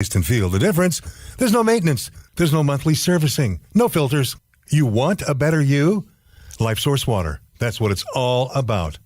Taste and feel the difference. There's no maintenance. There's no monthly servicing. No filters. You want a better you? Life Source Water. That's what it's all about.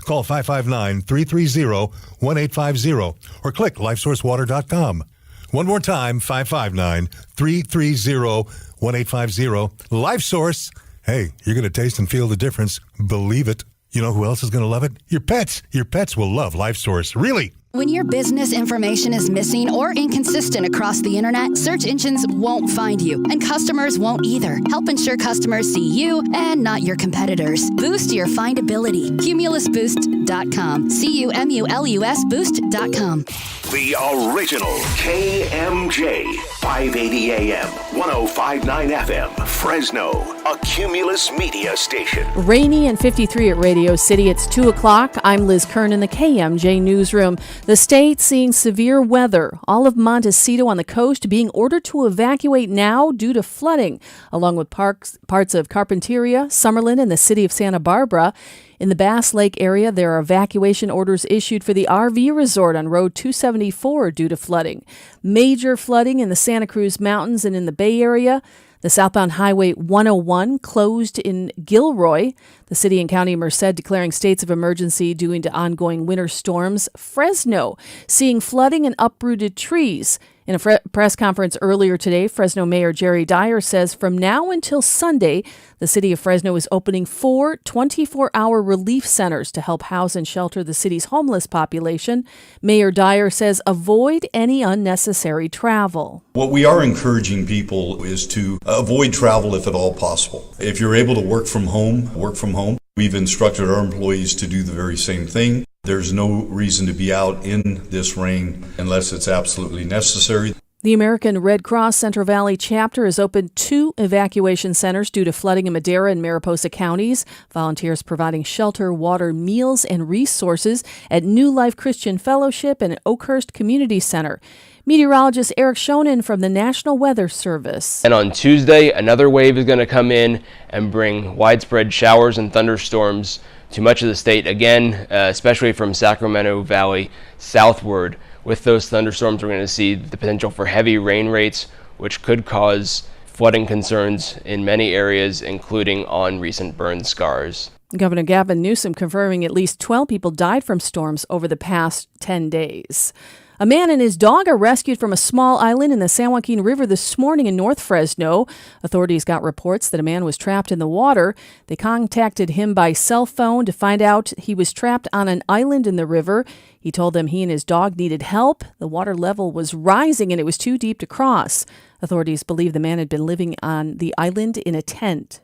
Call 559-330-1850 or click lifesourcewater.com. One more time, 559-330-1850. Life Source. Hey, you're going to taste and feel the difference. Believe it. You know who else is going to love it? Your pets. Your pets will love Life Source. Really. When your business information is missing or inconsistent across the internet, search engines won't find you, and customers won't either. Help ensure customers see you and not your competitors. Boost your findability. CumulusBoost.com. CUMULUS Boost.com. The original KMJ, 580 AM, 1059 FM, Fresno, a Cumulus media station. Rainy and 53 at Radio City. It's 2 o'clock. I'm Liz Kern in the KMJ newsroom. The state seeing severe weather. All of Montecito on the coast being ordered to evacuate now due to flooding, along with parts of Carpinteria, Summerlin, and the city of Santa Barbara. In the Bass Lake area, there are evacuation orders issued for the RV resort on Road 274 due to flooding. Major flooding in the Santa Cruz Mountains and in the Bay Area. The southbound Highway 101 closed in Gilroy. The city and county of Merced declaring states of emergency due to ongoing winter storms. Fresno seeing flooding and uprooted trees. In a press conference earlier today, Fresno Mayor Jerry Dyer says from now until Sunday, the city of Fresno is opening 4 24-hour relief centers to help house and shelter the city's homeless population. Mayor Dyer says avoid any unnecessary travel. What we are encouraging people is to avoid travel if at all possible. If you're able to work from home, work from home. We've instructed our employees to do the very same thing. There's no reason to be out in this rain unless it's absolutely necessary. The American Red Cross Central Valley chapter has opened 2 evacuation centers due to flooding in Madera and Mariposa counties. Volunteers providing shelter, water, meals, and resources at New Life Christian Fellowship and Oakhurst Community Center. Meteorologist Eric Shonin from the National Weather Service. And on Tuesday, another wave is going to come in and bring widespread showers and thunderstorms to much of the state, again, especially from Sacramento Valley southward. With those thunderstorms, we're going to see the potential for heavy rain rates, which could cause flooding concerns in many areas, including on recent burn scars. Governor Gavin Newsom confirming at least 12 people died from storms over the past 10 days. A man and his dog are rescued from a small island in the San Joaquin River this morning in North Fresno. Authorities got reports that a man was trapped in the water. They contacted him by cell phone to find out he was trapped on an island in the river. He told them he and his dog needed help. The water level was rising and it was too deep to cross. Authorities believe the man had been living on the island in a tent.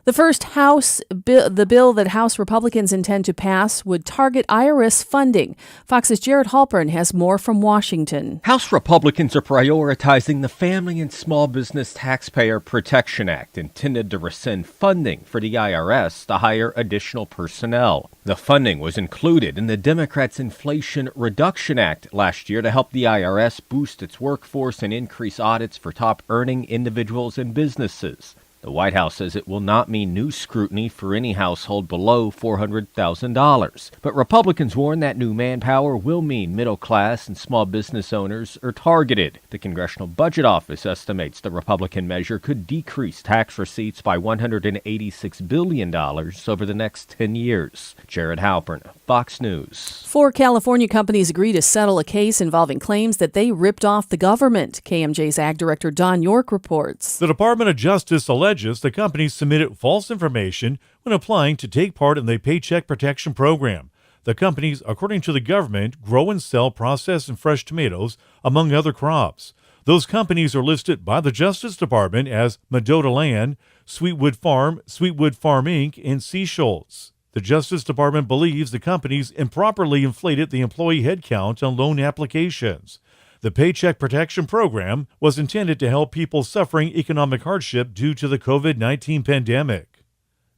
The first the bill that House Republicans intend to pass would target IRS funding. Fox's Jared Halpern has more from Washington. House Republicans are prioritizing the Family and Small Business Taxpayer Protection Act, intended to rescind funding for the IRS to hire additional personnel. The funding was included in the Democrats' Inflation Reduction Act last year to help the IRS boost its workforce and increase audits for top-earning individuals and businesses. The White House says it will not mean new scrutiny for any household below $400,000. But Republicans warn that new manpower will mean middle-class and small business owners are targeted. The Congressional Budget Office estimates the Republican measure could decrease tax receipts by $186 billion over the next 10 years. Jared Halpern, Fox News. 4 California companies agree to settle a case involving claims that they ripped off the government. KMJ's Ag Director Don York reports. The Department of Justice alleges the companies submitted false information when applying to take part in the Paycheck Protection Program. The companies, according to the government, grow and sell processed and fresh tomatoes, among other crops. Those companies are listed by the Justice Department as Mendota Land, Sweetwood Farm, Sweetwood Farm Inc., and Sea Schultz. The Justice Department believes the companies improperly inflated the employee headcount on loan applications. The Paycheck Protection Program was intended to help people suffering economic hardship due to the COVID-19 pandemic.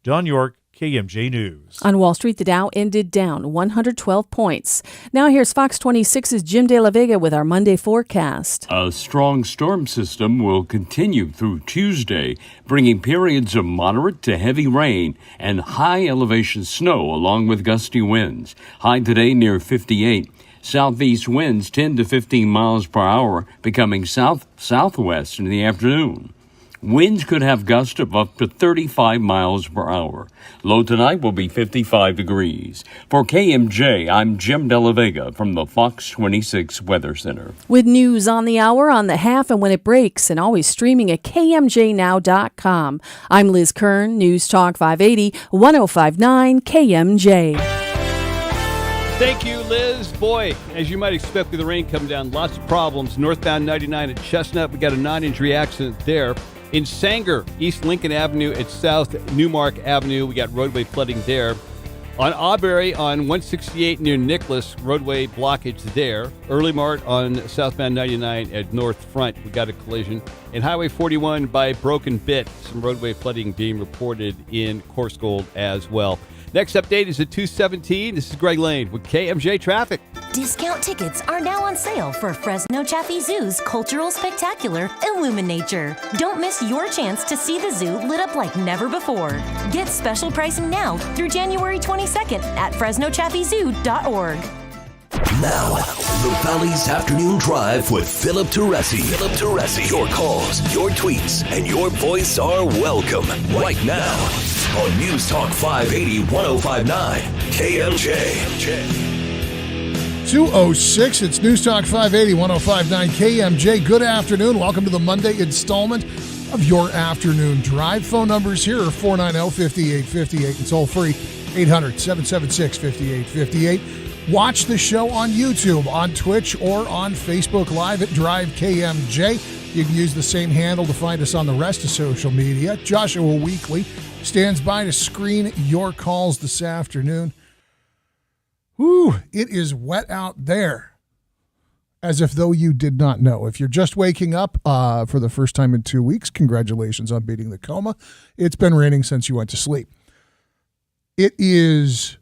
Don York, KMJ News. On Wall Street, the Dow ended down 112 points. Now here's Fox 26's Jim De La Vega with our Monday forecast. A strong storm system will continue through Tuesday, bringing periods of moderate to heavy rain and high elevation snow along with gusty winds. High today near 58. Southeast winds 10 to 15 miles per hour, becoming south-southwest in the afternoon. Winds could have gusts of up to 35 miles per hour. Low tonight will be 55 degrees. For KMJ, I'm Jim Della Vega from the Fox 26 Weather Center. With news on the hour, on the half, and when it breaks, and always streaming at KMJNow.com. I'm Liz Kern, News Talk 580, 1059 KMJ. Thank you, Liz. Boy, as you might expect with the rain coming down, lots of problems. Northbound 99 at Chestnut, we got a non-injury accident there. In Sanger, East Lincoln Avenue at South Newmark Avenue, we got roadway flooding there. On Auberry on 168 near Nicholas, roadway blockage there. Early Mart on southbound 99 at North Front, we got a collision. And Highway 41 by Broken Bit, some roadway flooding being reported in Coarsegold as well. Next update is at 2:17. This is Greg Lane with KMJ Traffic. Discount tickets are now on sale for Fresno Chaffee Zoo's Cultural Spectacular Illuminature. Don't miss your chance to see the zoo lit up like never before. Get special pricing now through January 22nd at FresnoChaffeeZoo.org. Now, the Valley's Afternoon Drive with Philip Teresi. Philip Teresi. Your calls, your tweets, and your voice are welcome right now on News Talk 580 1059 KMJ. 2:06, it's News Talk 580 1059 KMJ. Good afternoon. Welcome to the Monday installment of your afternoon drive. Phone numbers here are 490-5858 and toll free 800-776-5858. Watch the show on YouTube, on Twitch, or on Facebook Live at Drive KMJ. You can use the same handle to find us on the rest of social media. Joshua Weekly stands by to screen your calls this afternoon. Whew, it is wet out there, as if though you did not know. If you're just waking up for the first time in 2 weeks, congratulations on beating the coma. It's been raining since you went to sleep. It is...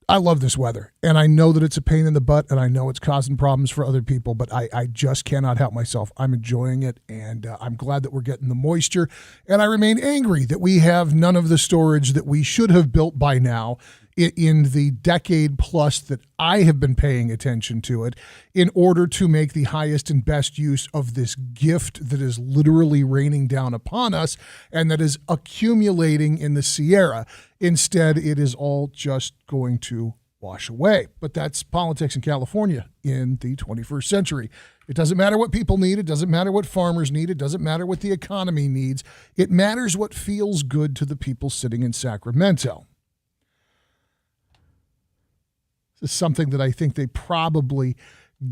I love this weather, and I know that it's a pain in the butt, and I know it's causing problems for other people, but I just cannot help myself. I'm enjoying it, and I'm glad that we're getting the moisture, and I remain angry that we have none of the storage that we should have built by now in the decade plus that I have been paying attention to it in order to make the highest and best use of this gift that is literally raining down upon us and that is accumulating in the Sierra. Instead, it is all just going to wash away. But that's politics in California in the 21st century. It doesn't matter what people need. It doesn't matter what farmers need. It doesn't matter what the economy needs. It matters what feels good to the people sitting in Sacramento. This is something that I think they probably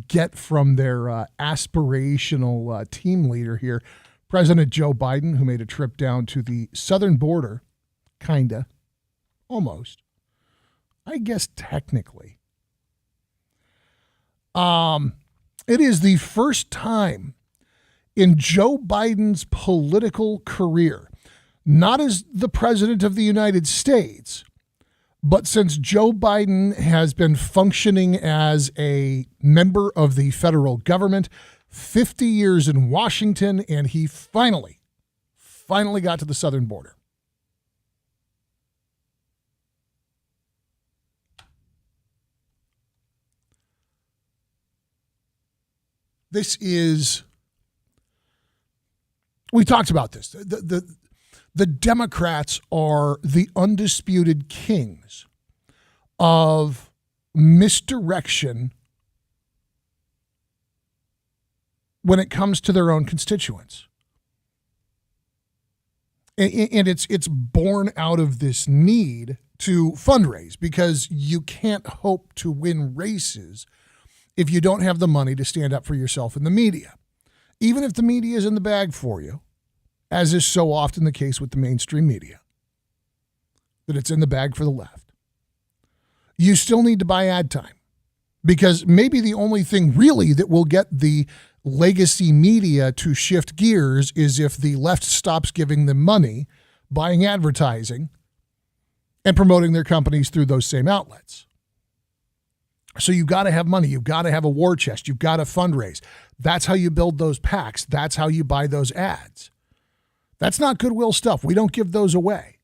get from their aspirational team leader here, President Joe Biden, who made a trip down to the southern border, kinda, almost, I guess technically. It is the first time in Joe Biden's political career, not as the president of the United States, but since Joe Biden has been functioning as a member of the federal government, 50 years in Washington, and he finally got to the southern border. This is, we talked about this. The Democrats are the undisputed kings of misdirection when it comes to their own constituents. And it's born out of this need to fundraise, because you can't hope to win races if you don't have the money to stand up for yourself in the media. Even if the media is in the bag for you, as is so often the case with the mainstream media, that it's in the bag for the left. You still need to buy ad time, because maybe the only thing really that will get the legacy media to shift gears is if the left stops giving them money, buying advertising, and promoting their companies through those same outlets. So you've got to have money. You've got to have a war chest. You've got to fundraise. That's how you build those PACs. That's how you buy those ads. That's not goodwill stuff. We don't give those away.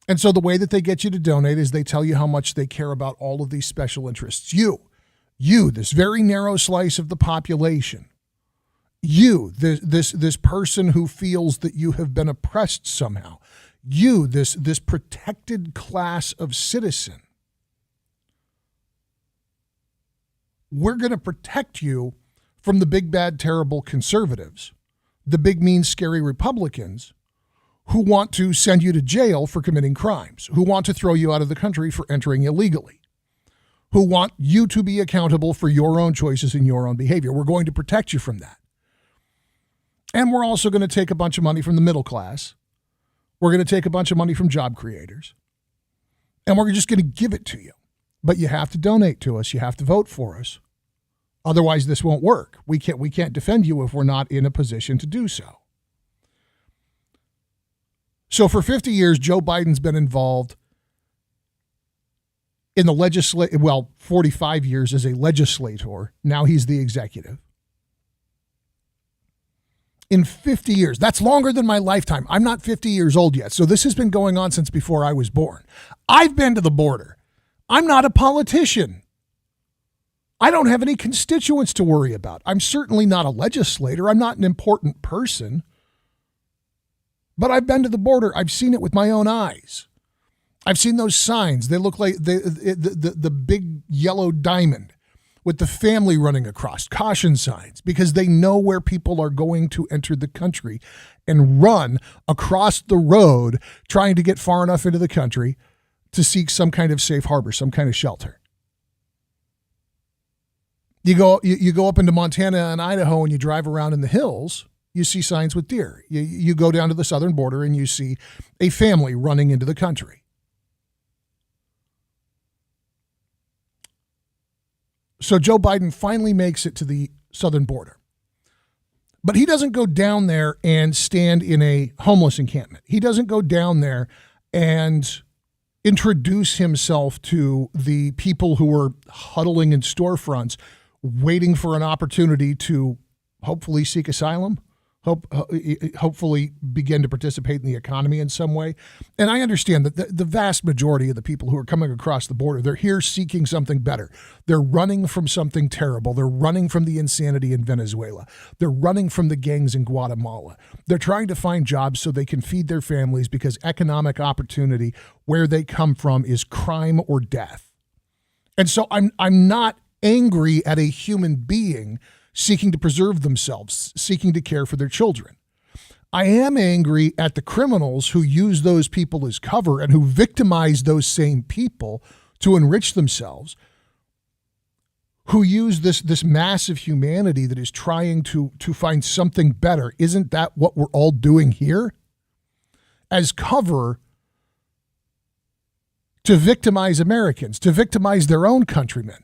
And so the way that they get you to donate is they tell you how much they care about all of these special interests. You, this very narrow slice of the population. You, this person who feels that you have been oppressed somehow. You, this protected class of citizen. We're going to protect you from the big, bad, terrible conservatives, the big, mean, scary Republicans who want to send you to jail for committing crimes, who want to throw you out of the country for entering illegally, who want you to be accountable for your own choices and your own behavior. We're going to protect you from that. And we're also going to take a bunch of money from the middle class. We're going to take a bunch of money from job creators. And we're just going to give it to you. But you have to donate to us. You have to vote for us. Otherwise, this won't work. We can't defend you if we're not in a position to do so. So for 50 years, Joe Biden's been involved in the 45 years as a legislator. Now he's the executive. In 50 years, that's longer than my lifetime. I'm not 50 years old yet. So this has been going on since before I was born. I've been to the border. I'm not a politician. I don't have any constituents to worry about. I'm certainly not a legislator. I'm not an important person. But I've been to the border. I've seen it with my own eyes. I've seen those signs. They look like the big yellow diamond with the family running across, caution signs, because they know where people are going to enter the country and run across the road trying to get far enough into the country to seek some kind of safe harbor, some kind of shelter. You go up into Montana and Idaho and you drive around in the hills, you see signs with deer. You go down to the southern border and you see a family running into the country. So Joe Biden finally makes it to the southern border. But he doesn't go down there and stand in a homeless encampment. He doesn't go down there and introduce himself to the people who are huddling in storefronts, waiting for an opportunity to hopefully seek asylum, hopefully begin to participate in the economy in some way. And I understand that the vast majority of the people who are coming across the border, they're here seeking something better. They're running from something terrible. They're running from the insanity in Venezuela. They're running from the gangs in Guatemala. They're trying to find jobs so they can feed their families because economic opportunity where they come from is crime or death. And so I'm not angry at a human being seeking to preserve themselves, seeking to care for their children. I am angry at the criminals who use those people as cover and who victimize those same people to enrich themselves, who use this massive humanity that is trying to find something better. Isn't that what we're all doing here? As cover to victimize Americans, to victimize their own countrymen.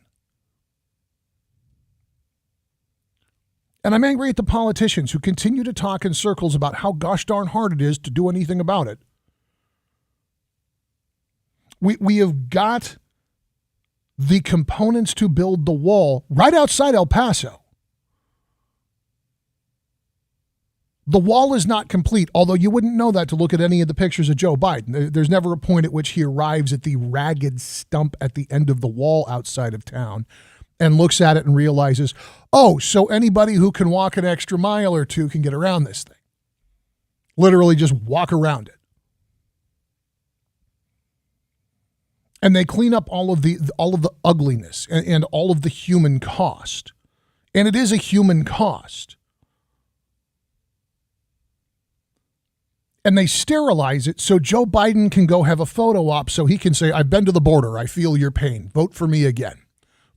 And I'm angry at the politicians who continue to talk in circles about how gosh darn hard it is to do anything about it. We have got the components to build the wall right outside El Paso. The wall is not complete, although you wouldn't know that to look at any of the pictures of Joe Biden. There's never a point at which he arrives at the ragged stump at the end of the wall outside of town and looks at it and realizes, oh, so anybody who can walk an extra mile or two can get around this thing. Literally just walk around it. And they clean up all of the ugliness and all of the human cost. And it is a human cost. And they sterilize it so Joe Biden can go have a photo op so he can say, I've been to the border. I feel your pain. Vote for me again.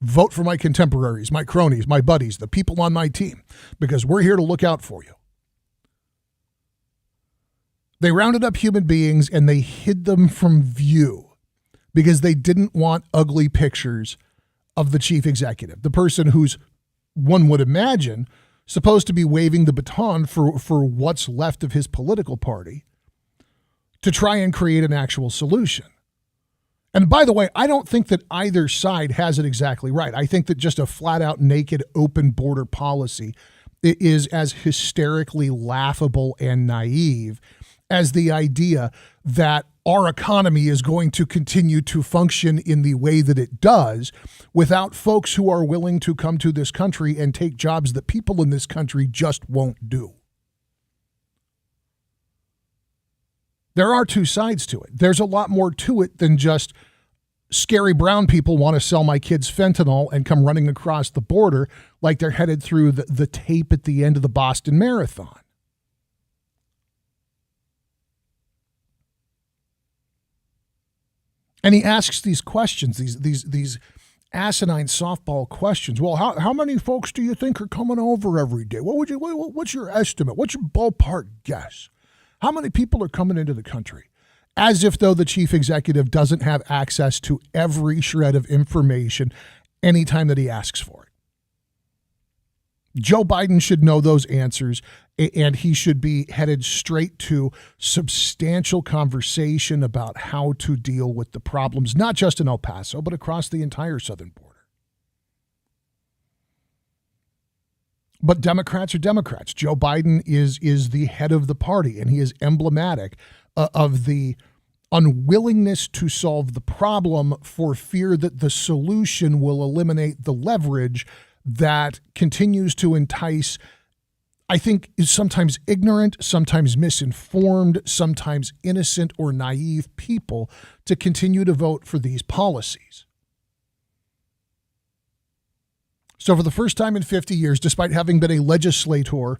Vote for my contemporaries, my cronies, my buddies, the people on my team, because we're here to look out for you. They rounded up human beings and they hid them from view because they didn't want ugly pictures of the chief executive, the person who's, one would imagine, supposed to be waving the baton for what's left of his political party to try and create an actual solution. And by the way, I don't think that either side has it exactly right. I think that just a flat out naked open border policy is as hysterically laughable and naive as the idea that our economy is going to continue to function in the way that it does without folks who are willing to come to this country and take jobs that people in this country just won't do. There are two sides to it. There's a lot more to it than just scary brown people want to sell my kids fentanyl and come running across the border like they're headed through the tape at the end of the Boston Marathon. And he asks these questions, these asinine softball questions. Well, how many folks do you think are coming over every day? What's your estimate? What's your ballpark guess? How many people are coming into the country? As if, though, the chief executive doesn't have access to every shred of information anytime that he asks for it. Joe Biden should know those answers, and he should be headed straight to substantial conversation about how to deal with the problems, not just in El Paso, but across the entire southern border. But Democrats are Democrats. Joe Biden is the head of the party, and he is emblematic of the unwillingness to solve the problem for fear that the solution will eliminate the leverage that continues to entice, I think, is sometimes ignorant, sometimes misinformed, sometimes innocent or naive people to continue to vote for these policies. So for the first time in 50 years, despite having been a legislator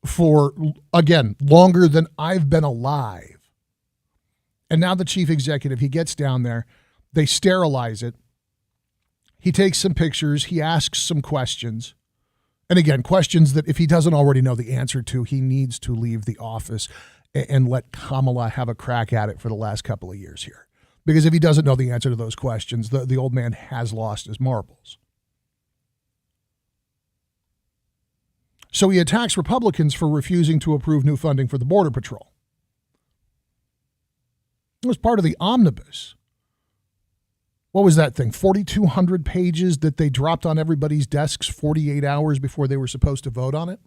for, again, longer than I've been alive, and now the chief executive, he gets down there, they sterilize it, he takes some pictures, he asks some questions, and again, questions that if he doesn't already know the answer to, he needs to leave the office and let Kamala have a crack at it for the last couple of years here. Because if he doesn't know the answer to those questions, the old man has lost his marbles. So he attacks Republicans for refusing to approve new funding for the Border Patrol. It was part of the omnibus. What was that thing? 4,200 pages that they dropped on everybody's desks 48 hours before they were supposed to vote on it?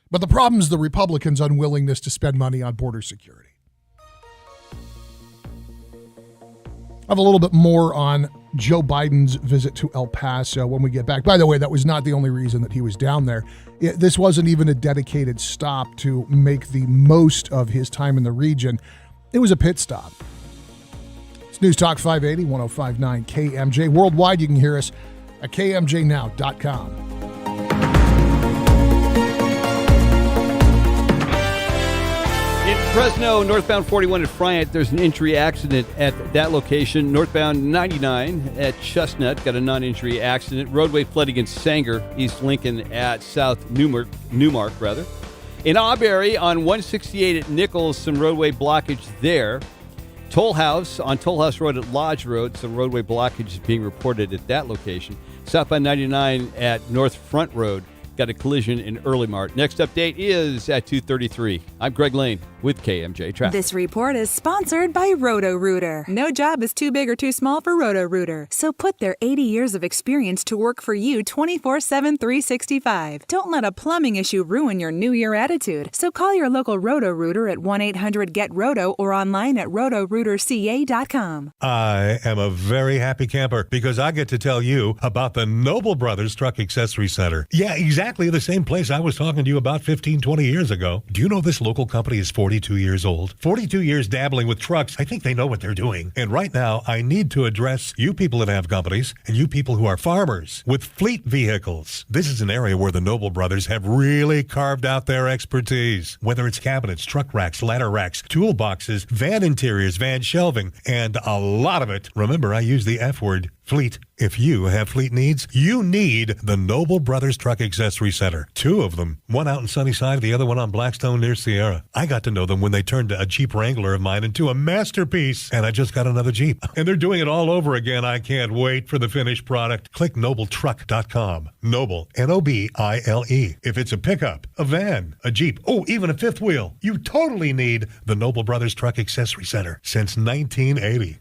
But the problem is the Republicans' unwillingness to spend money on border security. I have a little bit more on Joe Biden's visit to El Paso when we get back. By the way, that was not the only reason that he was down there. This wasn't even a dedicated stop to make the most of his time in the region. It was a pit stop. It's News Talk 580, 105.9 KMJ. Worldwide, you can hear us at kmjnow.com. In Fresno, northbound 41 at Friant, there's an injury accident at that location. Northbound 99 at Chestnut, got a non-injury accident. Roadway flooding in Sanger, East Lincoln at South Newmark. In Auberry on 168 at Nichols, some roadway blockage there. Toll House on Toll House Road at Lodge Road, some roadway blockage is being reported at that location. Southbound 99 at North Front Road, got a collision in Early Mart. Next update is at 2:33. I'm Greg Lane with KMJ Traffic. This report is sponsored by Roto-Rooter. No job is too big or too small for Roto-Rooter. So put their 80 years of experience to work for you 24/7, 365. Don't let a plumbing issue ruin your New Year attitude. So call your local Roto-Rooter at 1-800-GET-ROTO or online at rotorooterca.com. I am a very happy camper because I get to tell you about the Noble Brothers Truck Accessory Center. Yeah, exactly the same place I was talking to you about 15, 20 years ago. Do you know this local company is 42 years old? 42 years dabbling with trucks. I think they know what they're doing. And right now, I need to address you people that have companies and you people who are farmers with fleet vehicles. This is an area where the Noble Brothers have really carved out their expertise. Whether it's cabinets, truck racks, ladder racks, toolboxes, van interiors, van shelving, and a lot of it. Remember, I use the F word, fleet. If you have fleet needs, you need the Noble Brothers Truck Accessory Center. Two of them, one out in Sunnyside, the other one on Blackstone near Sierra. I got to know them when they turned a Jeep Wrangler of mine into a masterpiece, and I just got another Jeep. And they're doing it all over again. I can't wait for the finished product. Click nobletruck.com. Noble, Nobile. If it's a pickup, a van, a Jeep, oh, even a fifth wheel, you totally need the Noble Brothers Truck Accessory Center since 1980.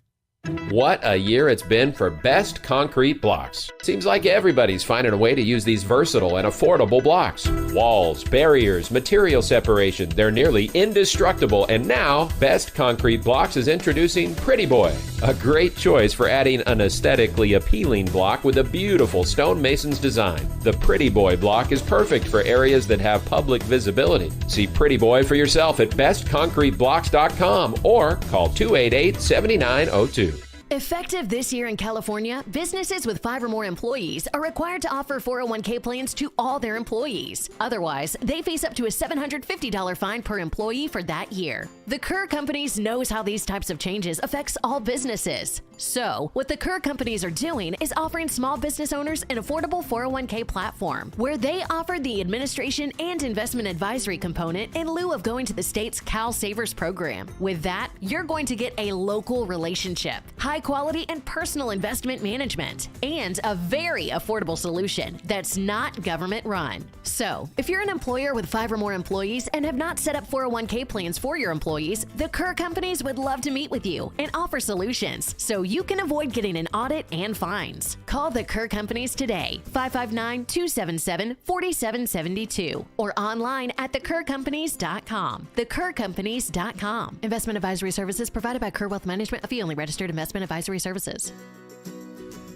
What a year it's been for Best Concrete Blocks. Seems like everybody's finding a way to use these versatile and affordable blocks. Walls, barriers, material separation, they're nearly indestructible, and now Best Concrete Blocks is introducing Pretty Boy, a great choice for adding an aesthetically appealing block with a beautiful stonemason's design. The Pretty Boy block is perfect for areas that have public visibility. See Pretty Boy for yourself at bestconcreteblocks.com or call 288-7902. Effective this year in California, businesses with 5 or more employees are required to offer 401k plans to all their employees. Otherwise, they face up to a $750 fine per employee for that year. The Kerr Companies knows how these types of changes affects all businesses. So, what the Kerr Companies are doing is offering small business owners an affordable 401k platform where they offer the administration and investment advisory component in lieu of going to the state's Cal Savers program. With that, you're going to get a local relationship, high quality and personal investment management, and a very affordable solution that's not government run. So, if you're an employer with 5 or more employees and have not set up 401k plans for your employees, the Kerr Companies would love to meet with you and offer solutions so you can avoid getting an audit and fines. Call the Kerr Companies today, 559-277-4772, or online at thekerrcompanies.com. Thekerrcompanies.com. Investment advisory services provided by Kerr Wealth Management, a fee-only registered investment advisory services.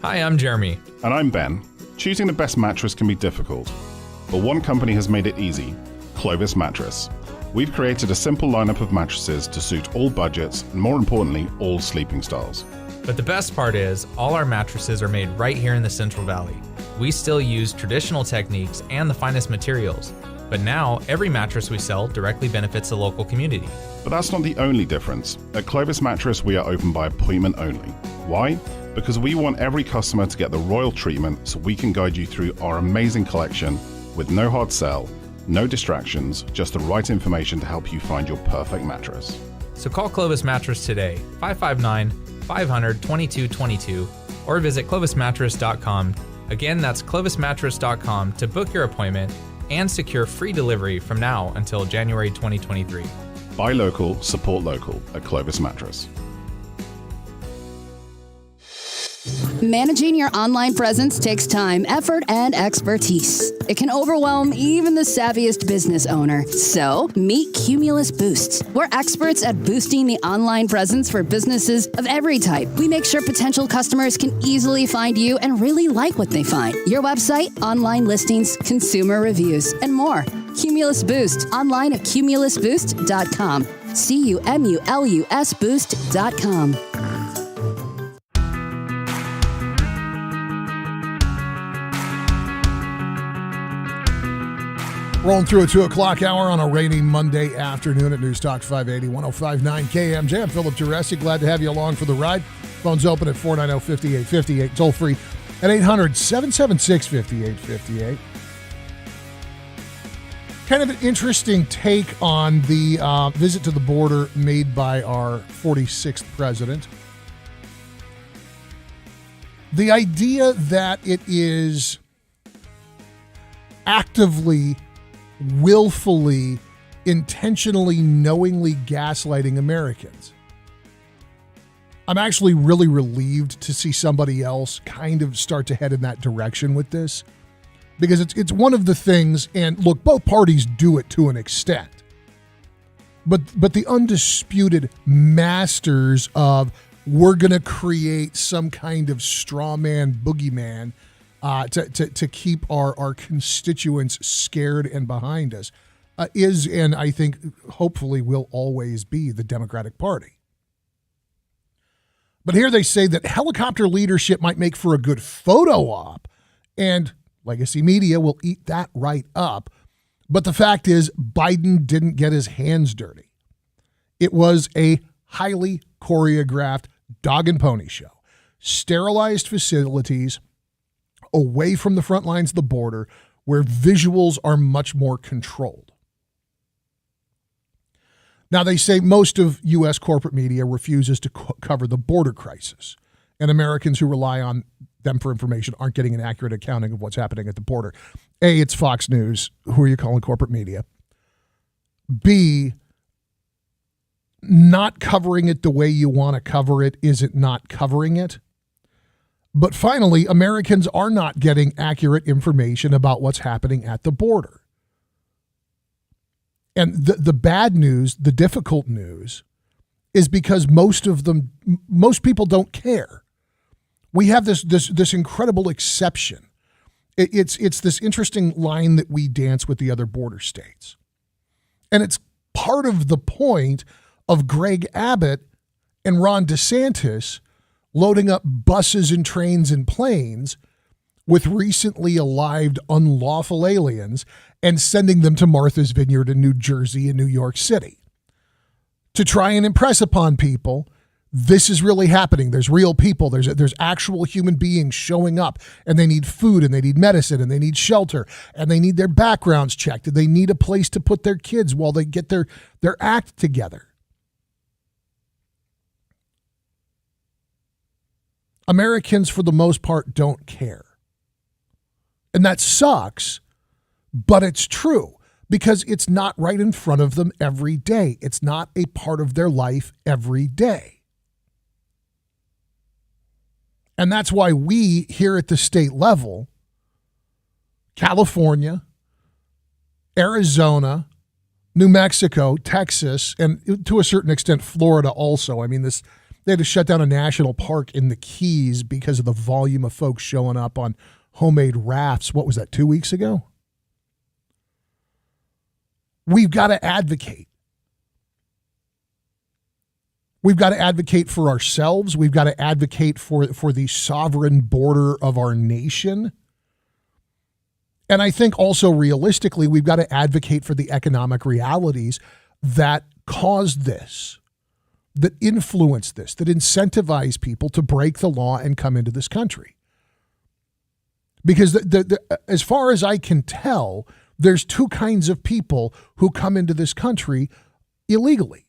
Hi, I'm Jeremy. And I'm Ben. Choosing the best mattress can be difficult, but one company has made it easy: Clovis Mattress. We've created a simple lineup of mattresses to suit all budgets and, more importantly, all sleeping styles. But the best part is, all our mattresses are made right here in the Central Valley. We still use traditional techniques and the finest materials, but now every mattress we sell directly benefits the local community. But that's not the only difference. At Clovis Mattress, we are open by appointment only. Why? Because we want every customer to get the royal treatment, so we can guide you through our amazing collection with no hard sell, no distractions, just the right information to help you find your perfect mattress. So call Clovis Mattress today, 559-500-2222, or visit clovismattress.com. Again, that's clovismattress.com to book your appointment and secure free delivery from now until January 2023. Buy local, support local at Clovis Mattress. Managing your online presence takes time, effort, and expertise. It can overwhelm even the savviest business owner. So, meet Cumulus Boost. We're experts at boosting the online presence for businesses of every type. We make sure potential customers can easily find you and really like what they find. Your website, online listings, consumer reviews, and more. Cumulus Boost. Online at cumulusboost.com. CUMULUS Boost.com. Rolling through a 2 o'clock hour on a rainy Monday afternoon at News Talk 580, 105.9 KMJ. I'm Philip Teresi. Glad to have you along for the ride. Phone's open at 490-5858. Toll free at 800-776-5858. Kind of an interesting take on the visit to the border made by our 46th president. The idea that it is actively, willfully, intentionally, knowingly gaslighting Americans. I'm actually really relieved to see somebody else kind of start to head in that direction with this, because it's one of the things, and look, both parties do it to an extent, but the undisputed masters of, we're going to create some kind of straw man, boogeyman, to keep our constituents scared and behind us, is, and I think hopefully will always be, the Democratic Party. But here they say that helicopter leadership might make for a good photo op, and legacy media will eat that right up. But the fact is, Biden didn't get his hands dirty. It was a highly choreographed dog and pony show. Sterilized facilities away from the front lines of the border, where visuals are much more controlled. Now, they say most of U.S. corporate media refuses to cover the border crisis, and Americans who rely on them for information aren't getting an accurate accounting of what's happening at the border. A, it's Fox News. Who are you calling corporate media? B, not covering it the way you want to cover it isn't not covering it. But finally, Americans are not getting accurate information about what's happening at the border. And the bad news, the difficult news, is because most people don't care. We have this incredible exception. It's this interesting line that we dance with the other border states. And it's part of the point of Greg Abbott and Ron DeSantis loading up buses and trains and planes with recently arrived unlawful aliens and sending them to Martha's Vineyard in New Jersey and New York City to try and impress upon people this is really happening. There's real people. There's actual human beings showing up, and they need food, and they need medicine, and they need shelter, and they need their backgrounds checked, and they need a place to put their kids while they get their act together. Americans, for the most part, don't care. And that sucks, but it's true because it's not right in front of them every day. It's not a part of their life every day. And that's why we here at the state level, California, Arizona, New Mexico, Texas, and to a certain extent, Florida also. I mean, they had to shut down a national park in the Keys because of the volume of folks showing up on homemade rafts. What was that, 2 weeks ago? We've got to advocate. We've got to advocate for ourselves. We've got to advocate for the sovereign border of our nation. And I think also realistically, we've got to advocate for the economic realities that caused this, that influence this, that incentivize people to break the law and come into this country. Because as far as I can tell, there's two kinds of people who come into this country illegally.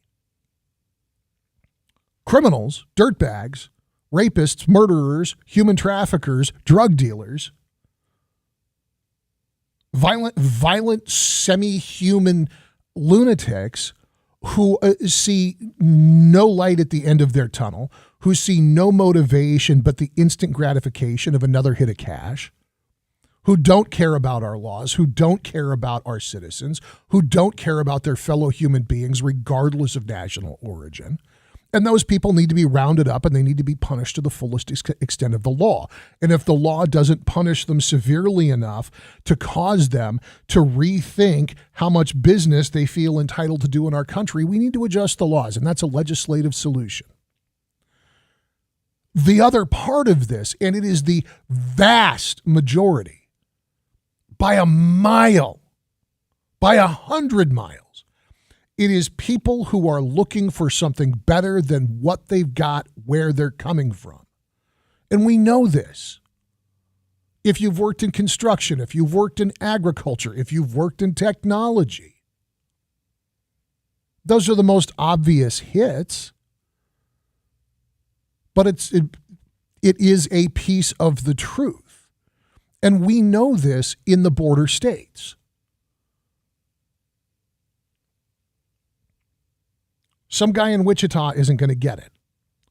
Criminals, dirtbags, rapists, murderers, human traffickers, drug dealers, violent semi-human lunatics who see no light at the end of their tunnel, who see no motivation but the instant gratification of another hit of cash, who don't care about our laws, who don't care about our citizens, who don't care about their fellow human beings regardless of national origin. And those people need to be rounded up and they need to be punished to the fullest extent of the law. And if the law doesn't punish them severely enough to cause them to rethink how much business they feel entitled to do in our country, we need to adjust the laws. And that's a legislative solution. The other part of this, and it is the vast majority, by a mile, by 100 miles, it is people who are looking for something better than what they've got where they're coming from. And we know this. If you've worked in construction, if you've worked in agriculture, if you've worked in technology, those are the most obvious hits. But it is a piece of the truth. And we know this in the border states. Some guy in Wichita isn't going to get it.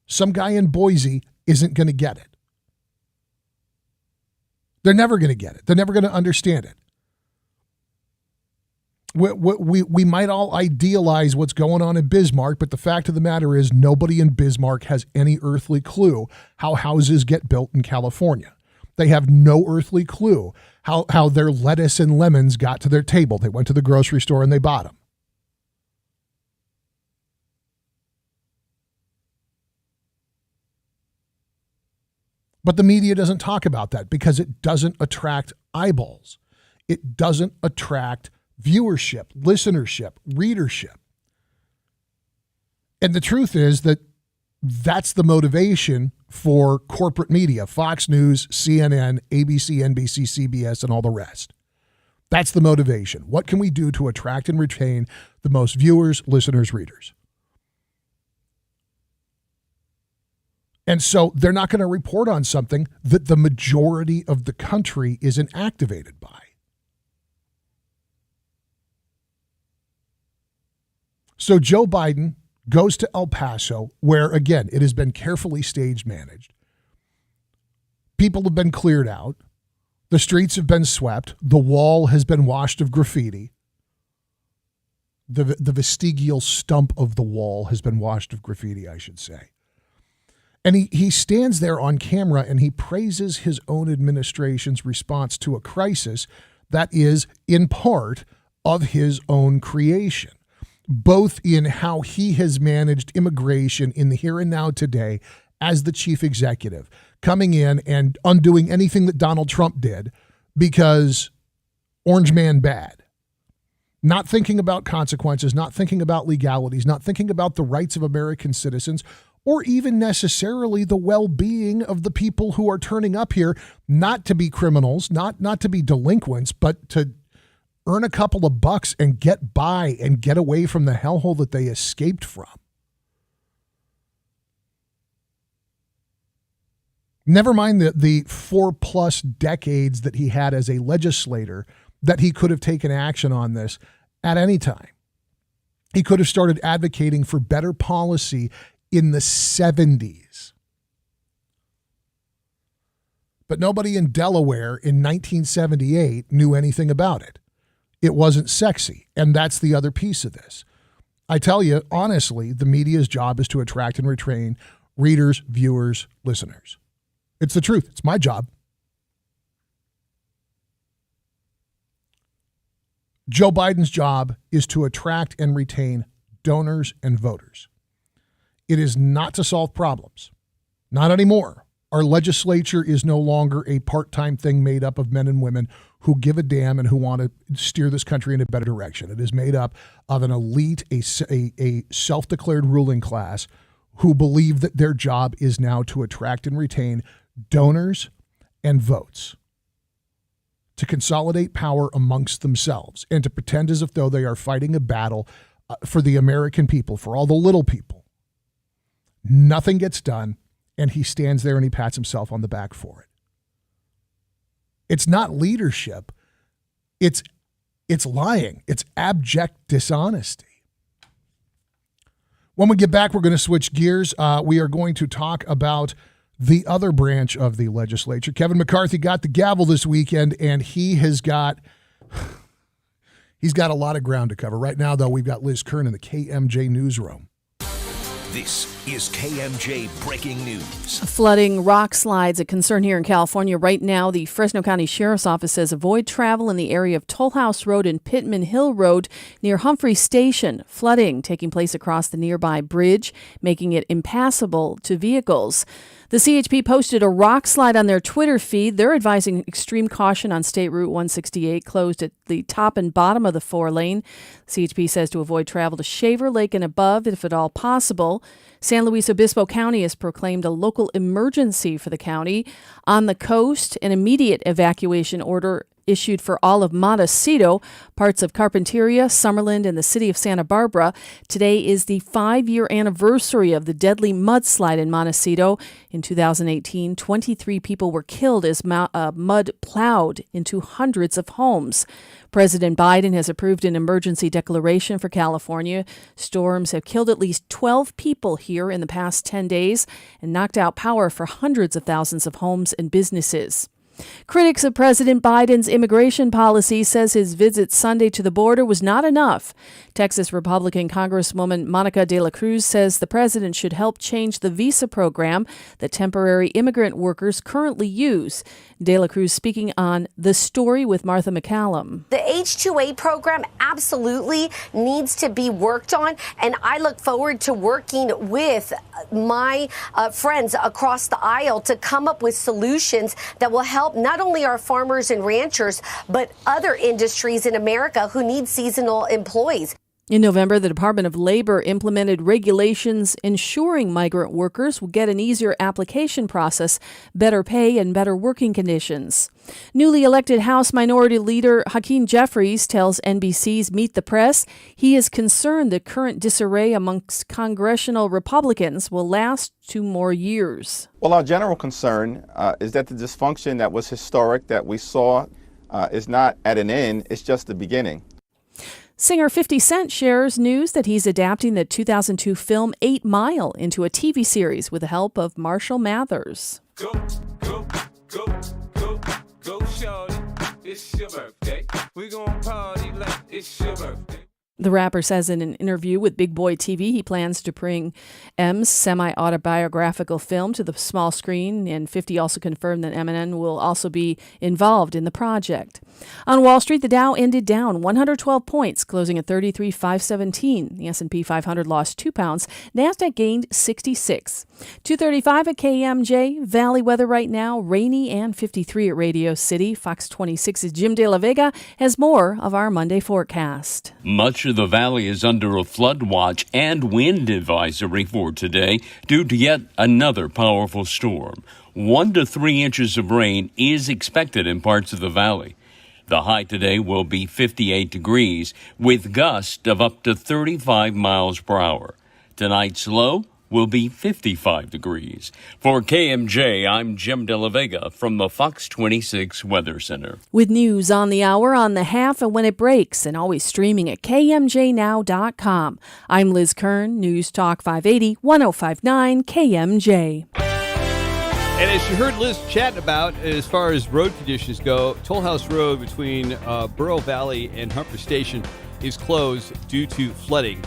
Some guy in Boise isn't going to get it. They're never going to get it. They're never going to understand it. We might all idealize what's going on in Bismarck, but the fact of the matter is nobody in Bismarck has any earthly clue how houses get built in California. They have no earthly clue how their lettuce and lemons got to their table. They went to the grocery store and they bought them. But the media doesn't talk about that because it doesn't attract eyeballs. It doesn't attract viewership, listenership, readership. And the truth is that that's the motivation for corporate media, Fox News, CNN, ABC, NBC, CBS, and all the rest. That's the motivation. What can we do to attract and retain the most viewers, listeners, readers? And so they're not going to report on something that the majority of the country isn't activated by. So Joe Biden goes to El Paso, where, again, it has been carefully stage managed. People have been cleared out. The streets have been swept. The wall has been washed of graffiti. The vestigial stump of the wall has been washed of graffiti, I should say. And he stands there on camera and he praises his own administration's response to a crisis that is, in part, of his own creation, both in how he has managed immigration in the here and now today as the chief executive, coming in and undoing anything that Donald Trump did because Orange Man bad. Not thinking about consequences, not thinking about legalities, not thinking about the rights of American citizens, or even necessarily the well-being of the people who are turning up here, not to be criminals, not to be delinquents, but to earn a couple of bucks and get by and get away from the hellhole that they escaped from. Never mind the 4+ decades that he had as a legislator, that he could have taken action on this at any time. He could have started advocating for better policy in the 70s. But nobody in Delaware in 1978 knew anything about it. It wasn't sexy, and that's the other piece of this. I tell you, honestly, the media's job is to attract and retain readers, viewers, listeners. It's the truth. It's my job. Joe Biden's job is to attract and retain donors and voters. It is not to solve problems. Not anymore. Our legislature is no longer a part-time thing made up of men and women who give a damn and who want to steer this country in a better direction. It is made up of an elite, a self-declared ruling class who believe that their job is now to attract and retain donors and votes, to consolidate power amongst themselves, and to pretend as if though they are fighting a battle for the American people, for all the little people. Nothing gets done, and he stands there and he pats himself on the back for it. It's not leadership. It's lying. It's abject dishonesty. When we get back, we're going to switch gears. We are going to talk about the other branch of the legislature. Kevin McCarthy got the gavel this weekend, and he's got a lot of ground to cover. Right now, though, we've got Liz Kern in the KMJ newsroom. This is KMJ Breaking News. Flooding, rock slides, a concern here in California. Right now, the Fresno County Sheriff's Office says avoid travel in the area of Toll House Road and Pittman Hill Road near Humphrey Station. Flooding taking place across the nearby bridge, making it impassable to vehicles. The CHP posted a rock slide on their Twitter feed. They're advising extreme caution on State Route 168, closed at the top and bottom of the 4-lane. CHP says to avoid travel to Shaver Lake and above, if at all possible. San Luis Obispo County has proclaimed a local emergency for the county. On the coast, an immediate evacuation order issued for all of Montecito, parts of Carpinteria, Summerlin, and the city of Santa Barbara. Today is the 5-year anniversary of the deadly mudslide in Montecito. In 2018, 23 people were killed as mud plowed into hundreds of homes. President Biden has approved an emergency declaration for California. Storms have killed at least 12 people here in the past 10 days and knocked out power for hundreds of thousands of homes and businesses. Critics of President Biden's immigration policy says his visit Sunday to the border was not enough. Texas Republican Congresswoman Monica de la Cruz says the president should help change the visa program that temporary immigrant workers currently use. De la Cruz speaking on The Story with Martha McCallum. The H-2A program absolutely needs to be worked on, and I look forward to working with my friends across the aisle to come up with solutions that will help not only our farmers and ranchers, but other industries in America who need seasonal employees. In November, the Department of Labor implemented regulations ensuring migrant workers will get an easier application process, better pay, and better working conditions. Newly elected House Minority Leader Hakeem Jeffries tells NBC's Meet the Press he is concerned the current disarray amongst congressional Republicans will last 2 more years. Well, our general concern is that the dysfunction that was historic that we saw is not at an end, it's just the beginning. Singer 50 Cent shares news that he's adapting the 2002 film 8 Mile into a TV series with the help of Marshall Mathers. Go, shorty. It's your birthday. We gon' party like it's your birthday. The rapper says in an interview with Big Boy TV he plans to bring M's semi-autobiographical film to the small screen, and 50 also confirmed that Eminem will also be involved in the project. On Wall Street, the Dow ended down 112 points, closing at 33,517. The S&P 500 lost 2 pounds. NASDAQ gained 66. 2:35 at KMJ. Valley weather right now, rainy and 53 at Radio City. Fox 26's Jim De La Vega has more of our Monday forecast. Much of the valley is under a flood watch and wind advisory for today due to yet another powerful storm. 1 to 3 inches of rain is expected in parts of the valley. The high today will be 58 degrees with gusts of up to 35 miles per hour. Tonight's low will be 55 degrees. For KMJ, I'm Jim De La Vega from the Fox 26 Weather Center. With news on the hour, on the half, and when it breaks, and always streaming at KMJNow.com. I'm Liz Kern, News Talk 580, 1059 KMJ. And as you heard Liz chatting about, as far as road conditions go, Toll House Road between Burrow Valley and Humphrey Station is closed due to flooding.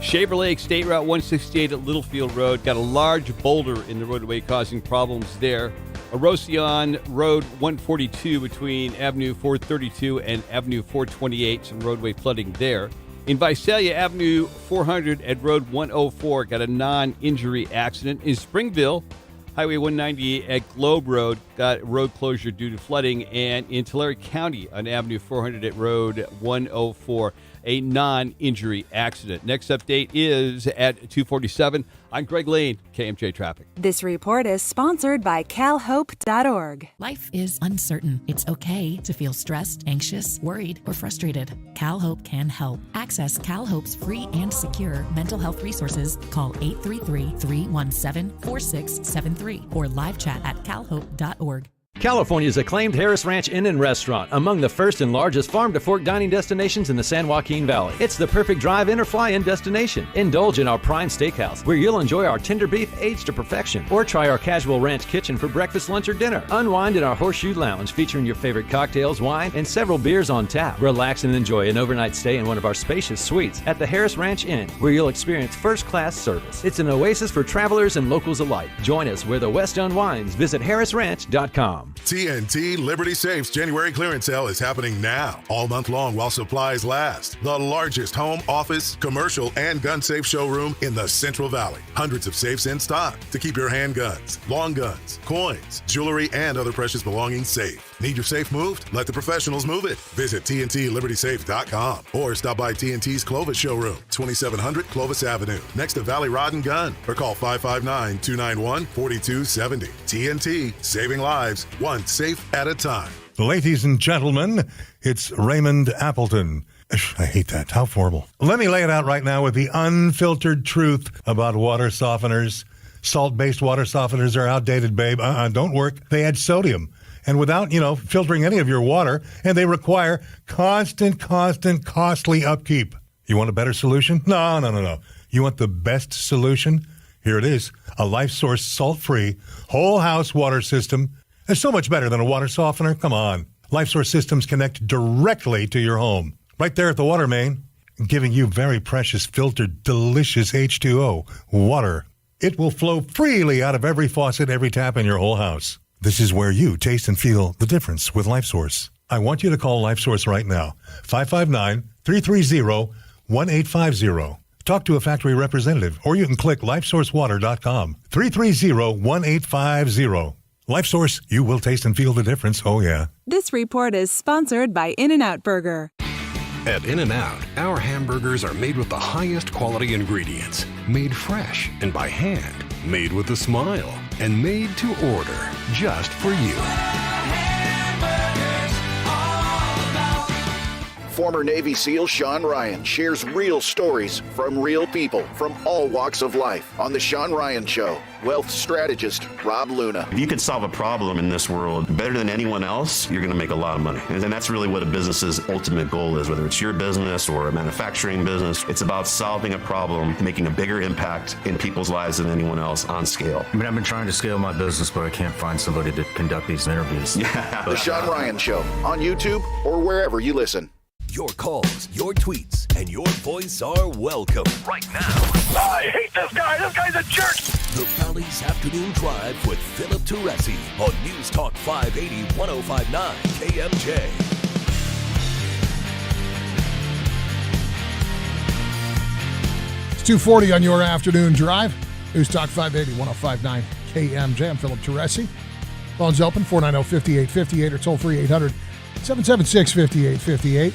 Shaver Lake State Route 168 at Littlefield Road got a large boulder in the roadway causing problems there. Arocion Road 142 between Avenue 432 and Avenue 428, some roadway flooding there. In Visalia, Avenue 400 at Road 104 got a non-injury accident. In Springville, Highway 190 at Globe Road got road closure due to flooding. And in Tulare County on Avenue 400 at Road 104, a non-injury accident. Next update is at 2:47. I'm Greg Lane, KMJ Traffic. This report is sponsored by calhope.org. Life is uncertain. It's okay to feel stressed, anxious, worried, or frustrated. CalHope can help. Access CalHope's free and secure mental health resources. Call 833-317-4673 or live chat at calhope.org. California's acclaimed Harris Ranch Inn and Restaurant, among the first and largest farm-to-fork dining destinations in the San Joaquin Valley. It's the perfect drive-in or fly-in destination. Indulge in our prime steakhouse, where you'll enjoy our tender beef aged to perfection, or try our casual ranch kitchen for breakfast, lunch, or dinner. Unwind in our Horseshoe Lounge, featuring your favorite cocktails, wine, and several beers on tap. Relax and enjoy an overnight stay in one of our spacious suites at the Harris Ranch Inn, where you'll experience first-class service. It's an oasis for travelers and locals alike. Join us where the West unwinds. Visit harrisranch.com. TNT Liberty Safe's January clearance sale is happening now, all month long while supplies last. The largest home, office, commercial, and gun safe showroom in the Central Valley. Hundreds of safes in stock to keep your handguns, long guns, coins, jewelry, and other precious belongings safe. Need your safe moved? Let the professionals move it. Visit TNTLibertySafe.com or stop by TNT's Clovis showroom, 2700 Clovis Avenue, next to Valley Rod and Gun, or call 559-291-4270. TNT, saving lives, one safe at a time. Ladies and gentlemen, it's Raymond Appleton. I hate that. How horrible. Let me lay it out right now with the unfiltered truth about water softeners. Salt-based water softeners are outdated, babe. Don't work. They add sodium. And without, filtering any of your water, and they require constant, costly upkeep. You want a better solution? No. You want the best solution? Here it is. A LifeSource salt-free, whole-house water system. It's so much better than a water softener. Come on. LifeSource systems connect directly to your home. Right there at the water main, giving you very precious, filtered, delicious H2O water. It will flow freely out of every faucet, every tap in your whole house. This is where you taste and feel the difference with LifeSource. I want you to call LifeSource right now. 559-330-1850. Talk to a factory representative, or you can click LifeSourceWater.com. 330-1850. LifeSource, you will taste and feel the difference. Oh, yeah. This report is sponsored by In-N-Out Burger. At In-N-Out, our hamburgers are made with the highest quality ingredients, made fresh and by hand, made with a smile, and made to order just for you. Former Navy SEAL Sean Ryan shares real stories from real people from all walks of life on The Sean Ryan Show. Wealth strategist Rob Luna. If you could solve a problem in this world better than anyone else, you're going to make a lot of money. And that's really what a business's ultimate goal is, whether it's your business or a manufacturing business. It's about solving a problem, making a bigger impact in people's lives than anyone else on scale. I mean, I've been trying to scale my business, but I can't find somebody to conduct these interviews. Yeah. The Sean Ryan Show on YouTube or wherever you listen. Your calls, your tweets, and your voice are welcome right now. I hate this guy. This guy's a jerk. The Valley's Afternoon Drive with Philip Teresi on News Talk 580 1059 KMJ. It's 2:40 on your afternoon drive. News Talk 580 1059 KMJ. I'm Philip Teresi. Phones open 490-5858 or toll free 800-776-5858.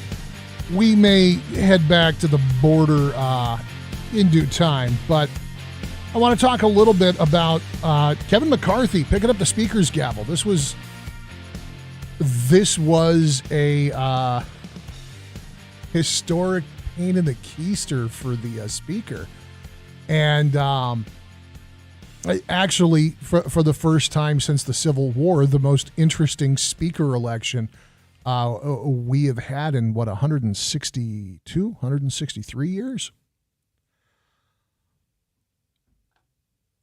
We may head back to the border in due time, but I want to talk a little bit about Kevin McCarthy picking up the speaker's gavel. This was a historic pain in the keister for the speaker. And actually, for the first time since the Civil War, the most interesting speaker election we have had in, 163 years?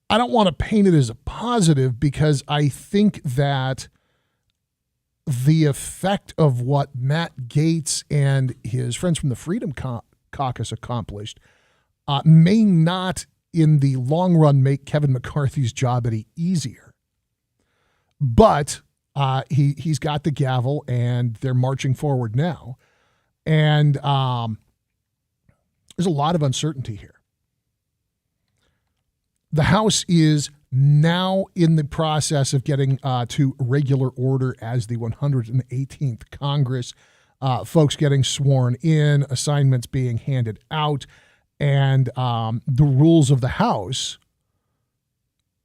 I don't want to paint it as a positive because I think that the effect of what Matt Gaetz and his friends from the Freedom Caucus accomplished may not, in the long run, make Kevin McCarthy's job any easier. But he's got the gavel, and they're marching forward now. And there's a lot of uncertainty here. The House is now in the process of getting to regular order as the 118th Congress. Folks getting sworn in, assignments being handed out, and the rules of the House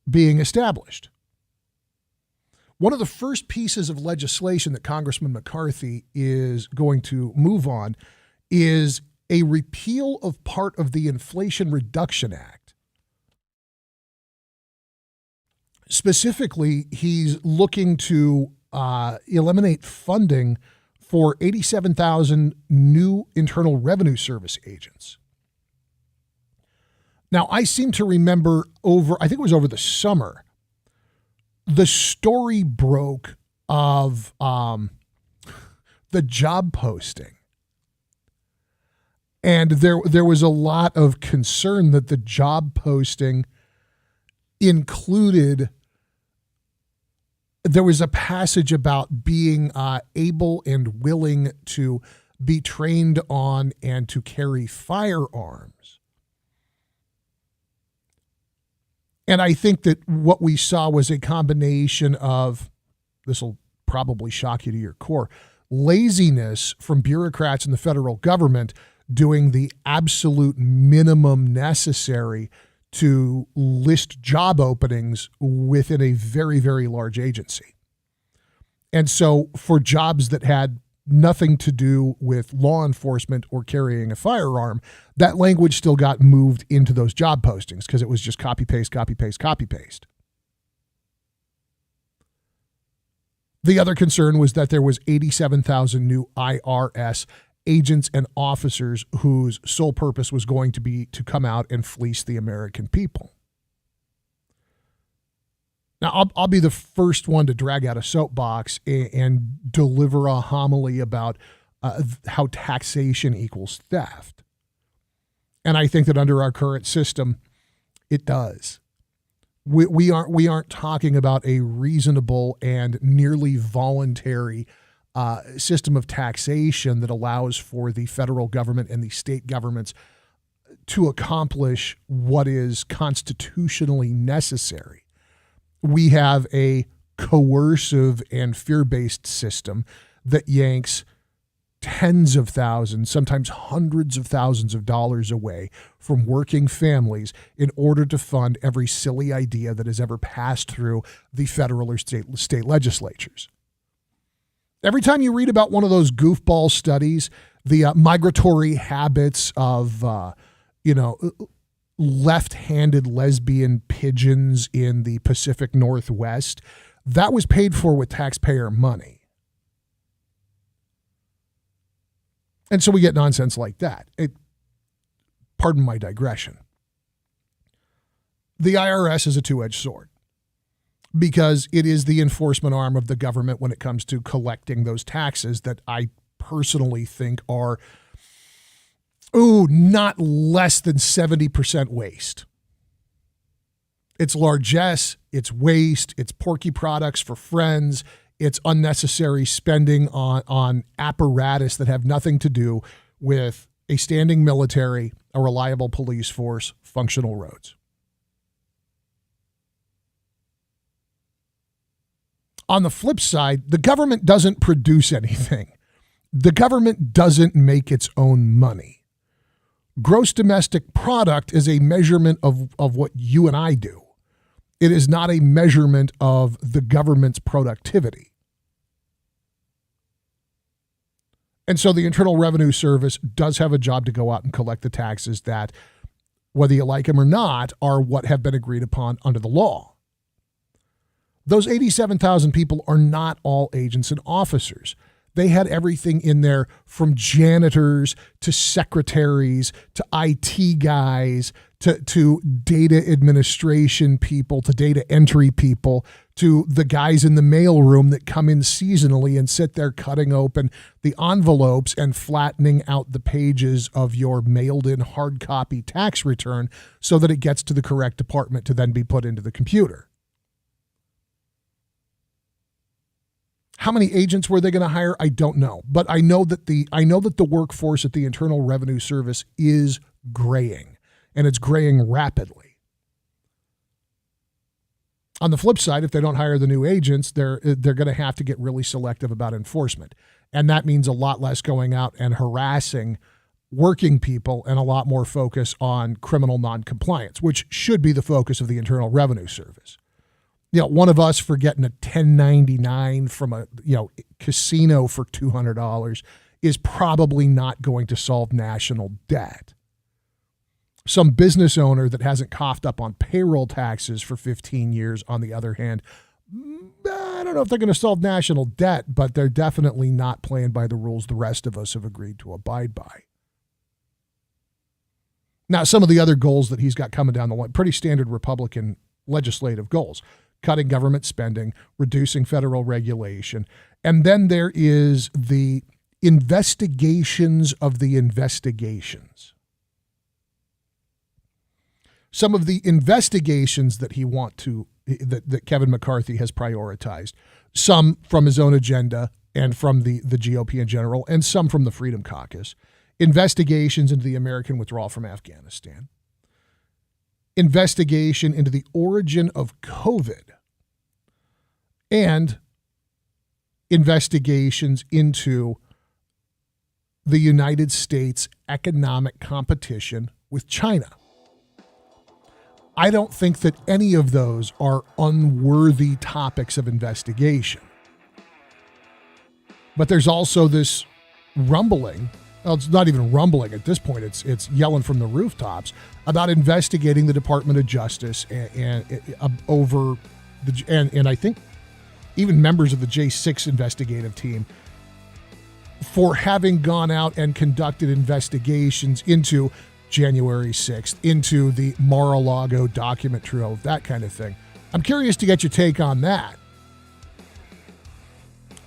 being established. One of the first pieces of legislation that Congressman McCarthy is going to move on is a repeal of part of the Inflation Reduction Act. Specifically, he's looking to eliminate funding for 87,000 new Internal Revenue Service agents. Now, I seem to remember I think it was over the summer, the story broke of the job posting. And there was a lot of concern that the job posting included, there was a passage about being able and willing to be trained on and to carry firearms. And I think that what we saw was a combination of, this will probably shock you to your core, laziness from bureaucrats in the federal government doing the absolute minimum necessary to list job openings within a very, very large agency. And so for jobs that had nothing to do with law enforcement or carrying a firearm, that language still got moved into those job postings because it was just copy, paste, copy, paste, copy, paste. The other concern was that there was 87,000 new IRS agents and officers whose sole purpose was going to be to come out and fleece the American people. Now, I'll be the first one to drag out a soapbox and deliver a homily about how taxation equals theft. And I think that under our current system, it does. We aren't talking about a reasonable and nearly voluntary system of taxation that allows for the federal government and the state governments to accomplish what is constitutionally necessary. We have a coercive and fear-based system that yanks tens of thousands, sometimes hundreds of thousands of dollars away from working families in order to fund every silly idea that has ever passed through the federal or state legislatures. Every time you read about one of those goofball studies the migratory habits of, left-handed lesbian pigeons in the Pacific Northwest, that was paid for with taxpayer money. And so we get nonsense like that. Pardon my digression. The IRS is a two-edged sword because it is the enforcement arm of the government when it comes to collecting those taxes that I personally think are, not less than 70% waste. It's largesse, it's waste, it's porky products for friends, it's unnecessary spending on apparatus that have nothing to do with a standing military, a reliable police force, functional roads. On the flip side, the government doesn't produce anything. The government doesn't make its own money. Gross domestic product is a measurement of what you and I do. It is not a measurement of the government's productivity. And so the Internal Revenue Service does have a job to go out and collect the taxes that, whether you like them or not, are what have been agreed upon under the law. Those 87,000 people are not all agents and officers. They had everything in there from janitors to secretaries to IT guys to data administration people to data entry people to the guys in the mailroom that come in seasonally and sit there cutting open the envelopes and flattening out the pages of your mailed-in hard copy tax return so that it gets to the correct department to then be put into the computer. How many agents were they going to hire? I don't know. But I know that the workforce at the Internal Revenue Service is graying, and it's graying rapidly. On the flip side, if they don't hire the new agents, they're going to have to get really selective about enforcement. And that means a lot less going out and harassing working people and a lot more focus on criminal noncompliance, which should be the focus of the Internal Revenue Service. One of us for getting a 1099 from a casino for $200 is probably not going to solve national debt. Some business owner that hasn't coughed up on payroll taxes for 15 years, on the other hand, I don't know if they're going to solve national debt, but they're definitely not playing by the rules the rest of us have agreed to abide by. Now, some of the other goals that he's got coming down the line, pretty standard Republican legislative goals. Cutting government spending, reducing federal regulation. And then there is the investigations of the investigations. Some of the investigations that that Kevin McCarthy has prioritized, some from his own agenda and from the GOP in general, and some from the Freedom Caucus. Investigations into the American withdrawal from Afghanistan. Investigation into the origin of COVID, and investigations into the United States' economic competition with China. I don't think that any of those are unworthy topics of investigation. But there's also this rumbling. Well, it's not even rumbling at this point. It's yelling from the rooftops about investigating the Department of Justice and I think even members of the J6 investigative team for having gone out and conducted investigations into January 6th, into the Mar-a-Lago document trove, that kind of thing. I'm curious to get your take on that.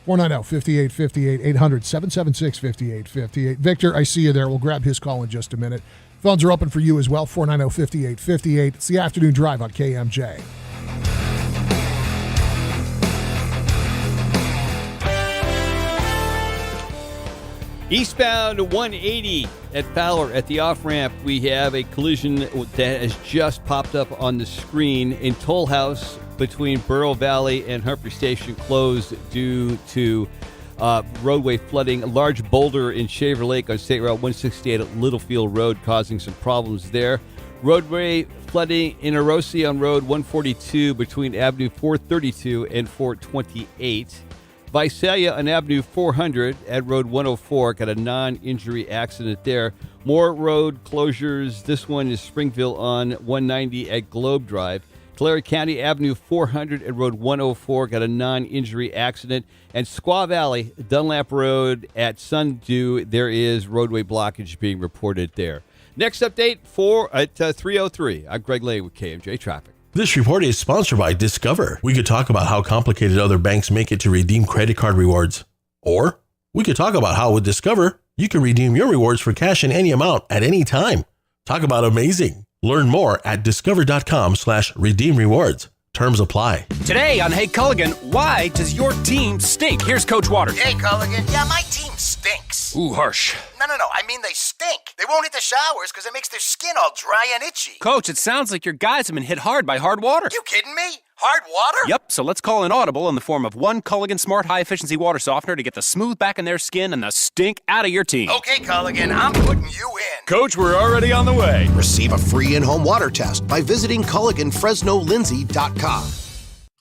490-5858, 800-776-5858. Victor, I see you there. We'll grab his call in just a minute. Phones are open for you as well, 490-5858. It's the Afternoon Drive on KMJ. Eastbound 180 at Fowler at the off-ramp, we have a collision that has just popped up on the screen in Toll House between Burrow Valley and Humphrey Station, closed due to roadway flooding. A large boulder in Shaver Lake on State Route 168 at Littlefield Road causing some problems there. Roadway flooding in Orosi on Road 142 between Avenue 432 and 428. Visalia on Avenue 400 at Road 104. Got a non-injury accident there. More road closures. This one is Springville on 190 at Globe Drive. Tulare County Avenue 400 at Road 104. Got a non-injury accident. And Squaw Valley, Dunlap Road at Sundew. There is roadway blockage being reported there. Next update at 3:03. I'm Greg Lay with KMJ Traffic. This report is sponsored by Discover. We could talk about how complicated other banks make it to redeem credit card rewards. Or we could talk about how with Discover, you can redeem your rewards for cash in any amount at any time. Talk about amazing. Learn more at discover.com/redeem rewards. Terms apply. Today on Hey Culligan, why does your team stink? Here's Coach Waters. Hey Culligan, yeah, my team stinks. Ooh, harsh. No, I mean they stink. They won't hit the showers because it makes their skin all dry and itchy. Coach, it sounds like your guys have been hit hard by hard water. You kidding me? Hard water? Yep, so let's call an audible in the form of one Culligan Smart High-Efficiency Water Softener to get the smooth back in their skin and the stink out of your team. Okay, Culligan, I'm putting you in. Coach, we're already on the way. Receive a free in-home water test by visiting CulliganFresnoLindsay.com.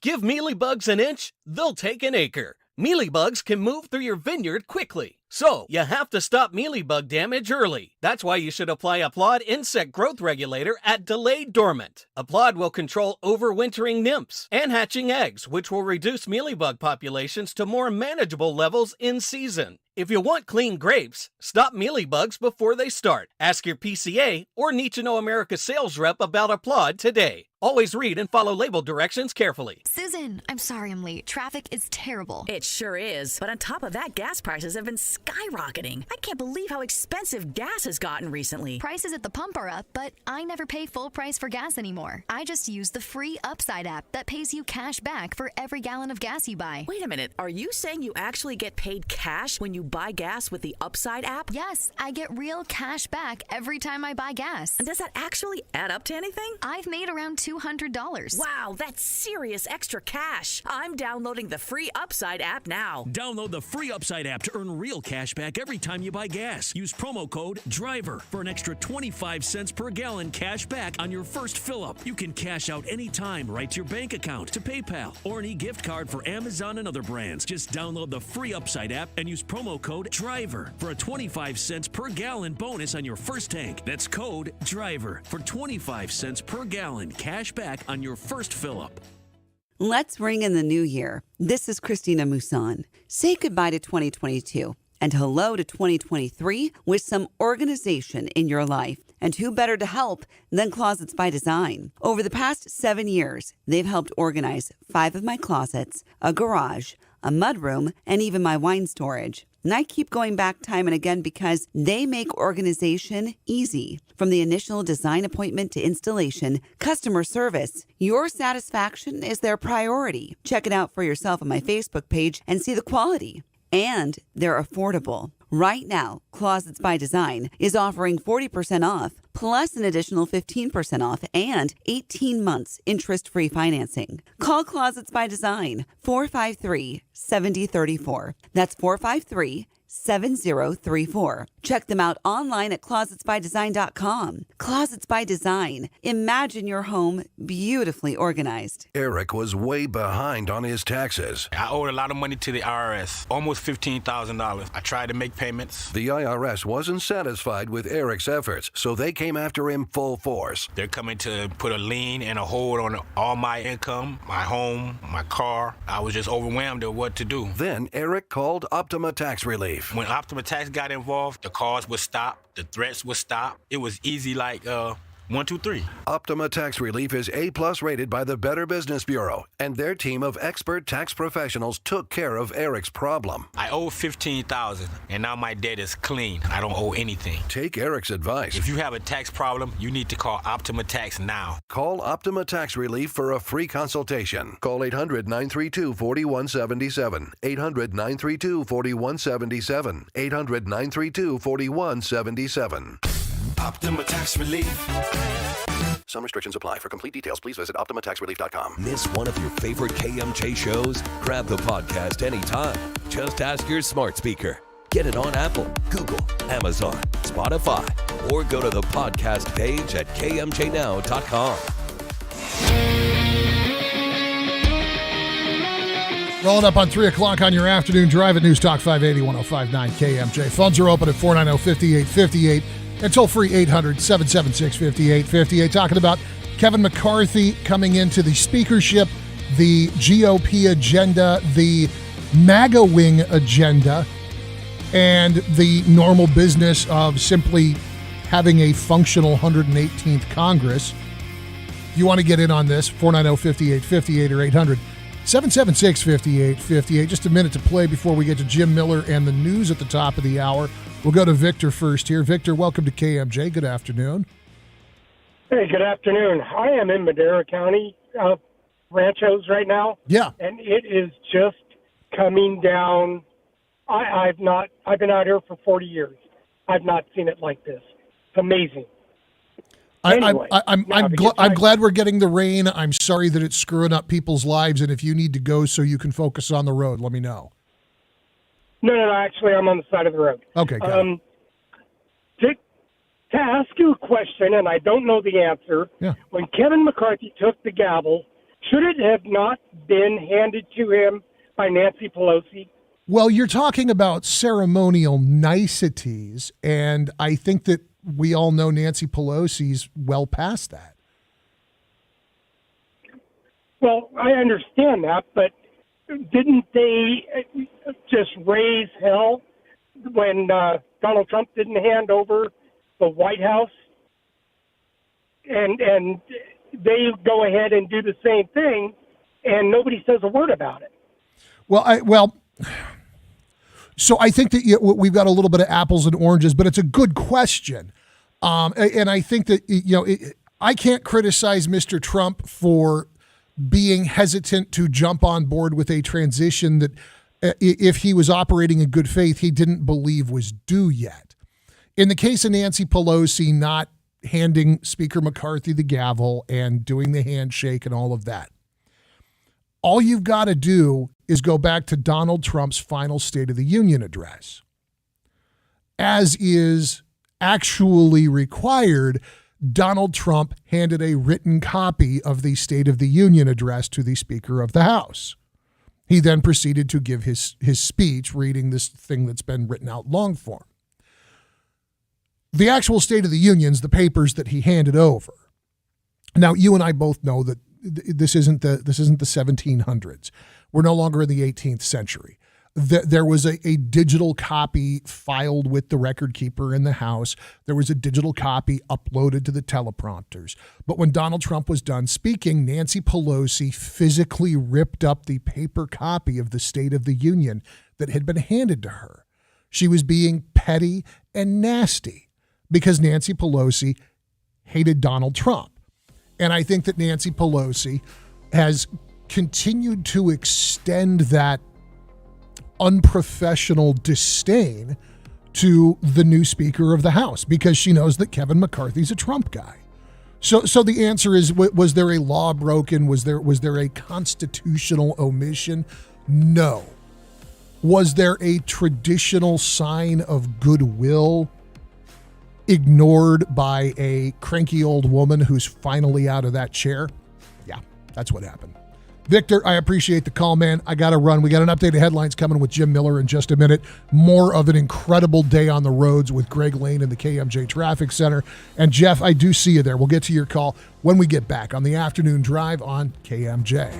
Give mealybugs an inch, they'll take an acre. Mealybugs can move through your vineyard quickly. So, you have to stop mealybug damage early. That's why you should apply Applaud Insect Growth Regulator at Delayed Dormant. Applaud will control overwintering nymphs and hatching eggs, which will reduce mealybug populations to more manageable levels in season. If you want clean grapes, stop mealybugs before they start. Ask your PCA or Need to Know America sales rep about Applaud today. Always read and follow label directions carefully. Susan, I'm sorry I'm late. Traffic is terrible. It sure is. But on top of that, gas prices have been skyrocketing. I can't believe how expensive gas has gotten recently. Prices at the pump are up, but I never pay full price for gas anymore. I just use the free Upside app that pays you cash back for every gallon of gas you buy. Wait a minute. Are you saying you actually get paid cash when you buy gas with the Upside app? Yes, I get real cash back every time I buy gas. And does that actually add up to anything? I've made around $200. Wow, that's serious extra cash. I'm downloading the free Upside app now. Download the free Upside app to earn real cash back every time you buy gas. Use promo code DRIVER for an extra 25 cents per gallon cash back on your first fill-up. You can cash out anytime right to your bank account, to PayPal, or an e-gift card for Amazon and other brands. Just download the free Upside app and use promo code DRIVER for a 25 cents per gallon bonus on your first tank. That's code DRIVER for 25 cents per gallon cash back on your first fill-up. Let's ring in the new year. This is Christina Musan. Say goodbye to 2022 and hello to 2023 with some organization in your life. And who better to help than Closets by Design? Over the past 7 years, they've helped organize 5 of my closets, a garage, a mudroom, and even my wine storage. And I keep going back time and again because they make organization easy. From the initial design appointment to installation, customer service, your satisfaction is their priority. Check it out for yourself on my Facebook page and see the quality. And they're affordable. Right now, Closets by Design is offering 40% off, plus an additional 15% off and 18 months interest-free financing. Call Closets by Design, 453-7034. That's 453-7034. Check them out online at closetsbydesign.com. Closets by Design. Imagine your home beautifully organized. Eric was way behind on his taxes. I owed a lot of money to the IRS, almost $15,000. I tried to make payments. The IRS wasn't satisfied with Eric's efforts, so they came after him full force. They're coming to put a lien and a hold on all my income, my home, my car. I was just overwhelmed at what to do. Then Eric called Optima Tax Relief. When Optima Tax got involved, the calls would stop, the threats would stop. It was easy like 1, 2, 3. Optima Tax Relief is A+ rated by the Better Business Bureau, and their team of expert tax professionals took care of Eric's problem. I owe $15,000, and now my debt is clean. I don't owe anything. Take Eric's advice. If you have a tax problem, you need to call Optima Tax now. Call Optima Tax Relief for a free consultation. Call 800-932-4177. 800-932-4177. 800-932-4177. Optima Tax Relief. Some restrictions apply. For complete details, please visit OptimaTaxRelief.com. Miss one of your favorite KMJ shows? Grab the podcast anytime. Just ask your smart speaker. Get it on Apple, Google, Amazon, Spotify, or go to the podcast page at KMJNow.com. Rolling up on 3 o'clock on your afternoon drive at News Talk 580 1059 KMJ. Phones are open at 490-5858 and toll free 800-776-5858. Talking about Kevin McCarthy coming into the speakership, the GOP agenda, the MAGA wing agenda, and the normal business of simply having a functional 118th Congress. If you want to get in on this, 490-5858 or 800-776-5858. Just a minute to play before we get to Jim Miller and the news at the top of the hour. We'll go to Victor first here. Victor, welcome to KMJ. Good afternoon. Hey, good afternoon. I am in Madera County, Ranchos right now. Yeah. And it is just coming down. I've been out here for 40 years. I've not seen it like this. It's amazing. Anyway, I'm glad we're getting the rain. I'm sorry that it's screwing up people's lives, and if you need to go so you can focus on the road, let me know. No. Actually, I'm on the side of the road. Okay, got it. To ask you a question, and I don't know the answer. Yeah. When Kevin McCarthy took the gavel, should it have not been handed to him by Nancy Pelosi? Well, you're talking about ceremonial niceties, and I think that we all know Nancy Pelosi's well past that. Well, I understand that, but didn't they just raise hell when Donald Trump didn't hand over the White House? And they go ahead and do the same thing, and nobody says a word about it. So I think that we've got a little bit of apples and oranges, but it's a good question. And I think that, I can't criticize Mr. Trump for being hesitant to jump on board with a transition that if he was operating in good faith, he didn't believe was due yet. In the case of Nancy Pelosi not handing Speaker McCarthy the gavel and doing the handshake and all of that, all you've got to do is go back to Donald Trump's final State of the Union address. As is actually required, Donald Trump handed a written copy of the State of the Union address to the Speaker of the House. He then proceeded to give his speech, reading this thing that's been written out long form. The actual State of the Union's the papers that he handed over. Now, you and I both know that this isn't the 1700s. We're no longer in the 18th century. There was a digital copy filed with the record keeper in the House. There was a digital copy uploaded to the teleprompters. But when Donald Trump was done speaking, Nancy Pelosi physically ripped up the paper copy of the State of the Union that had been handed to her. She was being petty and nasty because Nancy Pelosi hated Donald Trump. And I think that Nancy Pelosi has continued to extend that unprofessional disdain to the new Speaker of the House because she knows that Kevin McCarthy's a Trump guy. So the answer is, was there a law broken? Was there a constitutional omission? No. Was there a traditional sign of goodwill ignored by a cranky old woman who's finally out of that chair? Yeah, that's what happened. Victor, I appreciate the call, man. I got to run. We got an update of headlines coming with Jim Miller in just a minute. More of an incredible day on the roads with Greg Lane in the KMJ Traffic Center. And Jeff, I do see you there. We'll get to your call when we get back on the afternoon drive on KMJ.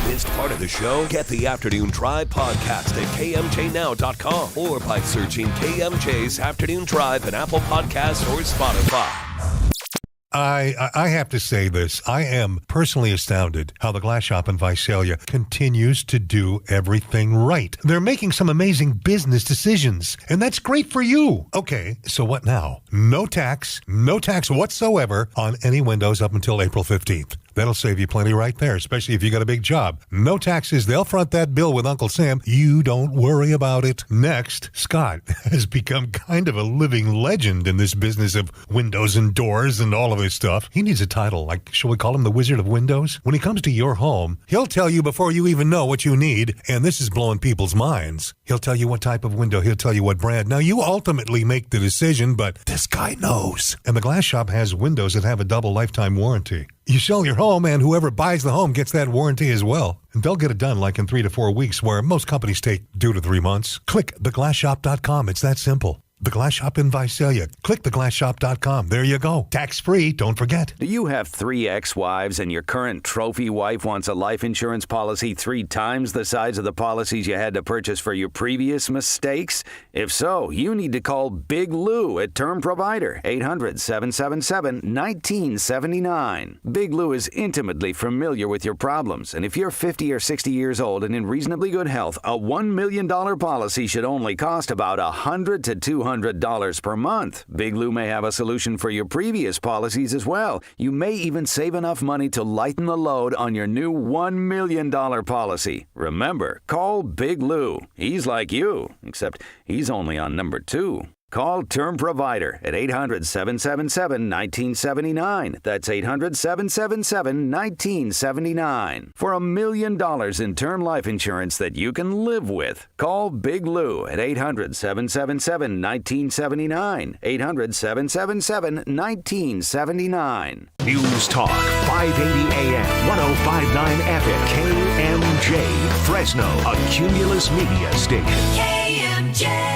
Missed part of the show? Get the Afternoon Drive podcast at KMJNow.com or by searching KMJ's Afternoon Drive in Apple Podcasts or Spotify. I have to say this. I am personally astounded how the glass shop in Visalia continues to do everything right. They're making some amazing business decisions, and that's great for you. Okay, so what now? No tax whatsoever on any windows up until April 15th. That'll save you plenty right there, especially if you got a big job. No taxes. They'll front that bill with Uncle Sam. You don't worry about it. Next, Scott has become kind of a living legend in this business of windows and doors and all of this stuff. He needs a title, like, shall we call him the Wizard of Windows? When he comes to your home, he'll tell you before you even know what you need, and this is blowing people's minds. He'll tell you what type of window, he'll tell you what brand. Now, you ultimately make the decision, but this guy knows. And the Glass Shop has windows that have a double lifetime warranty. You sell your home, and whoever buys the home gets that warranty as well. And they'll get it done like in 3 to 4 weeks, where most companies take 2 to 3 months. Click theglassshop.com. It's that simple. The Glass Shop in Visalia. Click theglassshop.com. There you go. Tax-free, don't forget. Do you have 3 ex-wives and your current trophy wife wants a life insurance policy 3 times the size of the policies you had to purchase for your previous mistakes? If so, you need to call Big Lou at Term Provider, 800-777-1979. Big Lou is intimately familiar with your problems, and if you're 50 or 60 years old and in reasonably good health, a $1 million policy should only cost about $100 to $200 per month. Big Lou may have a solution for your previous policies as well. You may even save enough money to lighten the load on your new $1 million policy. Remember, call Big Lou. He's like you, except he's only on number 2. Call Term Provider at 800-777-1979. That's 800-777-1979. For $1 million in term life insurance that you can live with. Call Big Lou at 800-777-1979. 800-777-1979. News Talk, 580 AM, 105.9 FM, KMJ, Fresno, a Cumulus Media station. KMJ.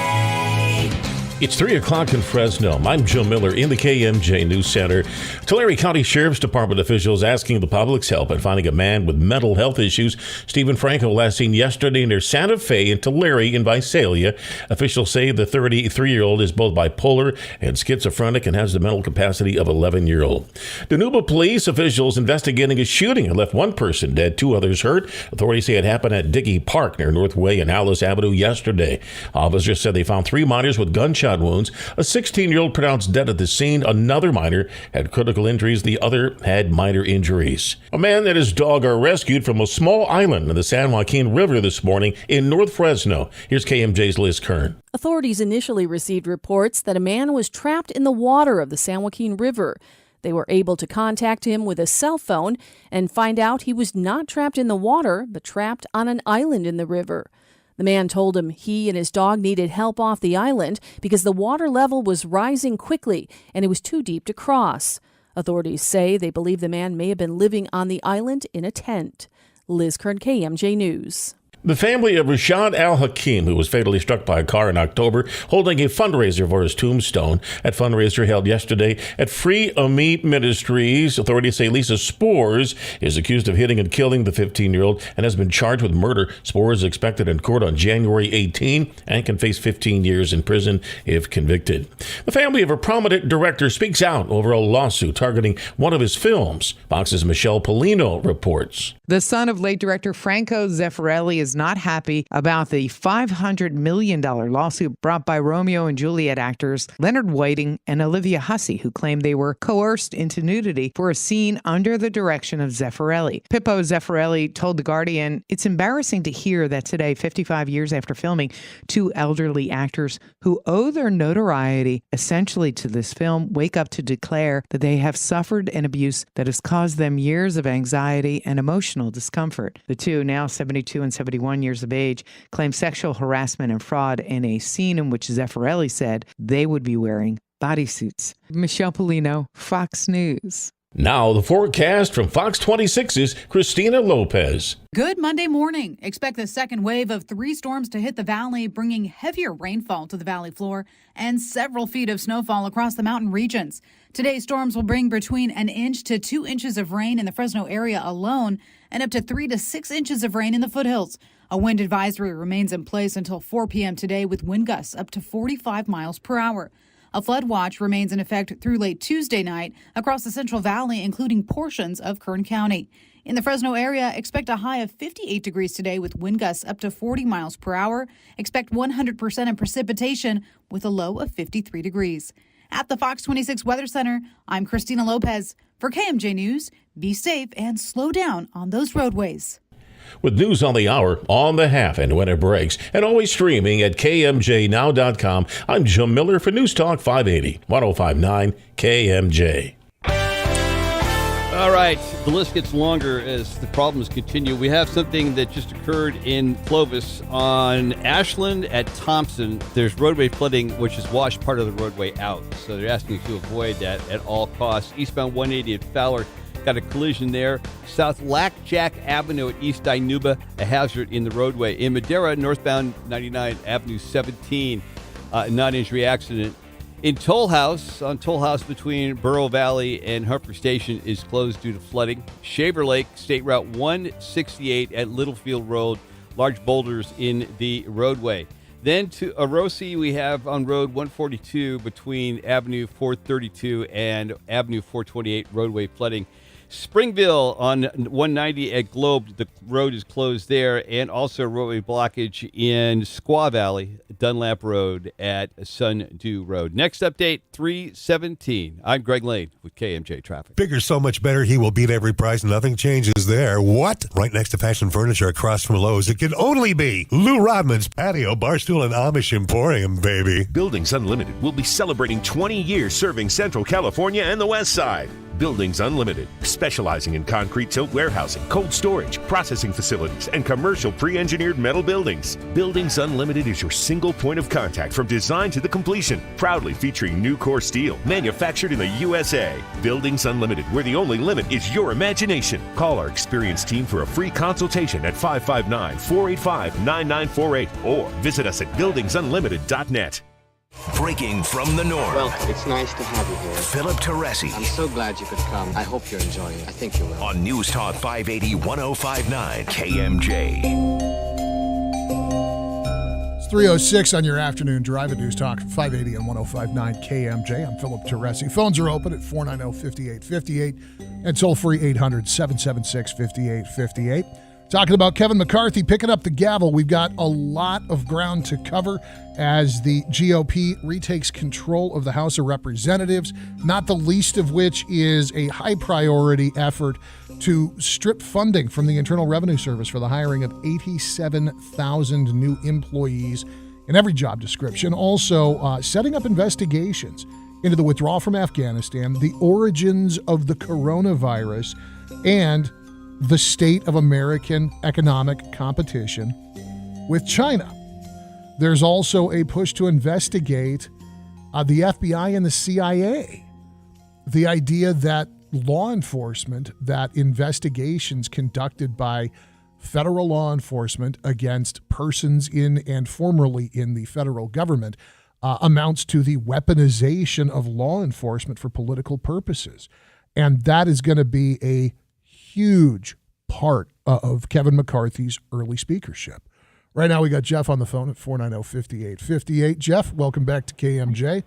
It's 3 o'clock in Fresno. I'm Joe Miller in the KMJ News Center. Tulare County Sheriff's Department officials asking the public's help in finding a man with mental health issues. Stephen Franco last seen yesterday near Santa Fe and Tulare in Visalia. Officials say the 33-year-old is both bipolar and schizophrenic and has the mental capacity of an 11-year-old. Danuba police officials investigating a shooting that left 1 person dead, 2 others hurt. Authorities say it happened at Dickey Park near Northway and Alice Avenue yesterday. Officers said they found 3 minors with gunshot wounds. A 16-year-old pronounced dead at the scene. Another minor had critical injuries. The other had minor injuries. A man and his dog are rescued from a small island in the San Joaquin River this morning in North Fresno. Here's KMJ's Liz Kern. Authorities initially received reports that a man was trapped in the water of the San Joaquin River. They were able to contact him with a cell phone and find out he was not trapped in the water, but trapped on an island in the river. The man told him he and his dog needed help off the island because the water level was rising quickly and it was too deep to cross. Authorities say they believe the man may have been living on the island in a tent. Liz Kern, KMJ News. The family of Rashad Al-Hakim, who was fatally struck by a car in October, holding a fundraiser for his tombstone. That fundraiser held yesterday at Free Ami Ministries. Authorities say Lisa Spores is accused of hitting and killing the 15-year-old and has been charged with murder. Spores is expected in court on January 18 and can face 15 years in prison if convicted. The family of a prominent director speaks out over a lawsuit targeting one of his films. Fox's Michelle Polino reports. The son of late director Franco Zeffirelli is not happy about the $500 million lawsuit brought by Romeo and Juliet actors Leonard Whiting and Olivia Hussey, who claimed they were coerced into nudity for a scene under the direction of Zeffirelli. Pippo Zeffirelli told The Guardian, "It's embarrassing to hear that today, 55 years after filming, 2 elderly actors who owe their notoriety essentially to this film wake up to declare that they have suffered an abuse that has caused them years of anxiety and emotional discomfort." The 2, now 72 and 71 years of age, claimed sexual harassment and fraud in a scene in which Zeffirelli said they would be wearing bodysuits. Michelle Polino, Fox News. Now the forecast from Fox 26's Christina Lopez. Good Monday morning. Expect the second wave of 3 storms to hit the valley, bringing heavier rainfall to the valley floor and several feet of snowfall across the mountain regions. Today's storms will bring between 1 inch to 2 inches of rain in the Fresno area alone and up to 3 to 6 inches of rain in the foothills. A wind advisory remains in place until 4 p.m. today with wind gusts up to 45 miles per hour. A flood watch remains in effect through late Tuesday night across the Central Valley, including portions of Kern County. In the Fresno area, expect a high of 58 degrees today with wind gusts up to 40 miles per hour. Expect 100% in precipitation with a low of 53 degrees. At the Fox 26 Weather Center, I'm Christina Lopez for KMJ News. Be safe and slow down on those roadways. With news on the hour, on the half, and when it breaks, and always streaming at KMJNow.com, I'm Jim Miller for News Talk 580, 1059 KMJ. All right, the list gets longer as the problems continue. We have something that just occurred in Clovis on Ashland at Thompson. There's roadway flooding, which has washed part of the roadway out. So they're asking to avoid that at all costs. Eastbound 180 at Fowler, got a collision there. South Lackjack Avenue at East Dinuba, a hazard in the roadway. In Madera, northbound 99 Avenue 17, non-injury accident. In Toll House, on Toll House between Burro Valley and Humphrey Station is closed due to flooding. Shaver Lake, State Route 168 at Littlefield Road, large boulders in the roadway. Then to Orosi, we have on Road 142 between Avenue 432 and Avenue 428 roadway flooding. Springville on 190 at Globe, the road is closed there, and also roadway blockage in Squaw Valley, Dunlap Road at Sundew Road. Next update, 3:17. I'm Greg Lane with KMJ Traffic. Bigger, so much better, he will beat every price. Nothing changes there. What? Right next to Fashion Furniture across from Lowe's, it can only be Lou Rodman's Patio, Barstool, and Amish Emporium, baby. Buildings Unlimited will be celebrating 20 years serving Central California and the West Side. Buildings Unlimited, specializing in concrete tilt warehousing, cold storage, processing facilities, and commercial pre-engineered metal buildings. Buildings Unlimited is your single point of contact from design to the completion, proudly featuring new core steel, manufactured in the USA. Buildings Unlimited, where the only limit is your imagination. Call our experienced team for a free consultation at 559-485-9948 or visit us at buildingsunlimited.net. Breaking from the north. Well, it's nice to have you here. Philip Teresi. I'm so glad you could come. I hope you're enjoying it. I think you will. On News Talk 580 1059 KMJ. It's 3:06 on your afternoon drive at News Talk 580 and 1059 KMJ. I'm Philip Teresi. Phones are open at 490-5858 and toll free 800-776-5858. Talking about Kevin McCarthy picking up the gavel. We've got a lot of ground to cover as the GOP retakes control of the House of Representatives, not the least of which is a high priority effort to strip funding from the Internal Revenue Service for the hiring of 87,000 new employees in every job description. Also, setting up investigations into the withdrawal from Afghanistan, the origins of the coronavirus, and the state of American economic competition with China. There's also a push to investigate the FBI and the CIA. The idea that law enforcement, that investigations conducted by federal law enforcement against persons in and formerly in the federal government amounts to the weaponization of law enforcement for political purposes. And that is going to be a huge part of Kevin McCarthy's early speakership. Right now we got Jeff on the phone at 490-5858. Jeff, welcome back to KMJ.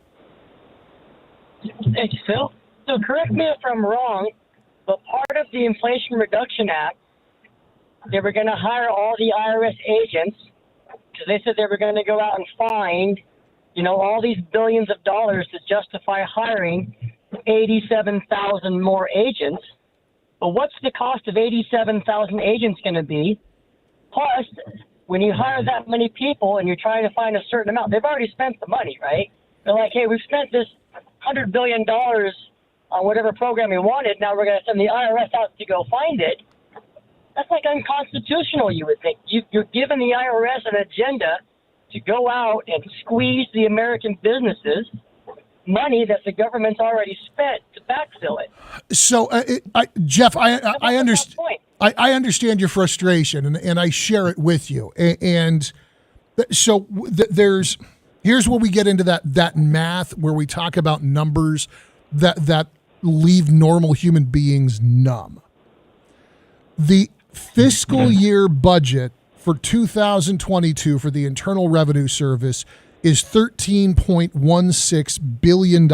Thank you, Phil. So correct me if I'm wrong, but part of the Inflation Reduction Act, they were going to hire all the IRS agents because they said they were going to go out and find, all these billions of dollars to justify hiring 87,000 more agents. But what's the cost of 87,000 agents going to be? Plus, when you hire that many people and you're trying to find a certain amount, they've already spent the money, right? They're like, hey, we've spent this $100 billion on whatever program we wanted. Now we're going to send the IRS out to go find it. That's like unconstitutional, you would think. You're giving the IRS an agenda to go out and squeeze the American businesses money that the government's already spent to backfill it. So, Jeff, I understand your frustration, and I share it with you. And so here's where we get into that math where we talk about numbers that leave normal human beings numb. The fiscal year budget for 2022 for the Internal Revenue Service is $13.16 billion.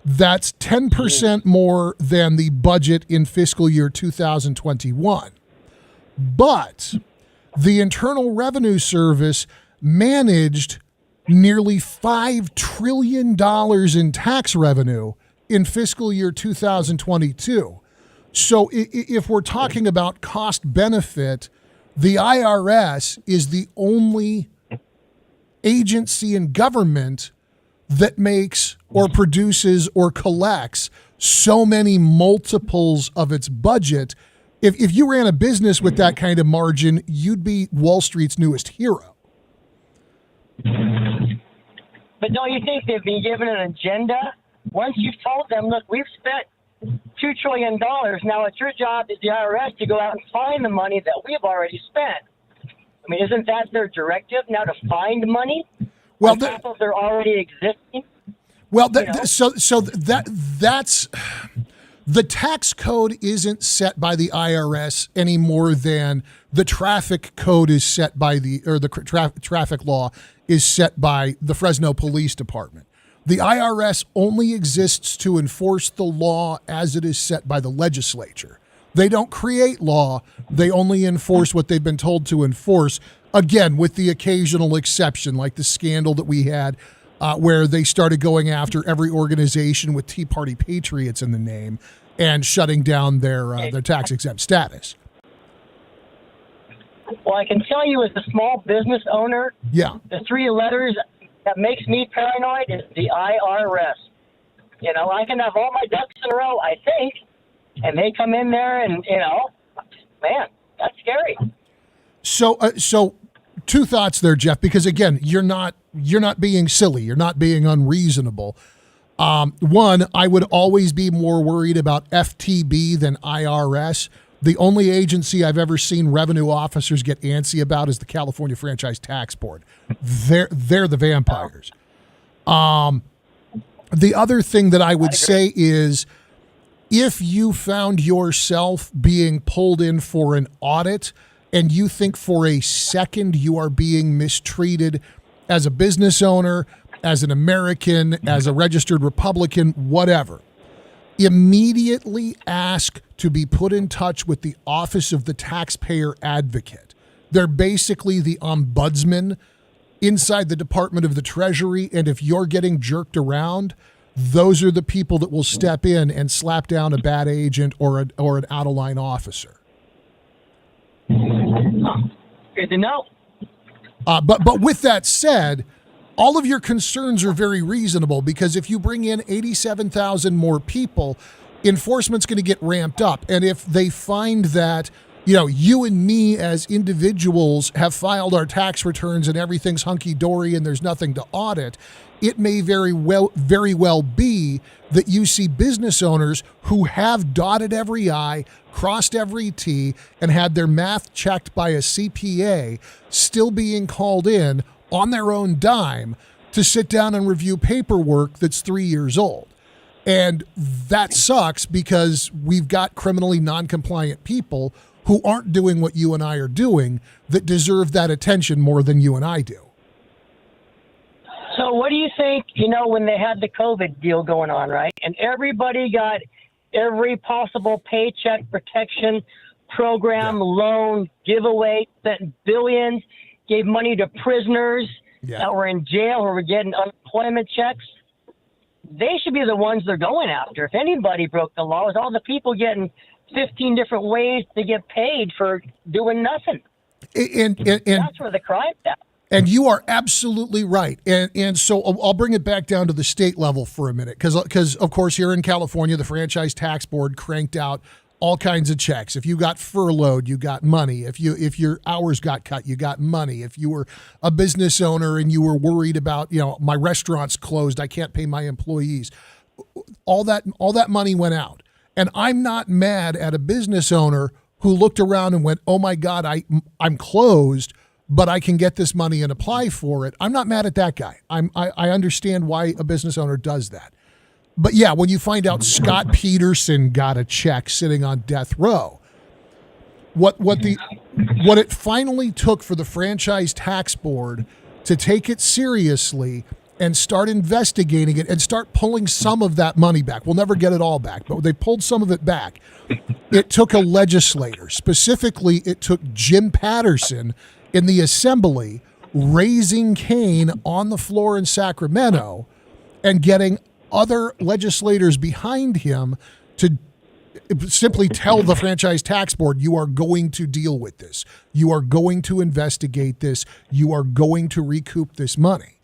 That's 10% more than the budget in fiscal year 2021. But the Internal Revenue Service managed nearly $5 trillion in tax revenue in fiscal year 2022. So if we're talking about cost benefit, the IRS is the only agency in government that makes or produces or collects so many multiples of its budget. If you ran a business with that kind of margin, you'd be Wall Street's newest hero. But don't you think they've been given an agenda? Once you've told them, look, we've spent $2 trillion, now it's your job as the IRS to go out and find the money that we've already spent. I mean, isn't that their directive now, to find money on top of their already existing? Well, that's the tax code isn't set by the IRS any more than the traffic code is set by the traffic law is set by the Fresno Police Department. The IRS only exists to enforce the law as it is set by the legislature. They don't create law. They only enforce what they've been told to enforce, again, with the occasional exception, like the scandal that we had where they started going after every organization with Tea Party patriots in the name and shutting down their tax-exempt status. Well, I can tell you as a small business owner, the three letters that makes me paranoid is the IRS. You know, I can have all my ducks in a row, I think, and they come in there and, man, that's scary. So two thoughts there, Jeff, because again, you're not being silly. You're not being unreasonable. One, I would always be more worried about FTB than IRS. The only agency I've ever seen revenue officers get antsy about is the California Franchise Tax Board. They're the vampires. The other thing that I would say is if you found yourself being pulled in for an audit and you think for a second you are being mistreated as a business owner, as an American, as a registered Republican, whatever, immediately ask to be put in touch with the Office of the Taxpayer Advocate. They're basically the ombudsman inside the Department of the Treasury, and if you're getting jerked around, those are the people that will step in and slap down a bad agent or an out-of-line officer. Good to know. But with that said, all of your concerns are very reasonable because if you bring in 87,000 more people, enforcement's going to get ramped up. And if they find that, you and me as individuals have filed our tax returns and everything's hunky-dory and there's nothing to audit, it may very well be that you see business owners who have dotted every I, crossed every T, and had their math checked by a CPA still being called in on their own dime to sit down and review paperwork that's 3 years old. And that sucks because we've got criminally non-compliant people who aren't doing what you and I are doing that deserve that attention more than you and I do. So what do you think, when they had the COVID deal going on, right? And everybody got every possible paycheck protection program, loan, giveaway, spent billions, gave money to prisoners that were in jail who were getting unemployment checks. They should be the ones they're going after. If anybody broke the law, it was all the people getting 15 different ways to get paid for doing nothing. And that's where the crime's at. And you are absolutely right. And so I'll bring it back down to the state level for a minute because of course, here in California, the Franchise Tax Board cranked out all kinds of checks. If you got furloughed, you got money. If your hours got cut, you got money. If you were a business owner and you were worried about, my restaurant's closed, I can't pay my employees, all that money went out. And I'm not mad at a business owner who looked around and went, oh my God, I'm closed, but I can get this money and apply for it. I'm not mad at that guy. I understand why a business owner does that. But yeah, when you find out Scott Peterson got a check sitting on death row, what it finally took for the Franchise Tax Board to take it seriously and start investigating it and start pulling some of that money back. We'll never get it all back, but they pulled some of it back. It took a legislator. Specifically, it took Jim Patterson in the Assembly raising Cain on the floor in Sacramento and getting other legislators behind him to simply tell the franchise tax board, you are going to deal with this. You are going to investigate this. You are going to recoup this money.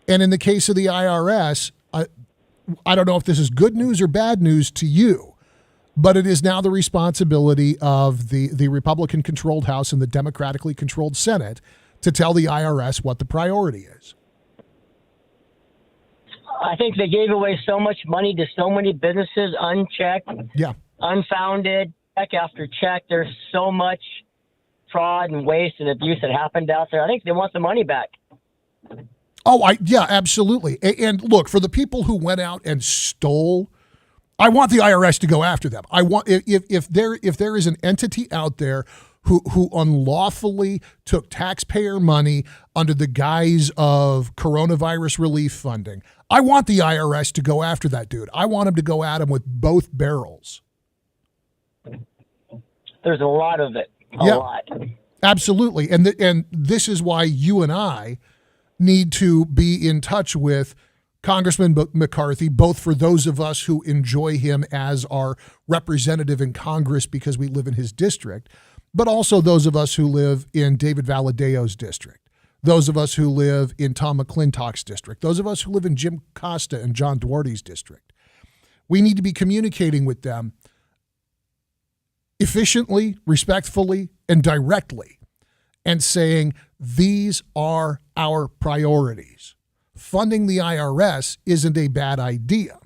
And in the case of the IRS, I don't know if this is good news or bad news to you, but it is now the responsibility of the Republican-controlled House and the Democratically controlled Senate to tell the IRS what the priority is. I think they gave away so much money to so many businesses unchecked, unfounded, check after check. There's so much fraud and waste and abuse that happened out there. I think they want the money back. Oh, yeah, absolutely. And look, for the people who went out and stole, I want the IRS to go after them. I want if there is an entity out there who unlawfully took taxpayer money under the guise of coronavirus relief funding, I want the IRS to go after that dude. I want him to go at him with both barrels. There's a lot of it. A lot. Absolutely. And this is why you and I need to be in touch with Congressman McCarthy, both for those of us who enjoy him as our representative in Congress because we live in his district, but also those of us who live in David Valladeo's district, those of us who live in Tom McClintock's district, those of us who live in Jim Costa and John Duarte's district. We need to be communicating with them efficiently, respectfully, and directly, and saying, these are our priorities. Funding the IRS isn't a bad idea.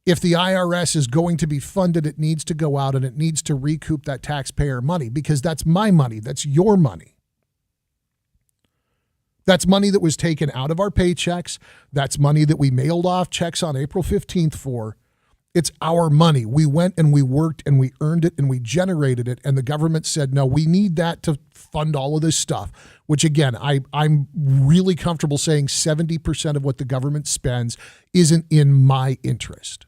If the IRS is going to be funded, it needs to go out and it needs to recoup that taxpayer money, because that's my money. That's your money. That's money that was taken out of our paychecks. That's money that we mailed off checks on April 15th for. It's our money. We went and we worked and we earned it and we generated it. And the government said, no, we need that to fund all of this stuff, which again, I'm really comfortable saying 70% of what the government spends isn't in my interest.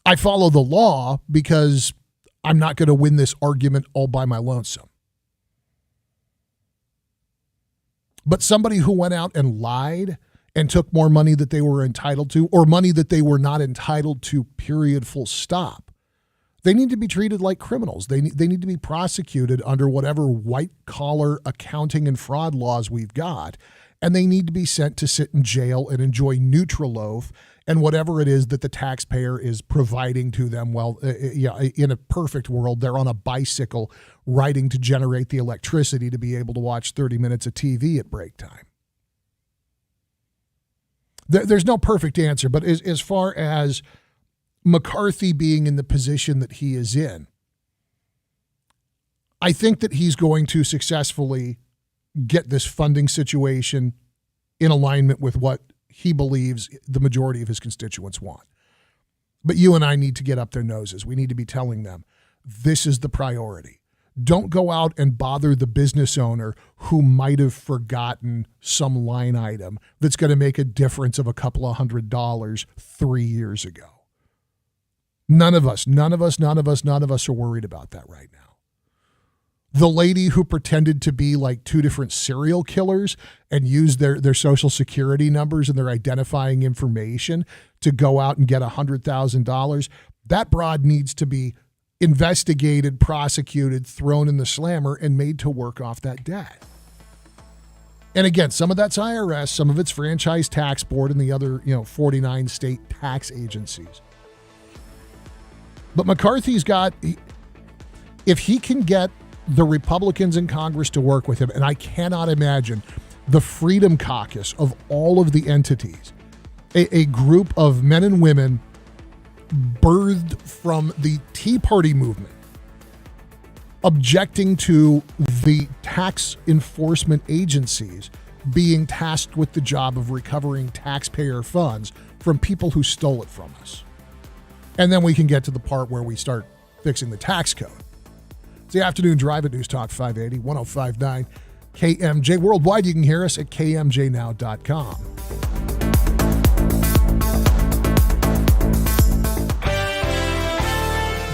I follow the law because I'm not going to win this argument all by my lonesome. But somebody who went out and lied and took more money that they were entitled to, or money that they were not entitled to, period, full stop, they need to be treated like criminals. They need to be prosecuted under whatever white-collar accounting and fraud laws we've got, and they need to be sent to sit in jail and enjoy Nutriloaf and whatever it is that the taxpayer is providing to them. Well, in a perfect world, they're on a bicycle riding to generate the electricity to be able to watch 30 minutes of TV at break time. There's no perfect answer, but as far as McCarthy being in the position that he is in, I think that he's going to successfully get this funding situation in alignment with what he believes the majority of his constituents want. But you and I need to get up their noses. We need to be telling them, this is the priority. Don't go out and bother the business owner who might have forgotten some line item that's going to make a difference of a couple of $100 3 years ago. None of us are worried about that right now. The lady who pretended to be like two different serial killers and used their social security numbers and their identifying information to go out and get $100,000, that broad needs to be investigated, prosecuted, thrown in the slammer, and made to work off that debt. And again, some of that's IRS, some of it's Franchise Tax Board and the other 49 state tax agencies. But McCarthy's got, if he can get the Republicans in Congress to work with him, and I cannot imagine the Freedom Caucus of all of the entities, a group of men and women birthed from the Tea Party movement, objecting to the tax enforcement agencies being tasked with the job of recovering taxpayer funds from people who stole it from us. And then we can get to the part where we start fixing the tax code. It's the Afternoon Drive at News Talk 580, 105.9 KMJ. Worldwide, you can hear us at kmjnow.com.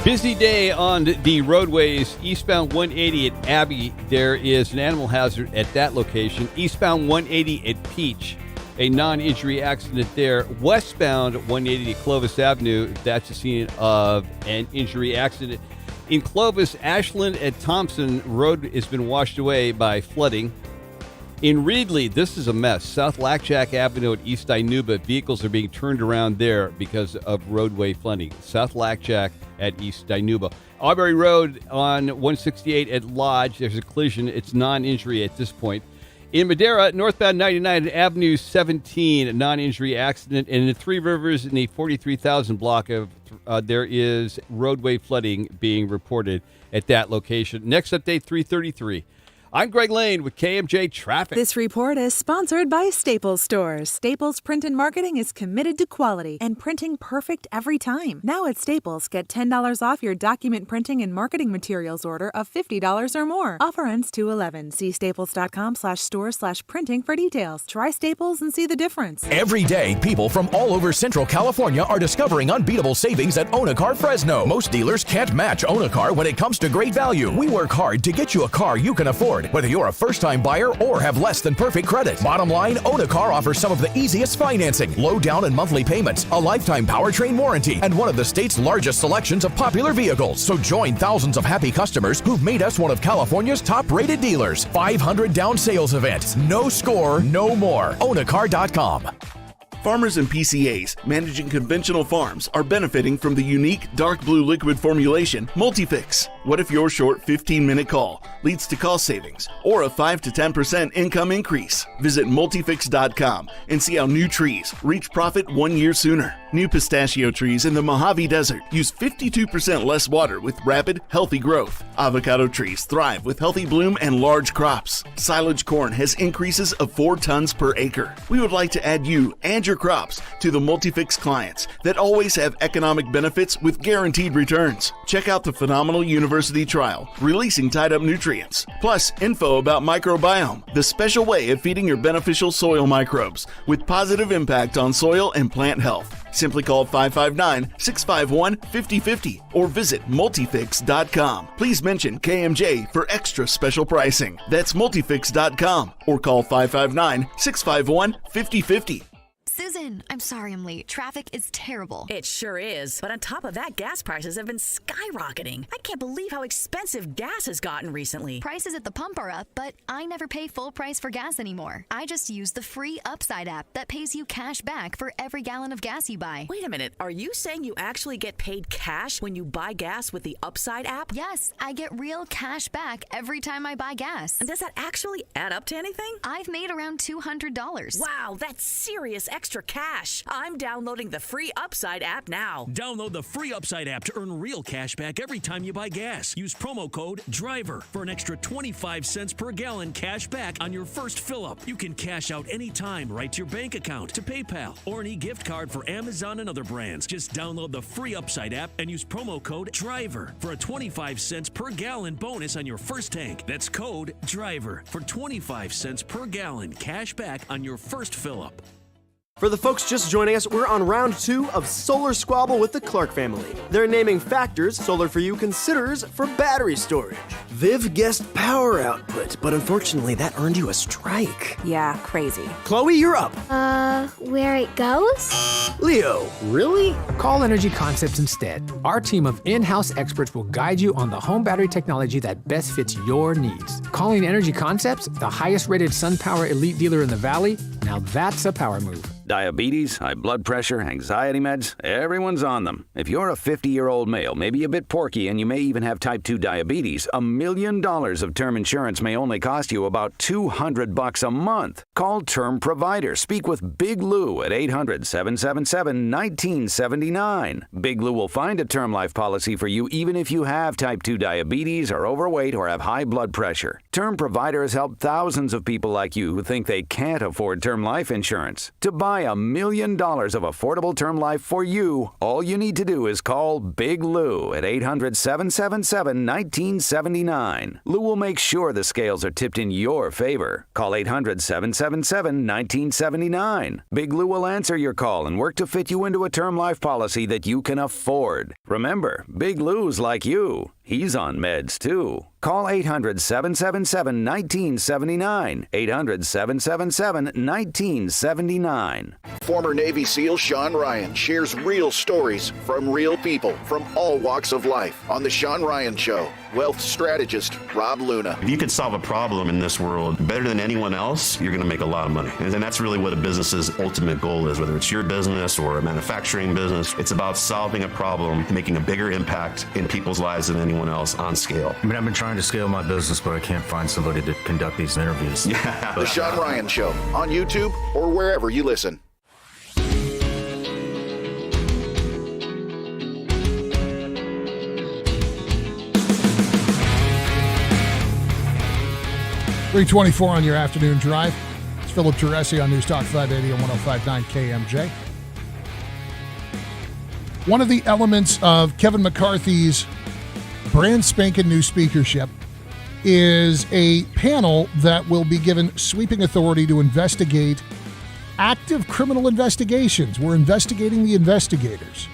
Busy day on the roadways. Eastbound 180 at Abbey, there is an animal hazard at that location. Eastbound 180 at Peach, a non-injury accident there. Westbound 180 Clovis Avenue, that's the scene of an injury accident. In Clovis, Ashland at Thompson Road has been washed away by flooding. In Reedley, this is a mess. South Lackjack Avenue at East Inuba, vehicles are being turned around there because of roadway flooding. South Lackjack at East Inuba. Aubrey Road on 168 at Lodge, there's a collision. It's non-injury at this point. In Madera, northbound 99 Avenue 17, a non-injury accident. And in the Three Rivers in the 43,000 block of there is roadway flooding being reported at that location. Next update, 3:33. I'm Greg Lane with KMJ Traffic. This report is sponsored by Staples Stores. Staples Print and Marketing is committed to quality and printing perfect every time. Now at Staples, get $10 off your document printing and marketing materials order of $50 or more. Offer ends 2/11. See staples.com/store/printing for details. Try Staples and see the difference. Every day, people from all over Central California are discovering unbeatable savings at Own-A-Car Fresno. Most dealers can't match Own-A-Car when it comes to great value. We work hard to get you a car you can afford, whether you're a first-time buyer or have less than perfect credit. Bottom line, Own-A-Car offers some of the easiest financing, low down and monthly payments, a lifetime powertrain warranty, and one of the state's largest selections of popular vehicles. So join thousands of happy customers who've made us one of California's top-rated dealers. 500 down sales events. No score, no more. Own-A-Car.com. Farmers and PCAs managing conventional farms are benefiting from the unique dark blue liquid formulation Multifix. What if your short 15-minute call leads to cost savings or a 5 to 10% income increase? Visit multifix.com and see how new trees reach profit 1 year sooner. New pistachio trees in the Mojave Desert use 52% less water with rapid, healthy growth. Avocado trees thrive with healthy bloom and large crops. Silage corn has increases of 4 tons per acre. We would like to add you and your crops to the Multifix clients that always have economic benefits with guaranteed returns. Check out the phenomenal university trial, releasing tied up nutrients, plus info about microbiome, the special way of feeding your beneficial soil microbes with positive impact on soil and plant health. Simply call 559-651-5050 or visit multifix.com. Please mention KMJ for extra special pricing. That's multifix.com or call 559-651-5050. Susan, I'm sorry I'm late. Traffic is terrible. It sure is. But on top of that, gas prices have been skyrocketing. I can't believe how expensive gas has gotten recently. Prices at the pump are up, but I never pay full price for gas anymore. I just use the free Upside app that pays you cash back for every gallon of gas you buy. Wait a minute. Are you saying you actually get paid cash when you buy gas with the Upside app? Yes, I get real cash back every time I buy gas. And does that actually add up to anything? I've made around $200. Wow, that's serious extra cash. I'm downloading the free Upside app now. Download the free Upside app to earn real cash back every time you buy gas. Use promo code DRIVER for an extra 25 cents per gallon cash back on your first fill-up. You can cash out anytime right to your bank account, to PayPal, or an e-gift card for Amazon and other brands. Just download the free Upside app and use promo code DRIVER for a 25 cents per gallon bonus on your first tank. That's code DRIVER for 25 cents per gallon cash back on your first fill-up. For the folks just joining us, we're on round 2 of Solar Squabble with the Clark family. They're naming factors Solar For You considers for battery storage. Viv guessed power output, but unfortunately that earned you a strike. Yeah, crazy. Chloe, you're up. Where it goes? Leo, really? Call Energy Concepts instead. Our team of in-house experts will guide you on the home battery technology that best fits your needs. Calling Energy Concepts, the highest rated SunPower elite dealer in the Valley, now that's a power move. Diabetes, high blood pressure, anxiety meds, everyone's on them. If you're a 50-year-old male, maybe a bit porky, and you may even have type 2 diabetes, $1 million of term insurance may only cost you about $200 a month. Call Term Provider. Speak with Big Lou at 800-777-1979. Big Lou will find a term life policy for you even if you have type 2 diabetes, are overweight, or have high blood pressure. Term Provider has helped thousands of people like you who think they can't afford term life insurance. To buy $1 million of affordable term life for you, all you need to do is call Big Lou at 800-777-1979. Lou will make sure the scales are tipped in your favor. Call 800-777-1979. Big Lou will answer your call and work to fit you into a term life policy that you can afford. Remember, Big Lou's like you. He's on meds, too. Call 800-777-1979. 800-777-1979. Former Navy SEAL Sean Ryan shares real stories from real people from all walks of life on The Sean Ryan Show. Wealth strategist Rob Luna. If you could solve a problem in this world better than anyone else, you're going to make a lot of money. And that's really what a business's ultimate goal is, whether it's your business or a manufacturing business. It's about solving a problem, making a bigger impact in people's lives than anyone else on scale. I mean, I've been trying to scale my business, but I can't find somebody to conduct these interviews. Yeah. The Sean Ryan Show on YouTube or wherever you listen. .324 on your afternoon drive. It's Philip Teresi on News Talk 580 and 105.9 KMJ. One of the elements of Kevin McCarthy's brand spanking new speakership is a panel that will be given sweeping authority to investigate active criminal investigations. We're investigating the investigators.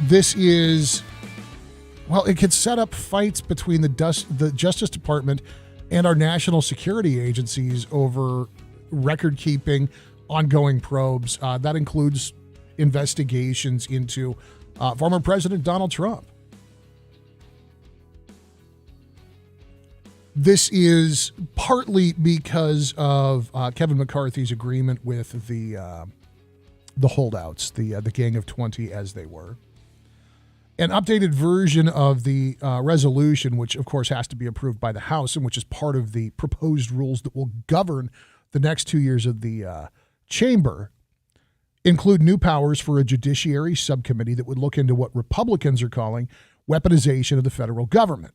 This is, well, it could set up fights between the Justice Department and our national security agencies over record-keeping, ongoing probes. That includes investigations into former President Donald Trump. This is partly because of Kevin McCarthy's agreement with the holdouts, the Gang of 20 as they were. An updated version of the resolution, which of course has to be approved by the House and which is part of the proposed rules that will govern the next 2 years of the chamber, include new powers for a judiciary subcommittee that would look into what Republicans are calling weaponization of the federal government.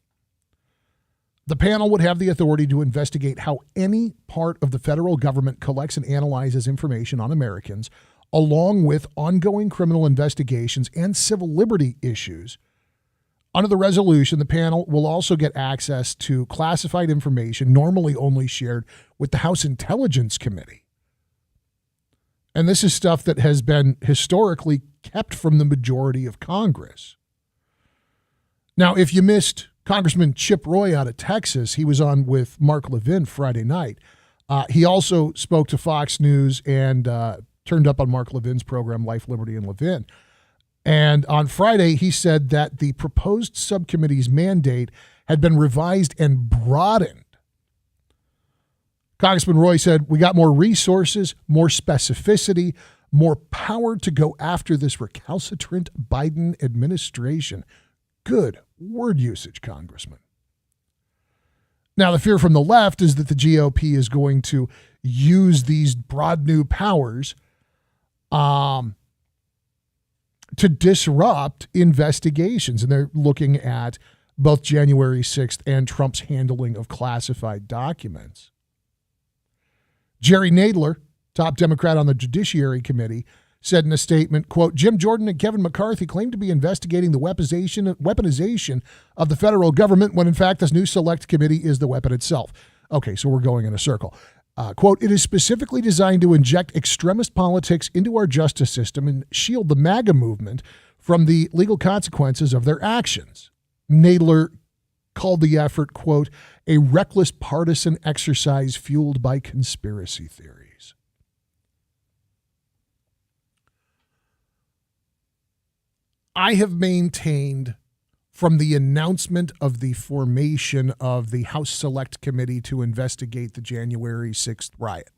The panel would have the authority to investigate how any part of the federal government collects and analyzes information on Americans, along with ongoing criminal investigations and civil liberty issues. Under the resolution, the panel will also get access to classified information normally only shared with the House Intelligence Committee. And this is stuff that has been historically kept from the majority of Congress. Now, if you missed Congressman Chip Roy out of Texas, he was on with Mark Levin Friday night. He also spoke to Fox News and turned up on Mark Levin's program, Life, Liberty, and Levin. And on Friday, he said that the proposed subcommittee's mandate had been revised and broadened. Congressman Roy said, "We got more resources, more specificity, more power to go after this recalcitrant Biden administration." Good word usage, Congressman. Now, the fear from the left is that the GOP is going to use these broad new powers to disrupt investigations. And they're looking at both January 6th and Trump's handling of classified documents. Jerry Nadler, top Democrat on the Judiciary Committee, said in a statement, quote, "Jim Jordan and Kevin McCarthy claim to be investigating the weaponization of the federal government when, in fact, this new select committee is the weapon itself." Okay, so we're going in a circle. Quote, "It is specifically designed to inject extremist politics into our justice system and shield the MAGA movement from the legal consequences of their actions." Nadler called the effort, quote, "a reckless partisan exercise fueled by conspiracy theories." I have maintained from the announcement of the formation of the House Select Committee to investigate the January 6th riot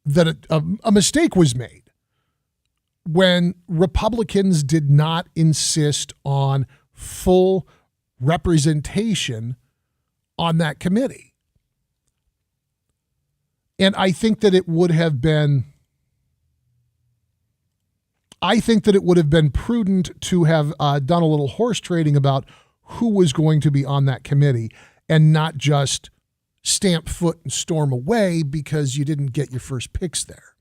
that a mistake was made when Republicans did not insist on full representation on that committee. And I think that it would have been prudent to have done a little horse trading about who was going to be on that committee and not just stamp foot and storm away because you didn't get your first picks there.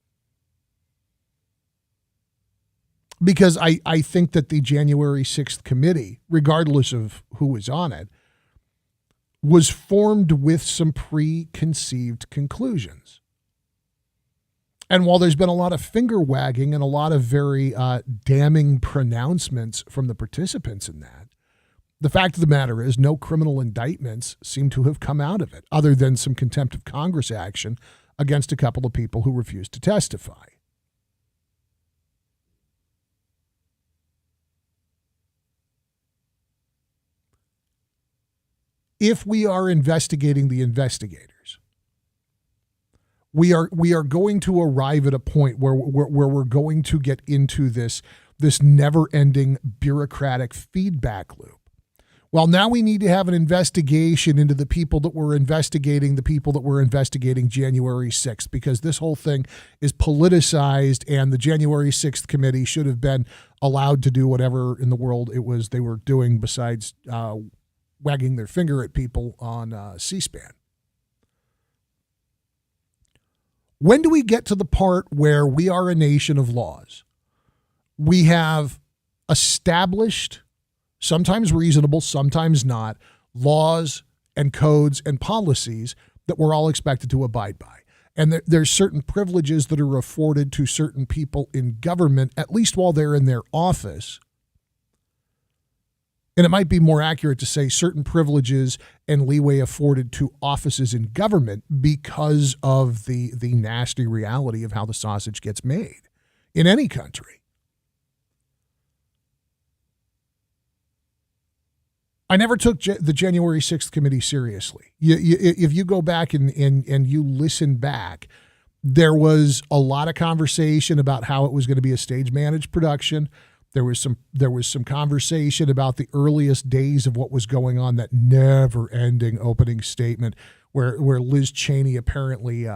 Because I think that the January 6th committee, regardless of who was on it, was formed with some preconceived conclusions. And while there's been a lot of finger wagging and a lot of very damning pronouncements from the participants in that, The fact of the matter is no criminal indictments seem to have come out of it, other than some contempt of Congress action against a couple of people who refused to testify. If we are investigating the investigators, we are going to arrive at a point where we're going to get into this never-ending bureaucratic feedback loop. Well, now we need to have an investigation into the people that were investigating January 6th, because this whole thing is politicized, and the January 6th committee should have been allowed to do whatever in the world it was they were doing besides wagging their finger at people on C-SPAN. When do we get to the part where we are a nation of laws? We have established, sometimes reasonable, sometimes not, laws and codes and policies that we're all expected to abide by. And there's certain privileges that are afforded to certain people in government, at least while they're in their office. And it might be more accurate to say certain privileges and leeway afforded to offices in government because of the nasty reality of how the sausage gets made in any country. I never took the January 6th committee seriously. If you go back and you listen back, there was a lot of conversation about how it was going to be a stage-managed production. There was some conversation about the earliest days of what was going on, that never-ending opening statement where Liz Cheney apparently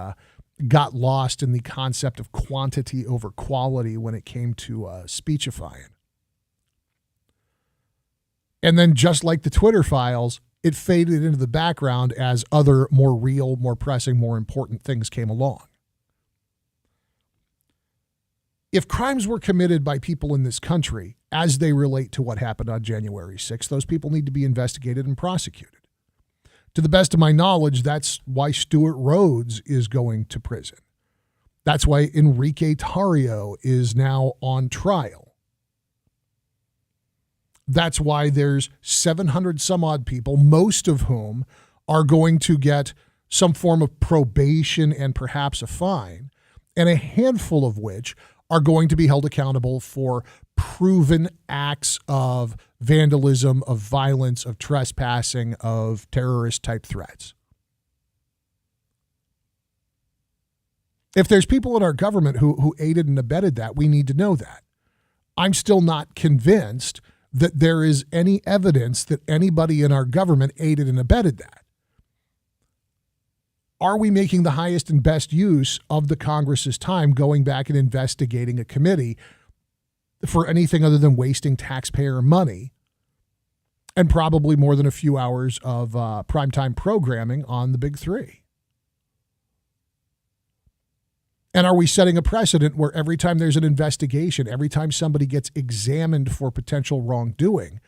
got lost in the concept of quantity over quality when it came to speechifying. And then, just like the Twitter files, it faded into the background as other more real, more pressing, more important things came along. If crimes were committed by people in this country as they relate to what happened on January 6th, those people need to be investigated and prosecuted. To the best of my knowledge, that's why Stuart Rhodes is going to prison. That's why Enrique Tarrio is now on trial. That's why there's 700 some odd people, most of whom are going to get some form of probation and perhaps a fine, and a handful of which are going to be held accountable for proven acts of vandalism, of violence, of trespassing, of terrorist-type threats. If there's people in our government who aided and abetted that, we need to know that. I'm still not convinced that there is any evidence that anybody in our government aided and abetted that. Are we making the highest and best use of the Congress's time going back and investigating a committee for anything other than wasting taxpayer money and probably more than a few hours of primetime programming on the Big Three? And are we setting a precedent where every time there's an investigation, every time somebody gets examined for potential wrongdoing,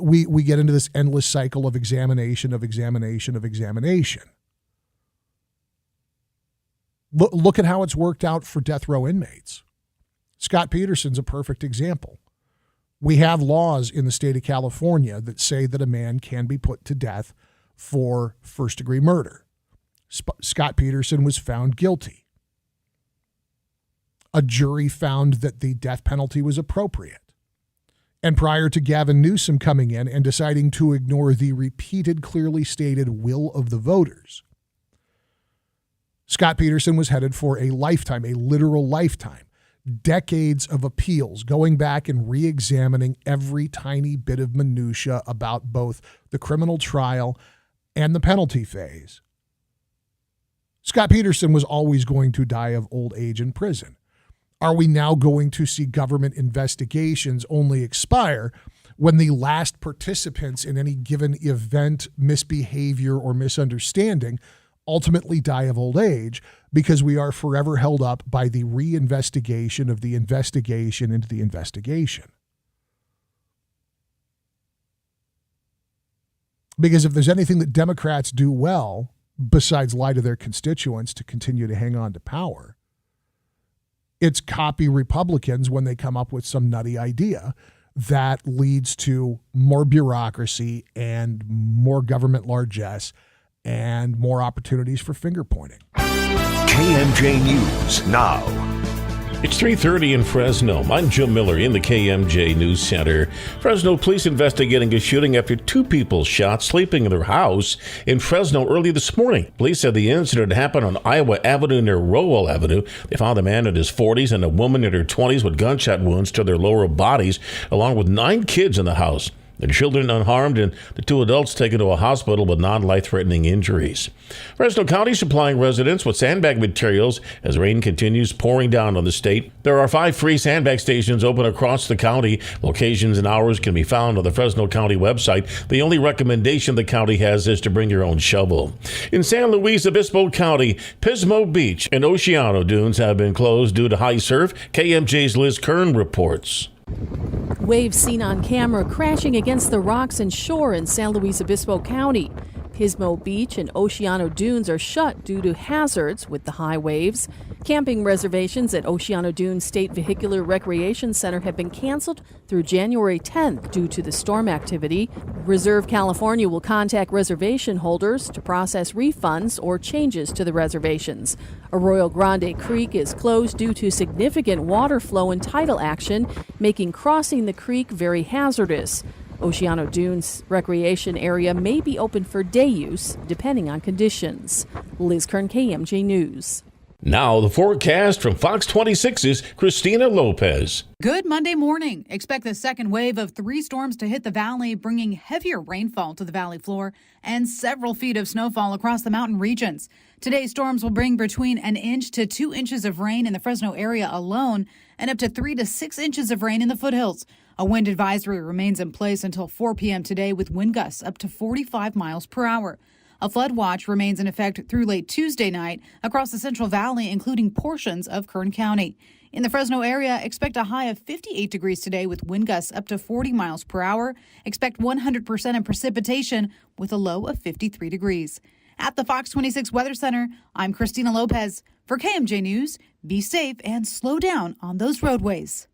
we get into this endless cycle of examination, of examination, of examination? Look at how it's worked out for death row inmates. Scott Peterson's a perfect example. We have laws in the state of California that say that a man can be put to death for first-degree murder. Scott Peterson was found guilty. A jury found that the death penalty was appropriate. And prior to Gavin Newsom coming in and deciding to ignore the repeated, clearly stated will of the voters, Scott Peterson was headed for a lifetime, a literal lifetime. Decades of appeals, going back and re-examining every tiny bit of minutia about both the criminal trial and the penalty phase. Scott Peterson was always going to die of old age in prison. Are we now going to see government investigations only expire when the last participants in any given event, misbehavior, or misunderstanding ultimately die of old age because we are forever held up by the reinvestigation of the investigation into the investigation? Because if there's anything that Democrats do well, besides lie to their constituents to continue to hang on to power, it's copy Republicans when they come up with some nutty idea that leads to more bureaucracy and more government largesse and more opportunities for finger pointing. KMJ News now. It's 3:30 in Fresno. I'm Jim Miller in the KMJ News Center. Fresno police investigating a shooting after two people shot sleeping in their house in Fresno early this morning. Police said the incident happened on Iowa Avenue near Rowell Avenue. They found a man in his 40s and a woman in her 20s with gunshot wounds to their lower bodies, along with 9 kids in the house. The children unharmed and the 2 adults taken to a hospital with non-life-threatening injuries. Fresno County supplying residents with sandbag materials as rain continues pouring down on the state. There are 5 free sandbag stations open across the county. Locations and hours can be found on the Fresno County website. The only recommendation the county has is to bring your own shovel. In San Luis Obispo County, Pismo Beach and Oceano Dunes have been closed due to high surf. KMJ's Liz Kern reports. Waves seen on camera crashing against the rocks and shore in San Luis Obispo County. Pismo Beach and Oceano Dunes are shut due to hazards with the high waves. Camping reservations at Oceano Dunes State Vehicular Recreation Center have been canceled through January 10th due to the storm activity. Reserve California will contact reservation holders to process refunds or changes to the reservations. Arroyo Grande Creek is closed due to significant water flow and tidal action, making crossing the creek very hazardous. Oceano Dunes recreation area may be open for day use, depending on conditions. Liz Kern, KMJ News. Now the forecast from Fox 26's Christina Lopez. Good Monday morning. Expect the second wave of 3 storms to hit the valley, bringing heavier rainfall to the valley floor and several feet of snowfall across the mountain regions. Today's storms will bring between 1 inch to 2 inches of rain in the Fresno area alone and up to 3 to 6 inches of rain in the foothills. A wind advisory remains in place until 4 p.m. today with wind gusts up to 45 miles per hour. A flood watch remains in effect through late Tuesday night across the Central Valley, including portions of Kern County. In the Fresno area, expect a high of 58 degrees today with wind gusts up to 40 miles per hour. Expect 100% in precipitation with a low of 53 degrees. At the Fox 26 Weather Center, I'm Christina Lopez. For KMJ News, be safe and slow down on those roadways.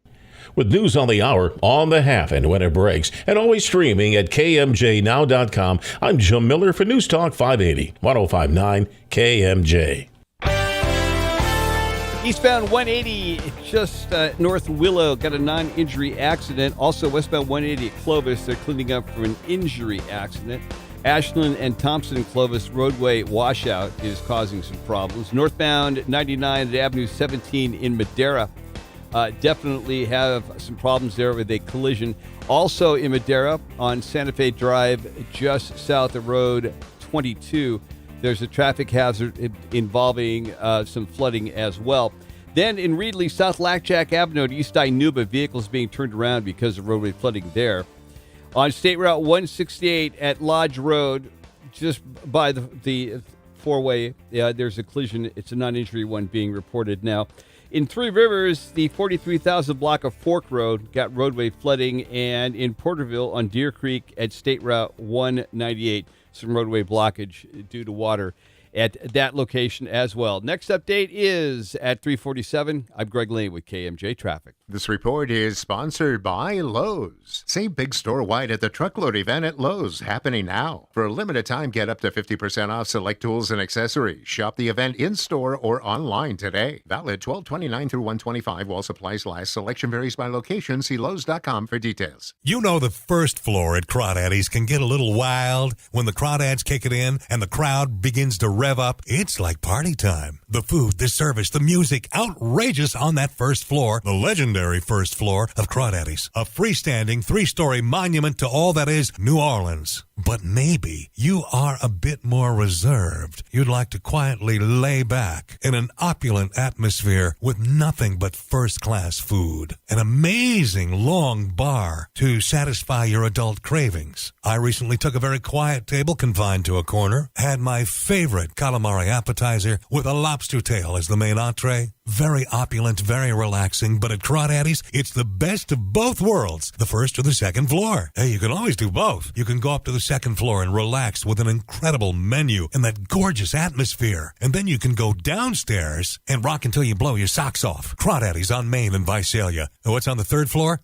With news on the hour, on the half, and when it breaks, and always streaming at KMJNow.com, I'm Jim Miller for News Talk 580, 105.9 KMJ. Eastbound 180, just north of Willow, got a non-injury accident. Also, westbound 180 at Clovis, they're cleaning up for an injury accident. Ashland and Thompson Clovis roadway washout is causing some problems. Northbound 99 at Avenue 17 in Madera. Definitely have some problems there with a collision. Also in Madera on Santa Fe Drive, just south of Road 22, there's a traffic hazard involving some flooding as well. Then in Reedley, South Lackjack Avenue at East Inuba, vehicles being turned around because of roadway flooding there. On State Route 168 at Lodge Road, just by the four-way, there's a collision. It's a non-injury one being reported now. In Three Rivers, the 43,000 block of Fork Road got roadway flooding, and in Porterville on Deer Creek at State Route 198, some roadway blockage due to water at that location as well. Next update is at 3:47. I'm Greg Lane with KMJ Traffic. This report is sponsored by Lowe's. Save big store-wide at the Truckload event at Lowe's, happening now. For a limited time, get up to 50% off select tools and accessories. Shop the event in-store or online today. Valid 12/29 through 1/25 while supplies last. Selection varies by location. See Lowe's.com for details. You know the first floor at Crawdaddy's can get a little wild when the crawdads kick it in and the crowd begins to rev up. It's like party time. The food, the service, the music, outrageous on that first floor. The legendary first floor of Crawdaddy's. A freestanding 3-story monument to all that is New Orleans. But maybe you are a bit more reserved. You'd like to quietly lay back in an opulent atmosphere with nothing but first-class food. An amazing long bar to satisfy your adult cravings. I recently took a very quiet table confined to a corner, had my favorite calamari appetizer with a lobster tail as the main entree. Very opulent, very relaxing, but at Crawdaddy's, it's the best of both worlds, the first or the second floor. Hey, you can always do both. You can go up to the second floor and relax with an incredible menu and that gorgeous atmosphere. And then you can go downstairs and rock until you blow your socks off. Crawdaddy's on Main and Visalia. And what's on the third floor?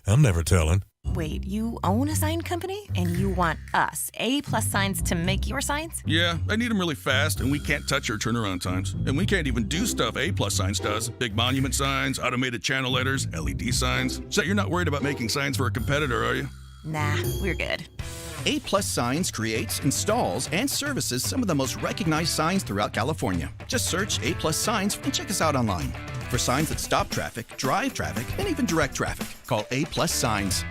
I'm never telling. Wait, you own a sign company? And you want us, A-plus signs, to make your signs? Yeah, I need them really fast, and we can't touch our turnaround times. And we can't even do stuff A-plus signs does. Big monument signs, automated channel letters, LED signs. So you're not worried about making signs for a competitor, are you? Nah, we're good. A-plus Signs creates, installs, and services some of the most recognized signs throughout California. Just search A-plus Signs and check us out online. For signs that stop traffic, drive traffic, and even direct traffic, call A-plus Signs.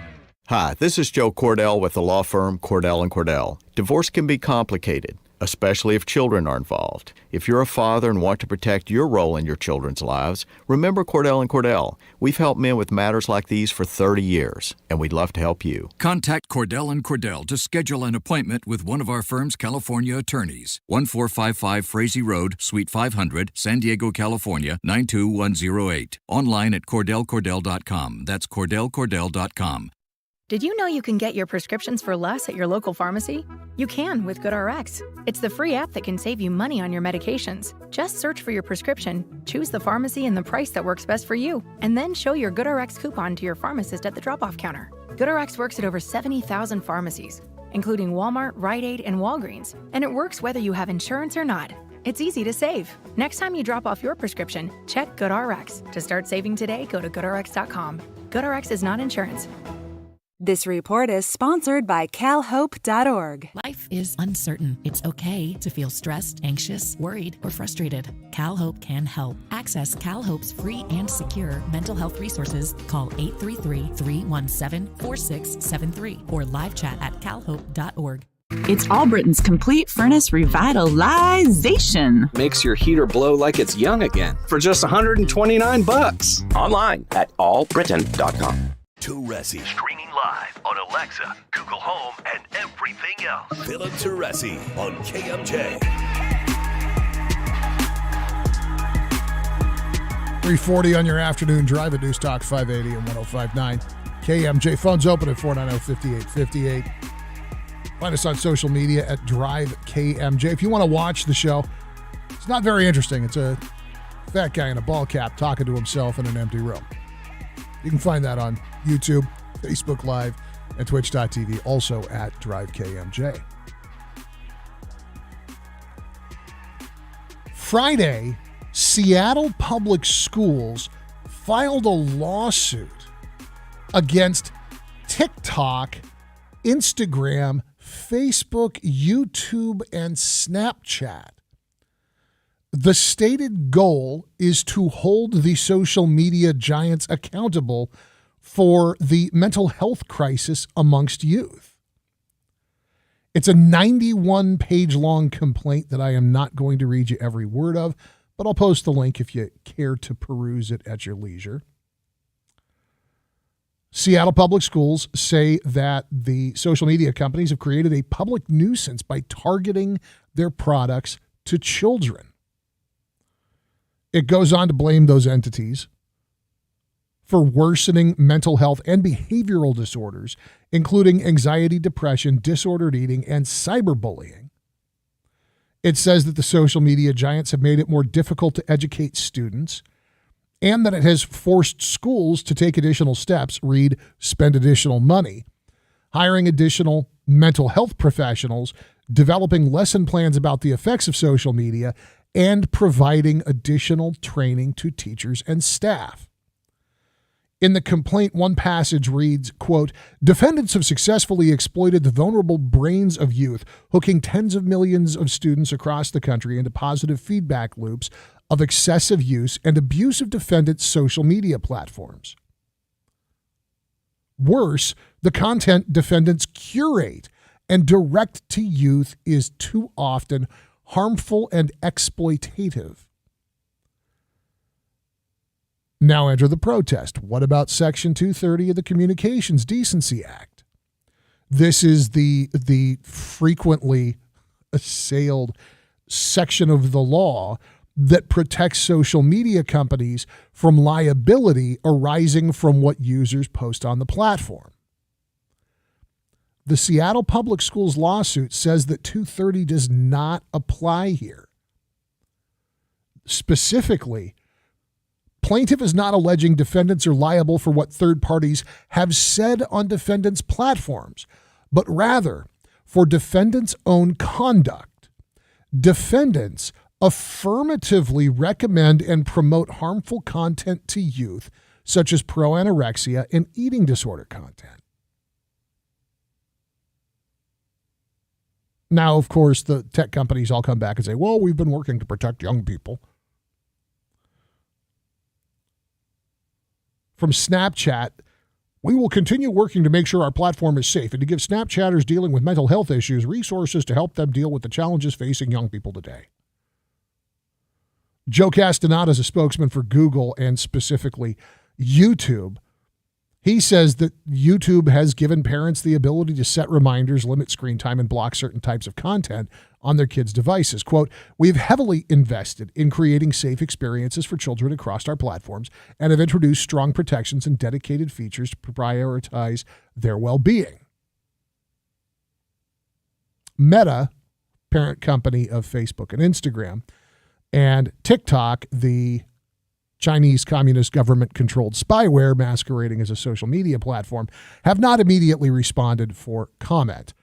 Hi, this is Joe Cordell with the law firm Cordell & Cordell. Divorce can be complicated, especially if children are involved. If you're a father and want to protect your role in your children's lives, remember Cordell & Cordell. We've helped men with matters like these for 30 years, and we'd love to help you. Contact Cordell & Cordell to schedule an appointment with one of our firm's California attorneys. 1455 Frazee Road, Suite 500, San Diego, California, 92108. Online at CordellCordell.com. That's CordellCordell.com. Did you know you can get your prescriptions for less at your local pharmacy? You can with GoodRx. It's the free app that can save you money on your medications. Just search for your prescription, choose the pharmacy and the price that works best for you, and then show your GoodRx coupon to your pharmacist at the drop-off counter. GoodRx works at over 70,000 pharmacies, including Walmart, Rite Aid, and Walgreens, and it works whether you have insurance or not. It's easy to save. Next time you drop off your prescription, check GoodRx. To start saving today, go to GoodRx.com. GoodRx is not insurance. This report is sponsored by CalHope.org. Life is uncertain. It's okay to feel stressed, anxious, worried, or frustrated. CalHope can help. Access CalHope's free and secure mental health resources. Call 833-317-4673 or live chat at calhope.org. It's Allbritton's complete furnace revitalization. Makes your heater blow like it's young again for just $129. Online at allbritain.com. Teresi. Streaming live on Alexa, Google Home, and everything else. Philip Teresi on KMJ. 340 on your afternoon drive at News Talk 580 and 105.9. KMJ. Phones open at 490-5858. Find us on social media at Drive KMJ. If you want to watch the show, it's not very interesting. It's a fat guy in a ball cap talking to himself in an empty room. You can find that on YouTube, Facebook Live, and Twitch.tv, also at Drive KMJ. Friday, Seattle Public Schools filed a lawsuit against TikTok, Instagram, Facebook, YouTube, and Snapchat. The stated goal is to hold the social media giants accountable for the mental health crisis amongst youth. It's a 91-page long complaint that I am not going to read you every word of, but I'll post the link if you care to peruse it at your leisure. Seattle Public Schools say that the social media companies have created a public nuisance by targeting their products to children. It goes on to blame those entities for worsening mental health and behavioral disorders, including anxiety, depression, disordered eating, and cyberbullying. It says that the social media giants have made it more difficult to educate students and that it has forced schools to take additional steps, read, spend additional money, hiring additional mental health professionals, developing lesson plans about the effects of social media, and providing additional training to teachers and staff. In the complaint, one passage reads, quote, defendants have successfully exploited the vulnerable brains of youth, hooking tens of millions of students across the country into positive feedback loops of excessive use and abuse of defendants' social media platforms. Worse, the content defendants curate and direct to youth is too often harmful and exploitative. Now enter the protest. What about Section 230 of the Communications Decency Act? This is the frequently assailed section of the law that protects social media companies from liability arising from what users post on the platform. The Seattle Public Schools lawsuit says that 230 does not apply here. Specifically, plaintiff is not alleging defendants are liable for what third parties have said on defendants' platforms, but rather for defendants' own conduct. Defendants affirmatively recommend and promote harmful content to youth, such as pro-anorexia and eating disorder content. Now, of course, the tech companies all come back and say, well, we've been working to protect young people. From Snapchat, we will continue working to make sure our platform is safe and to give Snapchatters dealing with mental health issues resources to help them deal with the challenges facing young people today. Joe Castaneda is a spokesman for Google and specifically YouTube. He says that YouTube has given parents the ability to set reminders, limit screen time, and block certain types of content on their kids' devices. Quote, we've heavily invested in creating safe experiences for children across our platforms and have introduced strong protections and dedicated features to prioritize their well-being. Meta, parent company of Facebook and Instagram, and TikTok, the Chinese Communist government-controlled spyware masquerading as a social media platform, have not immediately responded for comment.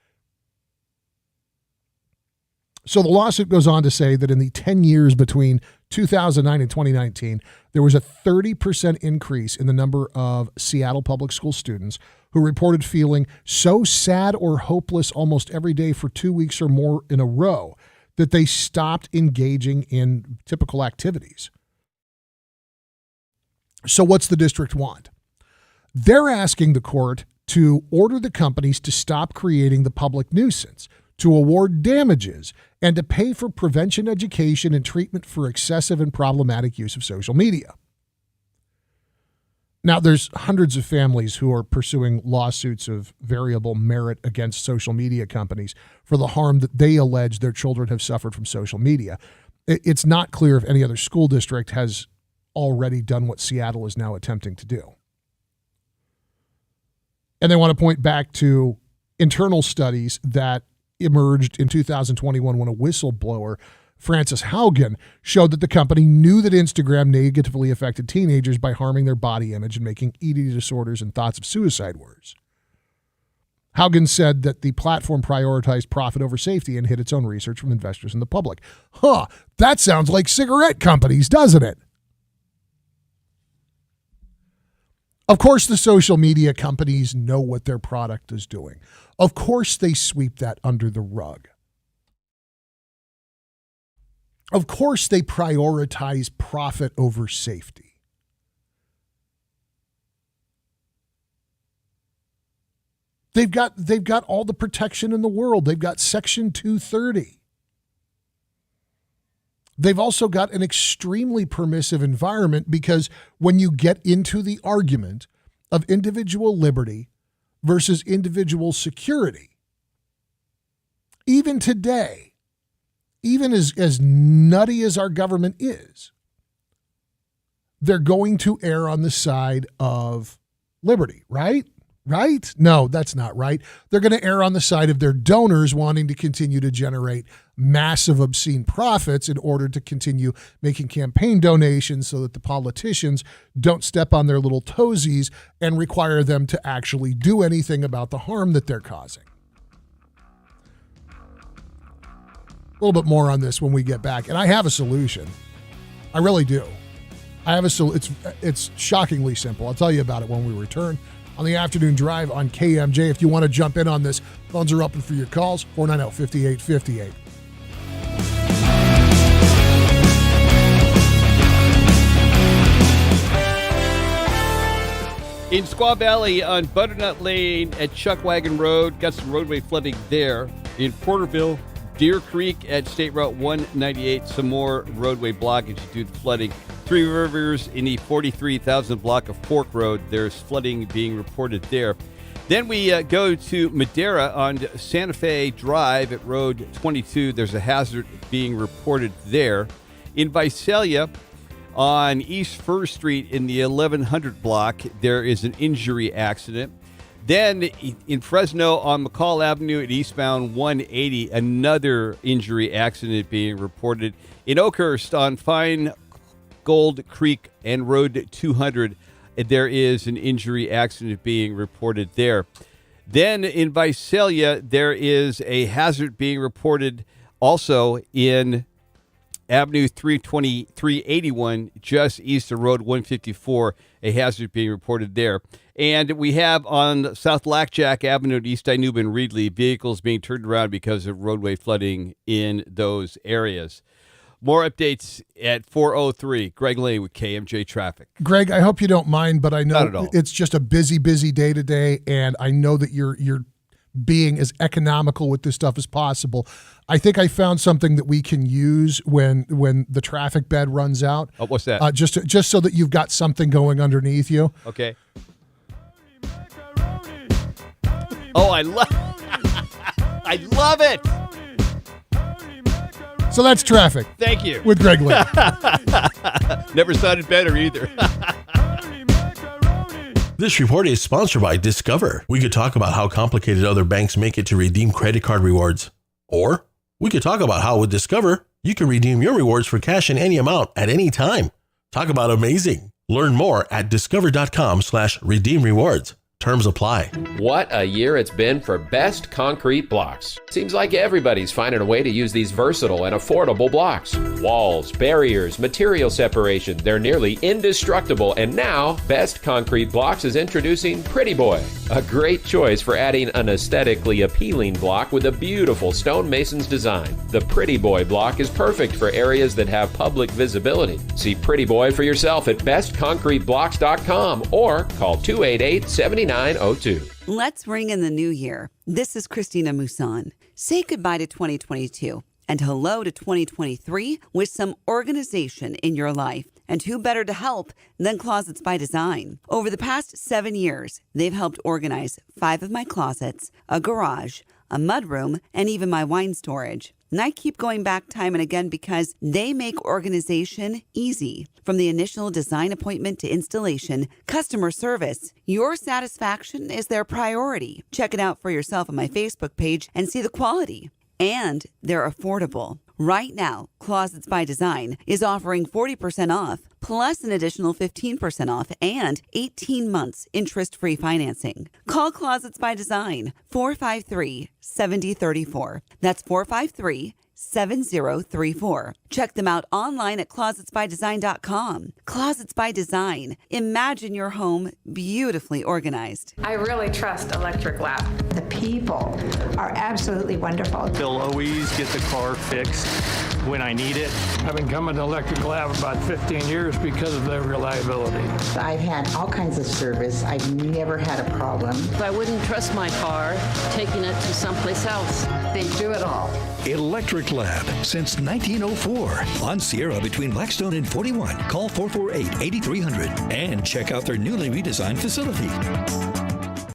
So the lawsuit goes on to say that in the 10 years between 2009 and 2019, there was a 30% increase in the number of Seattle public school students who reported feeling so sad or hopeless almost every day for 2 weeks or more in a row that they stopped engaging in typical activities. So what's the district want? They're asking the court to order the companies to stop creating the public nuisance, to award damages, and to pay for prevention education and treatment for excessive and problematic use of social media. Now, there's hundreds of families who are pursuing lawsuits of variable merit against social media companies for the harm that they allege their children have suffered from social media. It's not clear if any other school district has already done what Seattle is now attempting to do. And they want to point back to internal studies that emerged in 2021 when a whistleblower, Frances Haugen, showed that the company knew that Instagram negatively affected teenagers by harming their body image and making eating disorders and thoughts of suicide worse. Haugen said that the platform prioritized profit over safety and hid its own research from investors and the public. That sounds like cigarette companies, doesn't it? Of course, the social media companies know what their product is doing. Of course, they sweep that under the rug. Of course, they prioritize profit over safety. They've got all the protection in the world. They've got Section 230. They've also got an extremely permissive environment because when you get into the argument of individual liberty versus individual security, even today, even as nutty as our government is, they're going to err on the side of liberty, right? Right? No, that's not right. They're going to err on the side of their donors wanting to continue to generate massive obscene profits in order to continue making campaign donations so that the politicians don't step on their little toesies and require them to actually do anything about the harm that they're causing. A little bit more on this when we get back. And I have a solution. I really do. I have a solution. It's shockingly simple. I'll tell you about it when we return on the afternoon drive on KMJ. If you want to jump in on this, phones are open for your calls, 490-5858. In Squaw Valley on Butternut Lane at Chuckwagon Road, got some roadway flooding there. In Porterville, Deer Creek at State Route 198, some more roadway blockage due to flooding. Three Rivers in the 43,000 block of Fork Road, there's flooding being reported there. Then we go to Madera on Santa Fe Drive at Road 22. There's a hazard being reported there. In Visalia, on East First Street in the 1100 block, there is an injury accident. Then in Fresno on McCall Avenue at eastbound 180, another injury accident being reported. In Oakhurst on Fine Gold Creek and Road 200, there is an injury accident being reported there. Then in Visalia, there is a hazard being reported also in Avenue 381, just east of Road 154, a hazard being reported there. And we have on South Lackjack Avenue at East Danube and Reedley, vehicles being turned around because of roadway flooding in those areas. More updates at 4:03. Greg Lane with KMJ Traffic. Greg, I hope you don't mind, but I Not at know all. it's just a busy day today, and I know that you're being as economical with this stuff as possible. I think I found something that we can use when the traffic bed runs out. Oh, what's that? Just so that you've got something going underneath you. Okay. Oh, I love it. So that's traffic. Thank you. With Greg Lane. Never sounded better either. This report is sponsored by Discover. We could talk about how complicated other banks make it to redeem credit card rewards. Or we could talk about how with Discover, you can redeem your rewards for cash in any amount at any time. Talk about amazing. Learn more at discover.com/redeem rewards. Terms apply. What a year it's been for Best Concrete Blocks. Seems like everybody's finding a way to use these versatile and affordable blocks. Walls, barriers, material separation, they're nearly indestructible. And now, Best Concrete Blocks is introducing Pretty Boy, a great choice for adding an aesthetically appealing block with a beautiful stonemason's design. The Pretty Boy block is perfect for areas that have public visibility. See Pretty Boy for yourself at bestconcreteblocks.com or call 288-7902. Let's ring in the new year. This is Christina Musan. Say goodbye to 2022 and hello to 2023 with some organization in your life. And who better to help than Closets by Design? Over the past 7 years, they've helped organize 5 of my closets, a garage, a mudroom, and even my wine storage. And I keep going back time and again because they make organization easy. From the initial design appointment to installation, customer service, your satisfaction is their priority. Check it out for yourself on my Facebook page and see the quality. And they're affordable. Right now, Closets by Design is offering 40% off, plus an additional 15% off and 18 months interest-free financing. Call Closets by Design, 453-7034. That's 453-7034. Check them out online at closetsbydesign.com. Closets by Design. Imagine your home beautifully organized. I really trust Electric Lab. The people are absolutely wonderful. They'll always get the car fixed when I need it. I've been coming to Electric Lab about 15 years because of their reliability. I've had all kinds of service. I've never had a problem. I wouldn't trust my car taking it to someplace else. They do it all. Electric Lab since 1904 on Sierra between Blackstone and 41. Call 448-8300 and check out their newly redesigned facility.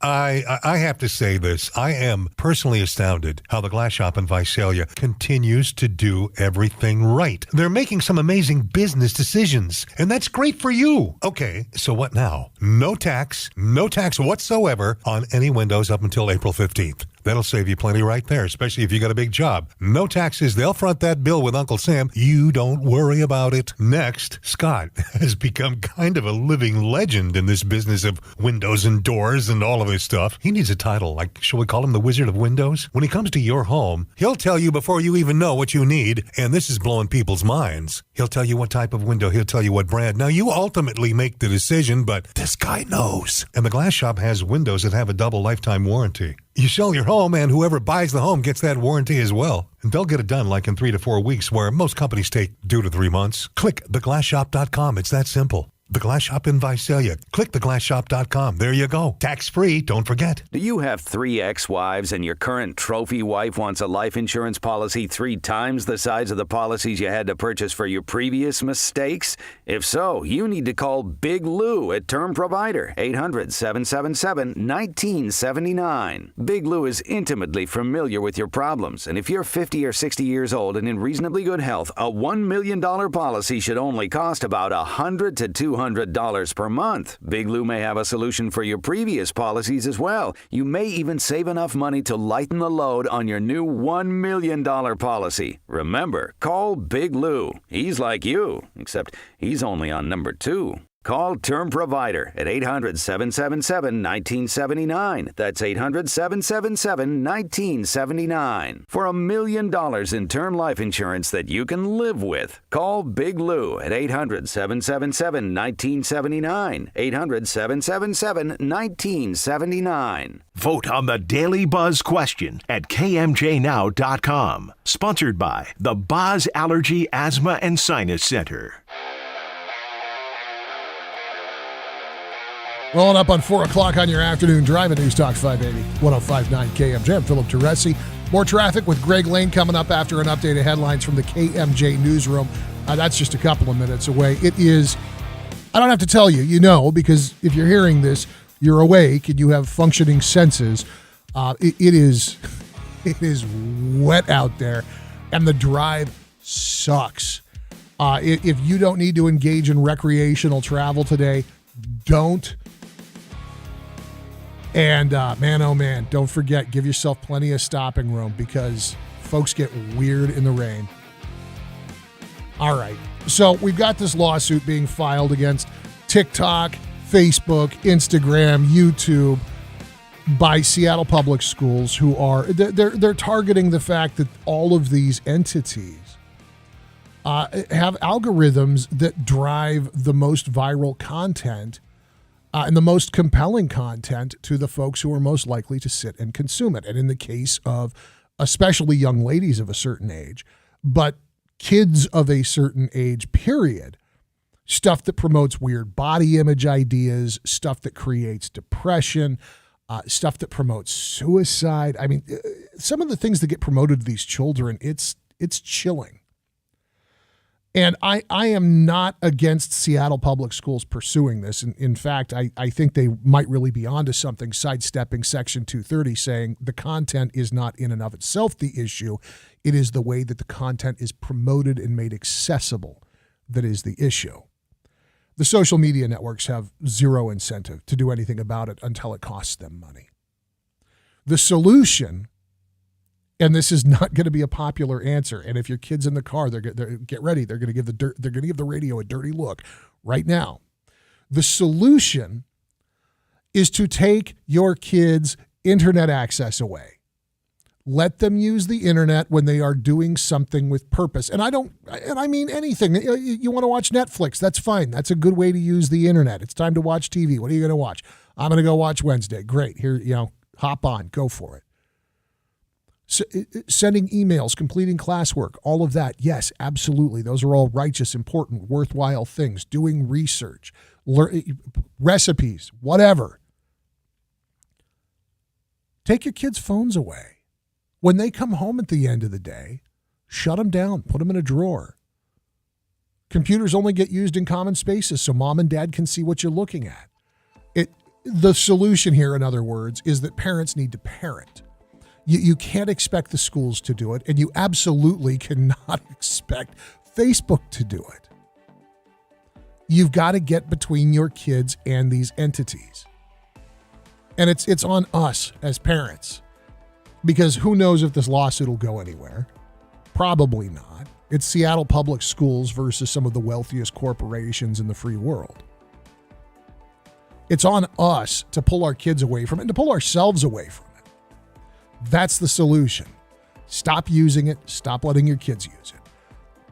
I have to say this. I am personally astounded how the glass shop in Visalia continues to do everything right. They're making some amazing business decisions, and that's great for you. Okay, so what now? No tax whatsoever on any windows up until April 15th. That'll save you plenty right there, especially if you got a big job. No taxes. They'll front that bill with Uncle Sam. You don't worry about it. Next, Scott has become kind of a living legend in this business of windows and doors and all of this stuff. He needs a title, like, shall we call him the Wizard of Windows? When he comes to your home, he'll tell you before you even know what you need, and this is blowing people's minds. He'll tell you what type of window. He'll tell you what brand. Now, you ultimately make the decision, but this guy knows. And the glass shop has windows that have a double lifetime warranty. You sell your home, and whoever buys the home gets that warranty as well. And they'll get it done like in 3 to 4 weeks, where most companies take 2 to 3 months. Click theglassshop.com. It's that simple. The Glass Shop in Visalia. Click theglassshop.com. There you go. Tax-free, don't forget. Do you have 3 ex-wives and your current trophy wife wants a life insurance policy 3 times the size of the policies you had to purchase for your previous mistakes? If so, you need to call Big Lou at Term Provider, 800-777-1979. Big Lou is intimately familiar with your problems, and if you're 50 or 60 years old and in reasonably good health, a $1 million policy should only cost about $100 to $200 per month. Big Lou may have a solution for your previous policies as well. You may even save enough money to lighten the load on your new $1 million policy. Remember, call Big Lou. He's like you, except he's only on number 2. Call Term Provider at 800-777-1979. That's 800-777-1979. For $1 million in term life insurance that you can live with. Call Big Lou at 800-777-1979. 800-777-1979. Vote on the Daily Buzz question at KMJNow.com. Sponsored by the Boz Allergy, Asthma, and Sinus Center. Rolling up on 4 o'clock on your afternoon drive at News Talk 580, 105.9 KMJ. I'm Philip Teresi. More traffic with Greg Lane coming up after an update of headlines from the KMJ newsroom. That's just a couple of minutes away. It is, I don't have to tell you, you know, because if you're hearing this, you're awake and you have functioning senses. It is wet out there and the drive sucks. If you don't need to engage in recreational travel today, don't. And man, oh man, don't forget, give yourself plenty of stopping room because folks get weird in the rain. All right, so we've got this lawsuit being filed against TikTok, Facebook, Instagram, YouTube by Seattle Public Schools, who are they're targeting the fact that all of these entities have algorithms that drive the most viral content and the most compelling content to the folks who are most likely to sit and consume it. And in the case of especially young ladies of a certain age, but kids of a certain age, period, stuff that promotes weird body image ideas, stuff that creates depression, stuff that promotes suicide. I mean, some of the things that get promoted to these children, it's chilling. And I am not against Seattle Public Schools pursuing this. In fact, I think they might really be onto something, sidestepping Section 230, saying the content is not in and of itself the issue. It is the way that the content is promoted and made accessible that is the issue. The social media networks have zero incentive to do anything about it until it costs them money. The solution, and this is not going to be a popular answer, and if your kid's in the car, they're get ready. They're going to give the radio a dirty look right now. The solution is to take your kids' internet access away. Let them use the internet when they are doing something with purpose. And I mean anything. You want to watch Netflix, that's fine. That's a good way to use the internet. It's time to watch TV. What are you going to watch? I'm going to go watch Wednesday. Great. Here, hop on, go for it. Sending emails, completing classwork, all of that. Yes, absolutely. Those are all righteous, important, worthwhile things. Doing research, recipes, whatever. Take your kids' phones away. When they come home at the end of the day, shut them down, put them in a drawer. Computers only get used in common spaces so mom and dad can see what you're looking at. The solution here, in other words, is that parents need to parent. You can't expect the schools to do it, and you absolutely cannot expect Facebook to do it. You've got to get between your kids and these entities. And it's on us as parents, because who knows if this lawsuit will go anywhere. Probably not. It's Seattle Public Schools versus some of the wealthiest corporations in the free world. It's on us to pull our kids away from it and to pull ourselves away from it. That's the solution. Stop using it. Stop letting your kids use it.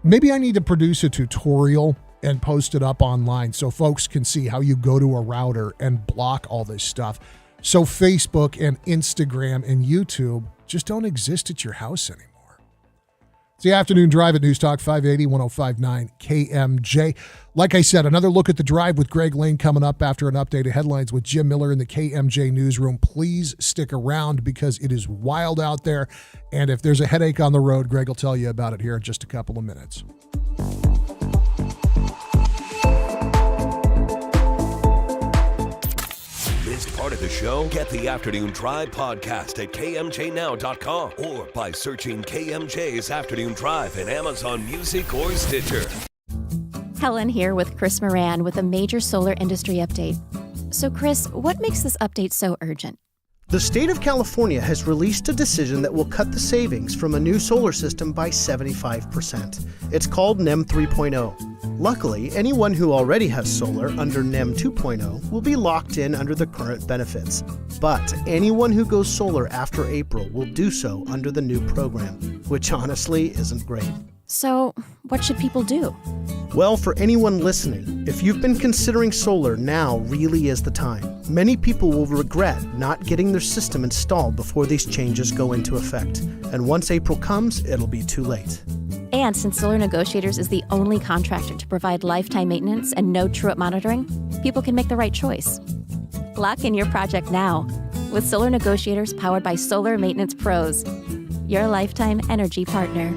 Maybe I need to produce a tutorial and post it up online so folks can see how you go to a router and block all this stuff. So Facebook and Instagram and YouTube just don't exist at your house anymore. It's the afternoon drive at News Talk 580, 105.9 KMJ. Like I said, another look at the drive with Greg Lane coming up after an update of headlines with Jim Miller in the KMJ newsroom. Please stick around because it is wild out there. And if there's a headache on the road, Greg will tell you about it here in just a couple of minutes. Missed part of the show? Get the Afternoon Drive podcast at KMJNow.com or by searching KMJ's Afternoon Drive in Amazon Music or Stitcher. Helen here with Chris Moran with a major solar industry update. So Chris, what makes this update so urgent? The state of California has released a decision that will cut the savings from a new solar system by 75%. It's called NEM 3.0. Luckily, anyone who already has solar under NEM 2.0 will be locked in under the current benefits. But anyone who goes solar after April will do so under the new program, which honestly isn't great. So, what should people do? Well, for anyone listening, if you've been considering solar, now really is the time. Many people will regret not getting their system installed before these changes go into effect. And once April comes, it'll be too late. And since Solar Negotiators is the only contractor to provide lifetime maintenance and no true-up monitoring, people can make the right choice. Lock in your project now with Solar Negotiators powered by Solar Maintenance Pros, your lifetime energy partner.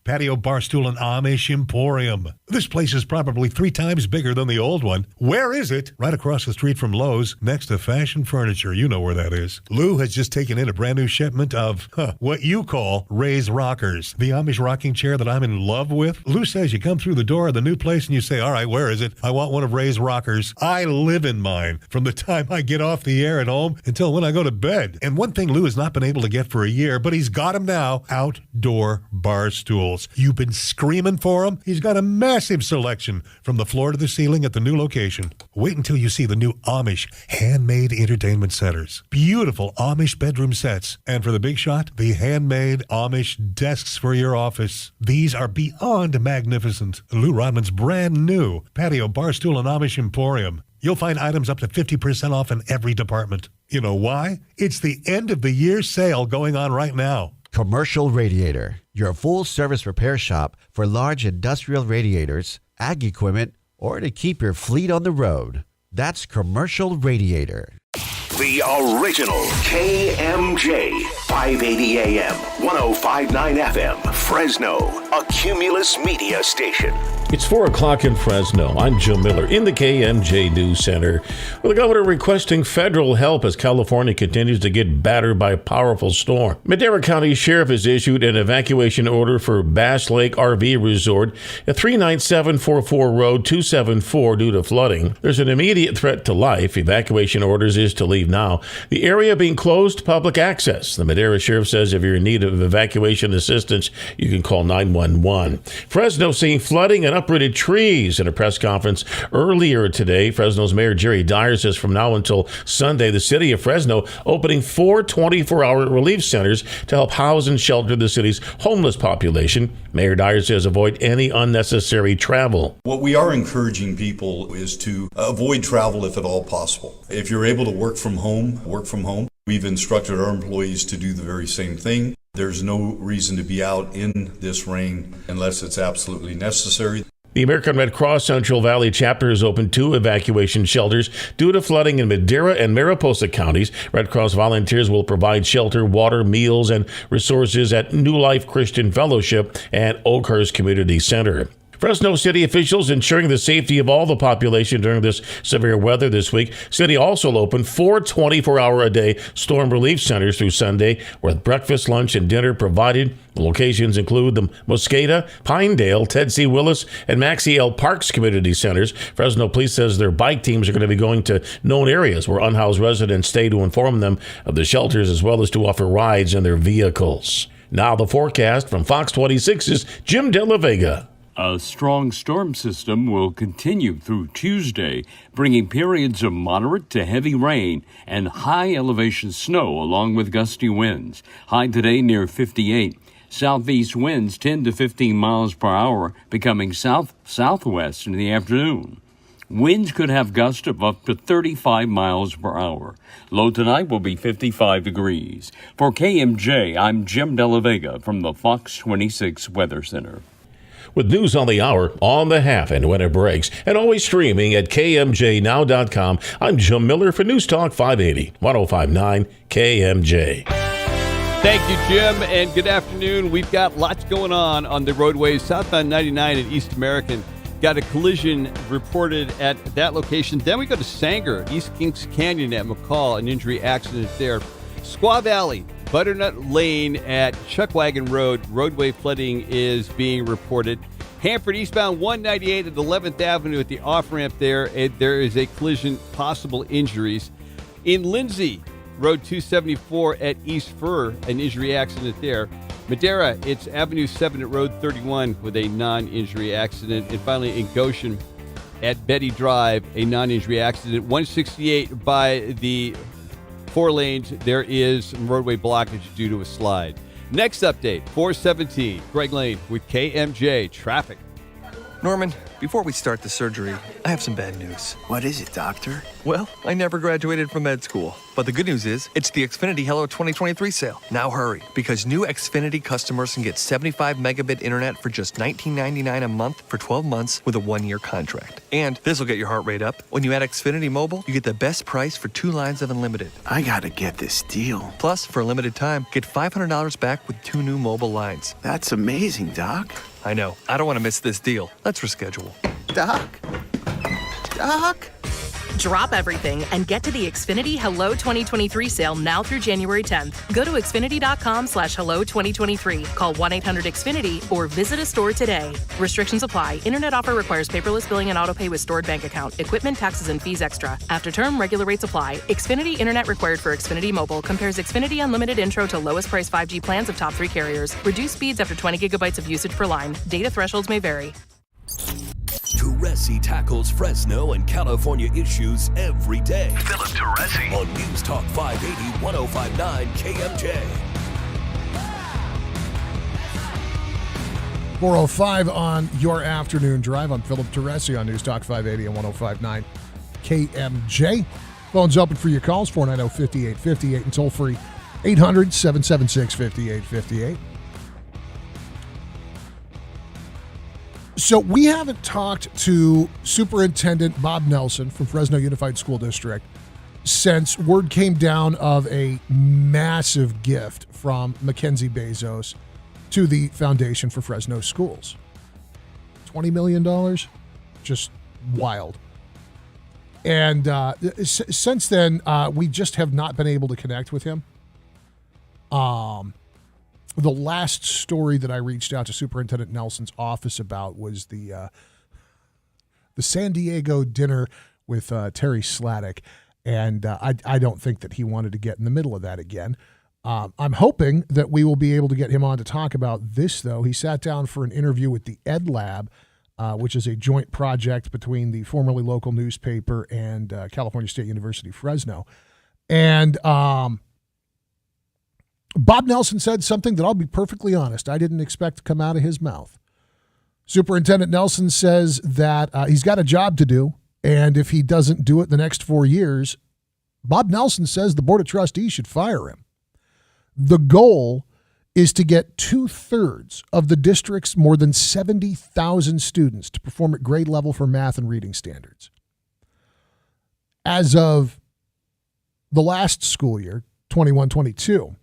Patio, Barstool, and Amish Emporium. This place is probably 3 times bigger than the old one. Where is it? Right across the street from Lowe's, next to Fashion Furniture. You know where that is. Lou has just taken in a brand new shipment of what you call Ray's Rockers. The Amish rocking chair that I'm in love with. Lou says you come through the door of the new place and you say, all right, where is it? I want one of Ray's Rockers. I live in mine from the time I get off the air at home until when I go to bed. And one thing Lou has not been able to get for a year, but he's got them now, outdoor bar stools. You've been screaming for him. He's got a massive selection from the floor to the ceiling at the new location. Wait until you see the new Amish handmade entertainment centers. Beautiful Amish bedroom sets. And for the big shot, the handmade Amish desks for your office. These are beyond magnificent. Lou Rodman's brand new Patio, Barstool, and Amish Emporium. You'll find items up to 50% off in every department. You know why? It's the end of the year sale going on right now. Commercial Radiator, your full-service repair shop for large industrial radiators, ag equipment, or to keep your fleet on the road. That's Commercial Radiator. The original KMJ, 580 AM, 105.9 FM, Fresno, a Cumulus media station. It's 4 o'clock in Fresno. I'm Jim Miller in the KMJ News Center. Well, the governor requesting federal help as California continues to get battered by a powerful storm. Madera County Sheriff has issued an evacuation order for Bass Lake RV Resort at 39744 Road 274 due to flooding. There's an immediate threat to life. Evacuation orders is to leave now. The area being closed to public access. The Madera Sheriff says if you're in need of evacuation assistance, you can call 911. Fresno seeing flooding and uprooted trees. In a press conference earlier today, Fresno's Mayor Jerry Dyer says from now until Sunday, the city of Fresno opening 4 24-hour relief centers to help house and shelter the city's homeless population. Mayor Dyer says avoid any unnecessary travel. What we are encouraging people is to avoid travel if at all possible. If you're able to work from home, work from home. We've instructed our employees to do the very same thing. There's no reason to be out in this rain unless it's absolutely necessary. The American Red Cross Central Valley chapter has opened 2 evacuation shelters due to flooding in Madera and Mariposa counties. Red Cross volunteers will provide shelter, water, meals, and resources at New Life Christian Fellowship and Oakhurst Community Center. Fresno city officials ensuring the safety of all the population during this severe weather this week. City also opened 4 24-hour-a-day storm relief centers through Sunday with breakfast, lunch, and dinner provided. The locations include the Mosqueda, Pinedale, Ted C. Willis, and Maxie L. Parks community centers. Fresno police says their bike teams are going to be going to known areas where unhoused residents stay to inform them of the shelters as well as to offer rides in their vehicles. Now the forecast from Fox 26's Jim De La Vega. A strong storm system will continue through Tuesday, bringing periods of moderate to heavy rain and high elevation snow along with gusty winds. High today near 58. Southeast winds 10 to 15 miles per hour, becoming south-southwest in the afternoon. Winds could have gusts of up to 35 miles per hour. Low tonight will be 55 degrees. For KMJ, I'm Jim Della Vega from the Fox 26 Weather Center. With news on the hour, on the half, and when it breaks, and always streaming at KMJNow.com, I'm Jim Miller for News Talk 580, 1059 KMJ. Thank you, Jim, and good afternoon. We've got lots going on the roadways. Southbound 99 and East American got a collision reported at that location. Then we go to Sanger, East Kings Canyon at McCall, an injury accident there. Squaw Valley, Butternut Lane at Chuckwagon Road, roadway flooding is being reported. Hanford eastbound 198 at 11th Avenue at the off-ramp there. There is a collision, possible injuries. In Lindsay, Road 274 at East Fur, an injury accident there. Madera, it's Avenue 7 at Road 31 with a non-injury accident. And finally in Goshen at Betty Drive, a non-injury accident. 168 by the 4 lanes, there is some roadway blockage due to a slide. Next update, 417, Greg Lane with KMJ Traffic. Norman, before we start the surgery, I have some bad news. What is it, doctor? Well, I never graduated from med school. But the good news is, it's the Xfinity Hello 2023 sale. Now hurry, because new Xfinity customers can get 75 megabit internet for just $19.99 a month for 12 months with a 1-year contract. And this will get your heart rate up. When you add Xfinity Mobile, you get the best price for 2 lines of unlimited. I gotta get this deal. Plus, for a limited time, get $500 back with 2 new mobile lines. That's amazing, Doc. I know. I don't want to miss this deal. Let's reschedule. Doc? Doc? Drop everything and get to the Xfinity Hello 2023 sale now through January 10th. Go to Xfinity.com/Hello 2023. Call 1-800-XFINITY or visit a store today. Restrictions apply. Internet offer requires paperless billing and autopay with stored bank account. Equipment, taxes, and fees extra. After term, regular rates apply. Xfinity Internet required for Xfinity Mobile. Compares Xfinity Unlimited Intro to lowest price 5G plans of top 3 carriers. Reduced speeds after 20 gigabytes of usage per line. Data thresholds may vary. Teresi tackles Fresno and California issues every day. Philip Teresi on News Talk 580, 1059 KMJ. 4:05 on your afternoon drive. I'm Philip Teresi on News Talk 580 and 1059 KMJ. Phone's open for your calls, 490-5858 and toll free 800-776-5858. So we haven't talked to Superintendent Bob Nelson from Fresno Unified School District since word came down of a massive gift from Mackenzie Bezos to the Foundation for Fresno Schools. $20 million? Just wild. And since then, we just have not been able to connect with him. The last story that I reached out to Superintendent Nelson's office about was the San Diego dinner with Terry Sladek, and I don't think that he wanted to get in the middle of that again. I'm hoping that we will be able to get him on to talk about this, though. He sat down for an interview with the Ed Lab, which is a joint project between the formerly local newspaper and California State University, Fresno. And Bob Nelson said something that I'll be perfectly honest, I didn't expect to come out of his mouth. Superintendent Nelson says that he's got a job to do, and if he doesn't do it the next 4 years, Bob Nelson says the Board of Trustees should fire him. The goal is to get 2/3 of the district's more than 70,000 students to perform at grade level for math and reading standards. As of the last school year, 21-22,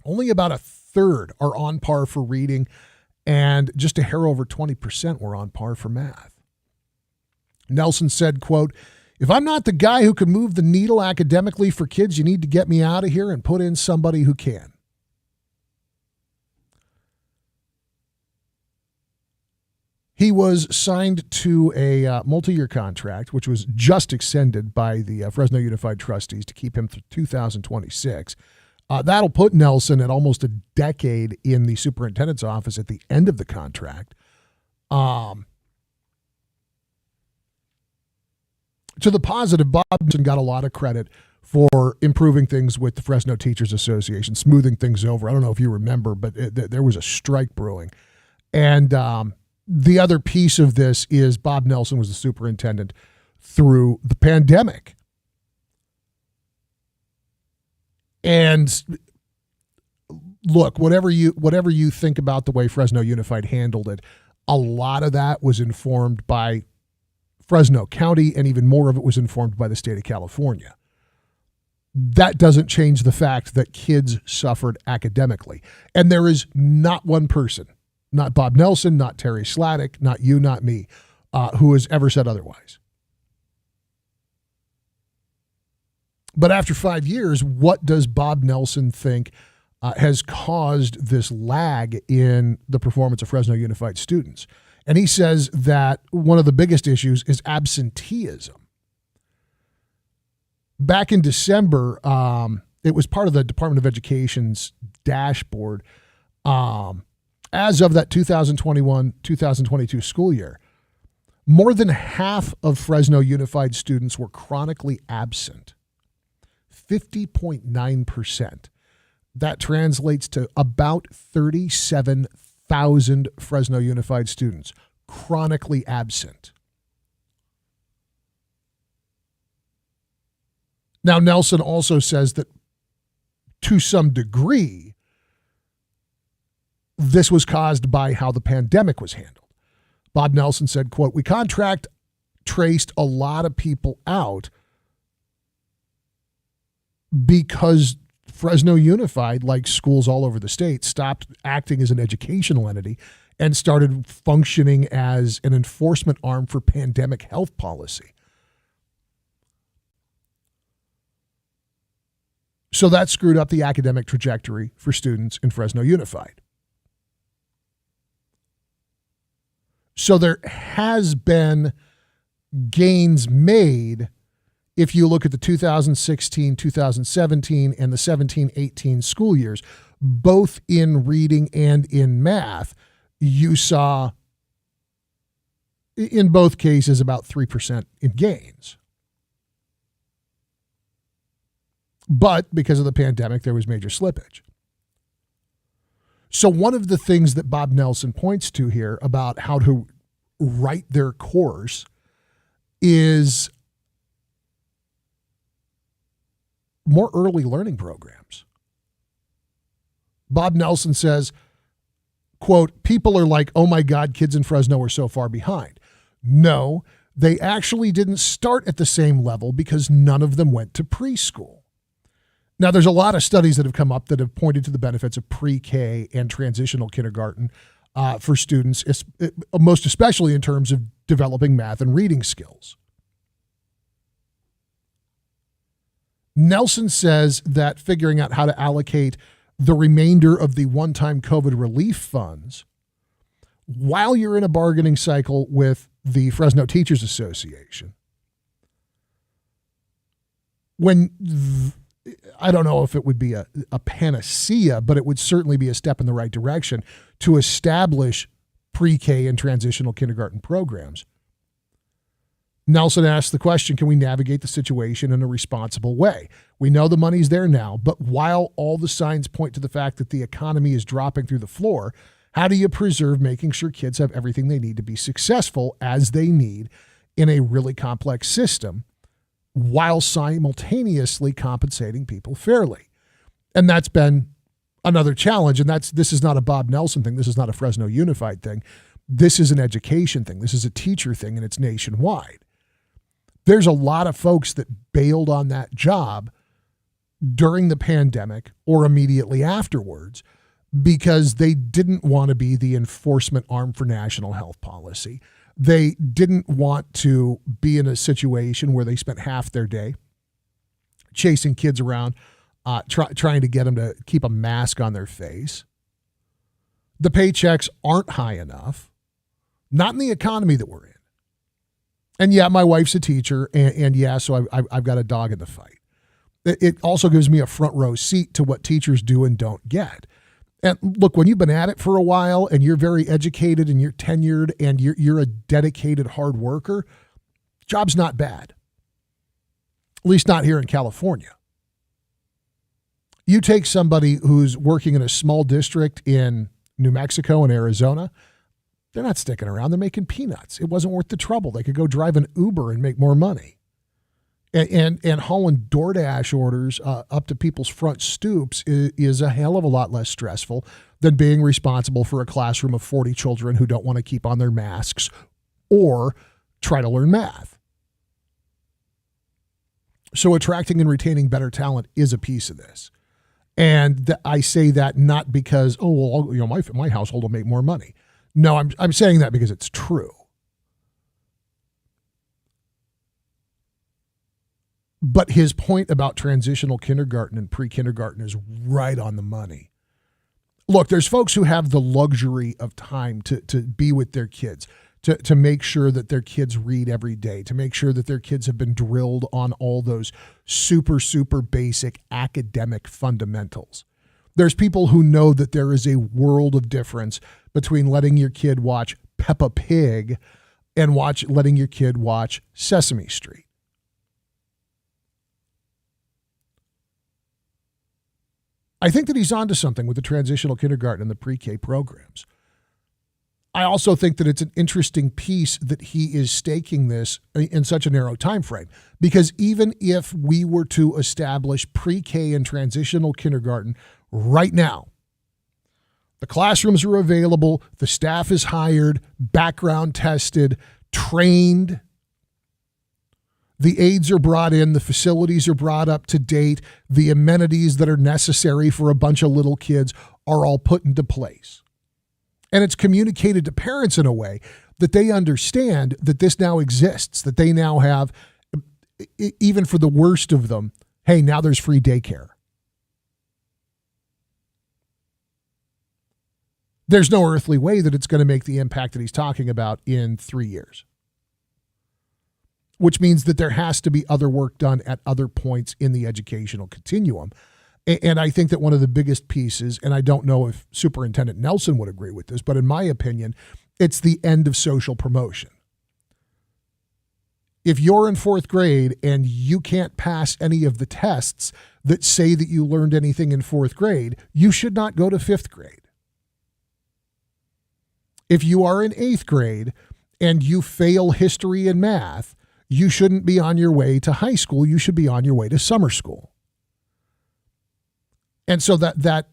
only about 1/3 are on par for reading, and just a hair over 20% were on par for math. Nelson said, quote, "If I'm not the guy who can move the needle academically for kids, you need to get me out of here and put in somebody who can." He was signed to a multi-year contract, which was just extended by the Fresno Unified Trustees to keep him through 2026. That'll put Nelson at almost a decade in the superintendent's office at the end of the contract. To the positive, Bob Nelson got a lot of credit for improving things with the Fresno Teachers Association, smoothing things over. I don't know if you remember, but there was a strike brewing. And the other piece of this is Bob Nelson was the superintendent through the pandemic. And look, whatever you think about the way Fresno Unified handled it, a lot of that was informed by Fresno County, and even more of it was informed by the state of California. That doesn't change the fact that kids suffered academically. And there is not one person, not Bob Nelson, not Terry Sladek, not you, not me, who has ever said otherwise. But after 5 years, what does Bob Nelson think has caused this lag in the performance of Fresno Unified students? And he says that one of the biggest issues is absenteeism. Back in December, it was part of the Department of Education's dashboard. As of that 2021-2022 school year, more than half of Fresno Unified students were chronically absent. 50.9%. That translates to about 37,000 Fresno Unified students chronically absent. Now, Nelson also says that to some degree, this was caused by how the pandemic was handled. Bob Nelson said, quote, "We contract traced a lot of people out because Fresno Unified, like schools all over the state, stopped acting as an educational entity and started functioning as an enforcement arm for pandemic health policy." So that screwed up the academic trajectory for students in Fresno Unified. So there has been gains made if you look at the 2016, 2017, and the 17-18 school years, both in reading and in math. You saw, in both cases, about 3% in gains. But because of the pandemic, there was major slippage. So one of the things that Bob Nelson points to here about how to write their course is more early learning programs. Bob Nelson says, quote, "People are like, oh my God, kids in Fresno are so far behind." No, they actually didn't start at the same level because none of them went to preschool. Now, there's a lot of studies that have come up that have pointed to the benefits of pre-K and transitional kindergarten for students, most especially in terms of developing math and reading skills. Nelson says that figuring out how to allocate the remainder of the one-time COVID relief funds while you're in a bargaining cycle with the Fresno Teachers Association, I don't know if it would be a panacea, but it would certainly be a step in the right direction to establish pre-K and transitional kindergarten programs. Nelson asked the question, can we navigate the situation in a responsible way? We know the money's there now, but while all the signs point to the fact that the economy is dropping through the floor, how do you preserve making sure kids have everything they need to be successful as they need in a really complex system while simultaneously compensating people fairly? And that's been another challenge. And this is not a Bob Nelson thing. This is not a Fresno Unified thing. This is an education thing. This is a teacher thing, and it's nationwide. There's a lot of folks that bailed on that job during the pandemic or immediately afterwards because they didn't want to be the enforcement arm for national health policy. They didn't want to be in a situation where they spent half their day chasing kids around, trying to get them to keep a mask on their face. The paychecks aren't high enough, not in the economy that we're in. And yeah, my wife's a teacher, and yeah, so I've got a dog in the fight. It also gives me a front row seat to what teachers do and don't get. And look, when you've been at it for a while and you're very educated and you're tenured and you're a dedicated hard worker, job's not bad. At least not here in California. You take somebody who's working in a small district in New Mexico and Arizona, They're not sticking around. They're making peanuts. It wasn't worth the trouble. They could go drive an Uber and make more money. And hauling DoorDash orders up to people's front stoops is a hell of a lot less stressful than being responsible for a classroom of 40 children who don't want to keep on their masks or try to learn math. So attracting and retaining better talent is a piece of this. And I say that not because, my household will make more money. No, I'm saying that because it's true. But his point about transitional kindergarten and pre-kindergarten is right on the money. Look, there's folks who have the luxury of time to be with their kids, to make sure that their kids read every day, to make sure that their kids have been drilled on all those super, super basic academic fundamentals. There's people who know that there is a world of difference between letting your kid watch Peppa Pig and letting your kid watch Sesame Street. I think that he's onto something with the transitional kindergarten and the pre-K programs. I also think that it's an interesting piece that he is staking this in such a narrow time frame, because even if we were to establish pre-K and transitional kindergarten right now, the classrooms are available, the staff is hired, background tested, trained, the aides are brought in, the facilities are brought up to date, the amenities that are necessary for a bunch of little kids are all put into place. And it's communicated to parents in a way that they understand that this now exists, that they now have, even for the worst of them, hey, now there's free daycare. There's no earthly way that it's going to make the impact that he's talking about in 3 years. Which means that there has to be other work done at other points in the educational continuum. And I think that one of the biggest pieces, and I don't know if Superintendent Nelson would agree with this, but in my opinion, it's the end of social promotion. If you're in 4th grade and you can't pass any of the tests that say that you learned anything in 4th grade, you should not go to 5th grade. If you are in 8th grade and you fail history and math, you shouldn't be on your way to high school. You should be on your way to summer school. And so that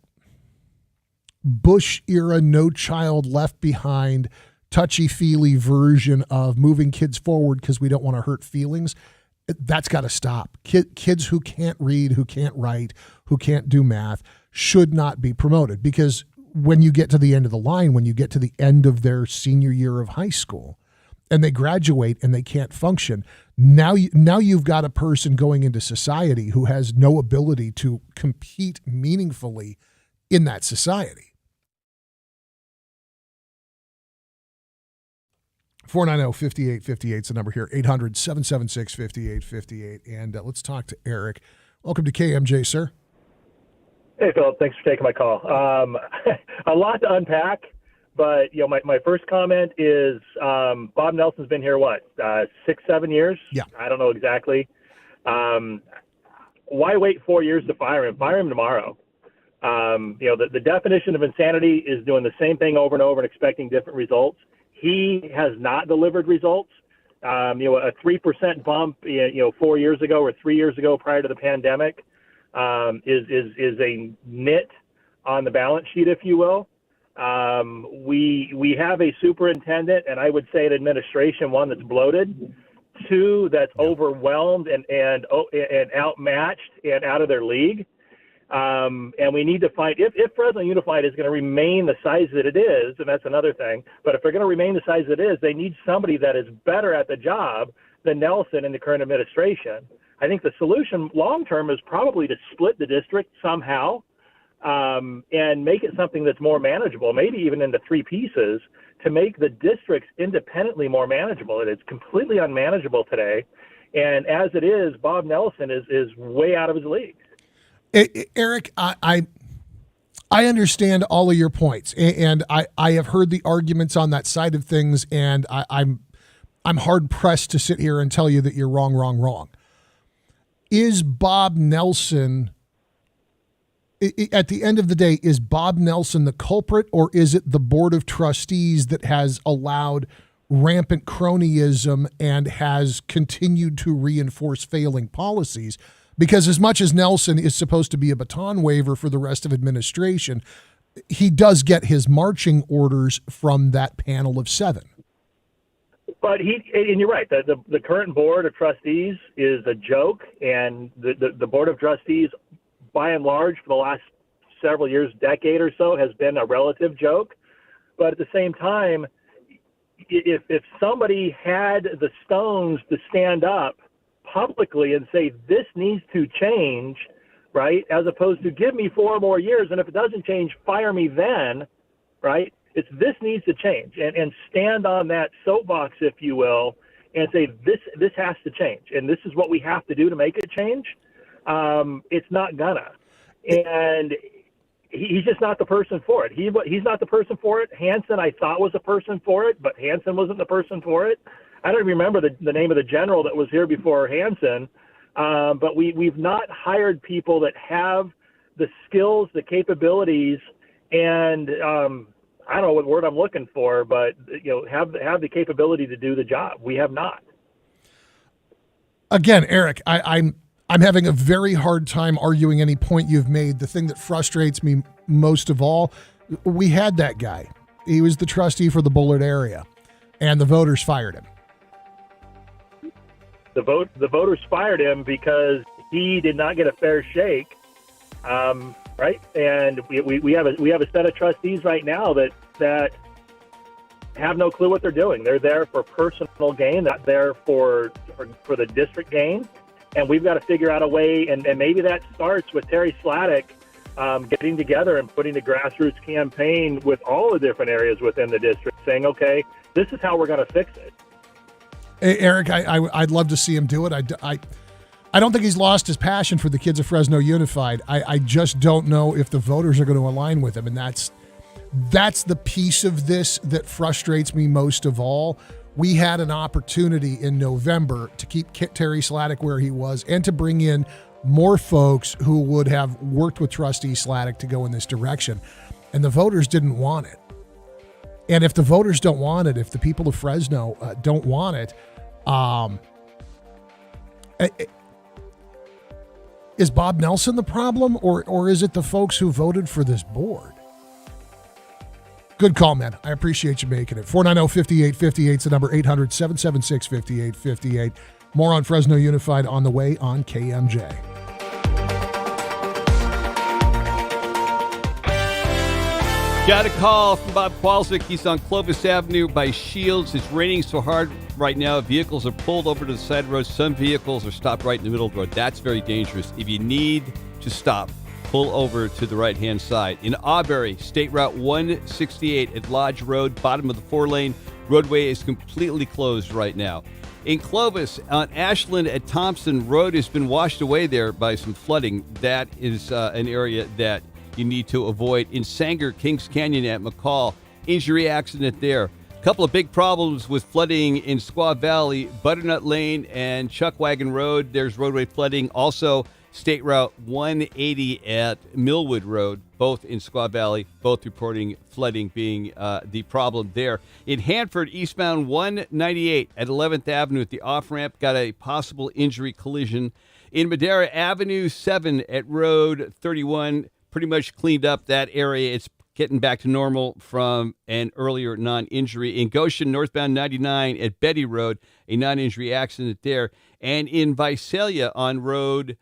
Bush era, no child left behind, touchy-feely version of moving kids forward because we don't want to hurt feelings, that's got to stop. Kids who can't read, who can't write, who can't do math should not be promoted, because when you get to the end of the line, when you get to the end of their senior year of high school, and they graduate and they can't function, now you've got a person going into society who has no ability to compete meaningfully in that society. 490-5858 is the number here, 800-776-5858. And let's talk to Eric. Welcome to KMJ, sir. Hey, Philip. Thanks for taking my call. A lot to unpack. But, my first comment is Bob Nelson's been here, 6-7 years? Yeah. I don't know exactly. Why wait 4 years to fire him? Fire him tomorrow. The definition of insanity is doing the same thing over and over and expecting different results. He has not delivered results. A 3% bump, 4 years ago or 3 years ago prior to the pandemic is a nit on the balance sheet, if you will. We have a superintendent, and I would say an administration, one that's bloated, two that's overwhelmed and outmatched and out of their league. And we need to find, if Fresno Unified is going to remain the size that it is, and that's another thing, but if they're going to remain the size that it is, they need somebody that is better at the job than Nelson in the current administration. I think the solution long-term is probably to split the district somehow, and make it something that's more manageable, maybe even into 3 pieces, to make the districts independently more manageable. It is completely unmanageable today. And as it is, Bob Nelson is way out of his league. Eric, I understand all of your points, and I have heard the arguments on that side of things, and I'm hard pressed to sit here and tell you that you're wrong. Is Bob Nelson at the end of the day, is Bob Nelson the culprit, or is it the Board of Trustees that has allowed rampant cronyism and has continued to reinforce failing policies? Because as much as Nelson is supposed to be a baton waver for the rest of administration, he does get his marching orders from that panel of 7. But and you're right, the current Board of Trustees is a joke, and the Board of Trustees, by and large, for the last several years, decade or so, has been a relative joke. But at the same time, if somebody had the stones to stand up publicly and say, this needs to change, right, as opposed to give me 4 more years, and if it doesn't change, fire me then, right? It's this needs to change, and stand on that soapbox, if you will, and say, this has to change, and this is what we have to do to make it change. It's not gonna. And he's just not the person for it. He's not the person for it. Hansen, I thought, was a person for it, but Hansen wasn't the person for it. I don't remember the name of the general that was here before Hansen, but we've not hired people that have the skills, the capabilities, and I don't know what word I'm looking for, but have the capability to do the job. We have not. Again, Eric, I'm having a very hard time arguing any point you've made. The thing that frustrates me most of all, we had that guy. He was the trustee for the Bullard area, and the voters fired him. The voters fired him because he did not get a fair shake, right? And we have a set of trustees right now that have no clue what they're doing. They're there for personal gain, not there for the district gain. And we've got to figure out a way, and maybe that starts with Terry Sladek getting together and putting a grassroots campaign with all the different areas within the district, saying, okay, this is how we're going to fix it. Hey, Eric, I'd love to see him do it. I don't think he's lost his passion for the kids of Fresno Unified. I just don't know if the voters are going to align with him, and that's the piece of this that frustrates me most of all. We had an opportunity in November to keep Terry Sladek where he was and to bring in more folks who would have worked with Trustee Sladek to go in this direction, and the voters didn't want it. And if the voters don't want it, if the people of Fresno don't want it, is Bob Nelson the problem, or is it the folks who voted for this board? Good call, man. I appreciate you making it. 490-5858 is the number, 800-776-5858. More on Fresno Unified on the way on KMJ. Got a call from Bob Kwalczyk. He's on Clovis Avenue by Shields. It's raining so hard right now. Vehicles are pulled over to the side of the road. Some vehicles are stopped right in the middle of the road. That's very dangerous. If you need to stop, pull over to the right-hand side. In Auberry, State Route 168 at Lodge Road, bottom of the 4-lane. Roadway is completely closed right now. In Clovis, on Ashland at Thompson, road has been washed away there by some flooding. That is an area that you need to avoid. In Sanger, Kings Canyon at McCall, injury accident there. A couple of big problems with flooding in Squaw Valley, Butternut Lane and Chuckwagon Road. There's roadway flooding. Also, State Route 180 at Millwood Road, both in Squaw Valley, both reporting flooding being the problem there. In Hanford, eastbound 198 at 11th Avenue at the off-ramp, got a possible injury collision. In Madera, Avenue 7 at Road 31, pretty much cleaned up that area. It's getting back to normal from an earlier non-injury. In Goshen, northbound 99 at Betty Road, a non-injury accident there. And in Visalia on Road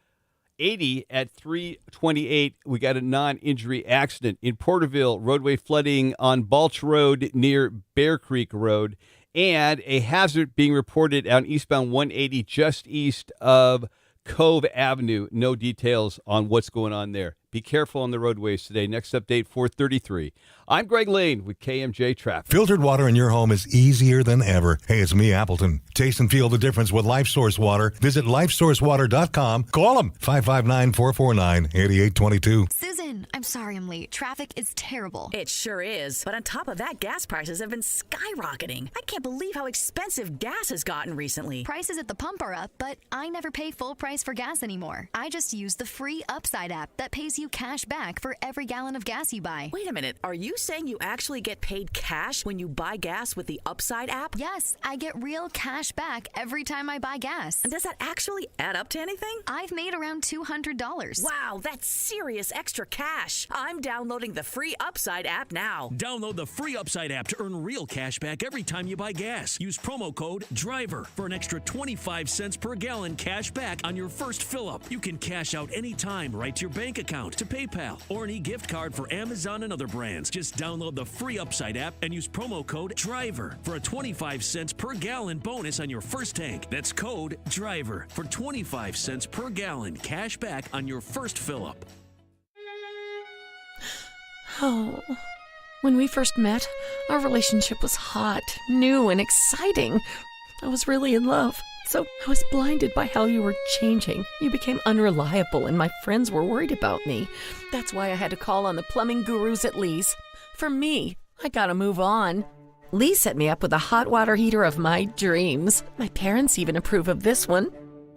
80 at 328, we got a non-injury accident. In Porterville, roadway flooding on Balch Road near Bear Creek Road. And a hazard being reported on eastbound 180 just east of Cove Avenue. No details on what's going on there. Be careful on the roadways today. Next update, 4:33. I'm Greg Lane with KMJ Traffic. Filtered water in your home is easier than ever. Hey, it's me, Appleton. Taste and feel the difference with LifeSource Water. Visit lifesourcewater.com. Call them, 559-449-8822. Susan, I'm sorry I'm late. Traffic is terrible. It sure is. But on top of that, gas prices have been skyrocketing. I can't believe how expensive gas has gotten recently. Prices at the pump are up, but I never pay full price for gas anymore. I just use the free Upside app that pays you cash back for every gallon of gas you buy. Wait a minute. Are you saying you actually get paid cash when you buy gas with the Upside app? Yes, I get real cash back every time I buy gas. And does that actually add up to anything? I've made around $200. Wow, that's serious extra cash. I'm downloading the free Upside app now. Download the free Upside app to earn real cash back every time you buy gas. Use promo code DRIVER for an extra 25 cents per gallon cash back on your first fill-up. You can cash out anytime right to your bank account, to PayPal, or an e-gift card for Amazon and other brands. Just download the free Upside app and use promo code DRIVER for a 25 cents per gallon bonus on your first tank. That's code DRIVER for 25 cents per gallon cash back on your first fill-up. Oh, when we first met, our relationship was hot, new, and exciting. I was really in love, so I was blinded by how you were changing. You became unreliable, and my friends were worried about me. That's why I had to call on the plumbing gurus at Lee's. For me, I gotta move on. Lee set me up with a hot water heater of my dreams. My parents even approve of this one.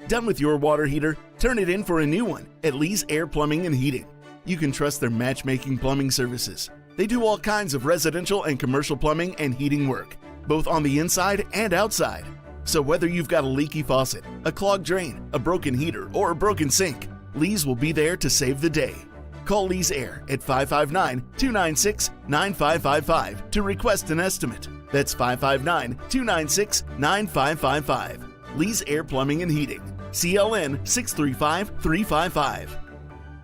Done with your water heater? Turn it in for a new one at Lee's Air Plumbing and Heating. You can trust their matchmaking plumbing services. They do all kinds of residential and commercial plumbing and heating work, both on the inside and outside. So whether you've got a leaky faucet, a clogged drain, a broken heater, or a broken sink, Lee's will be there to save the day. Call Lee's Air at 559-296-9555 to request an estimate. That's 559-296-9555. Lee's Air Plumbing and Heating. CLN 635355.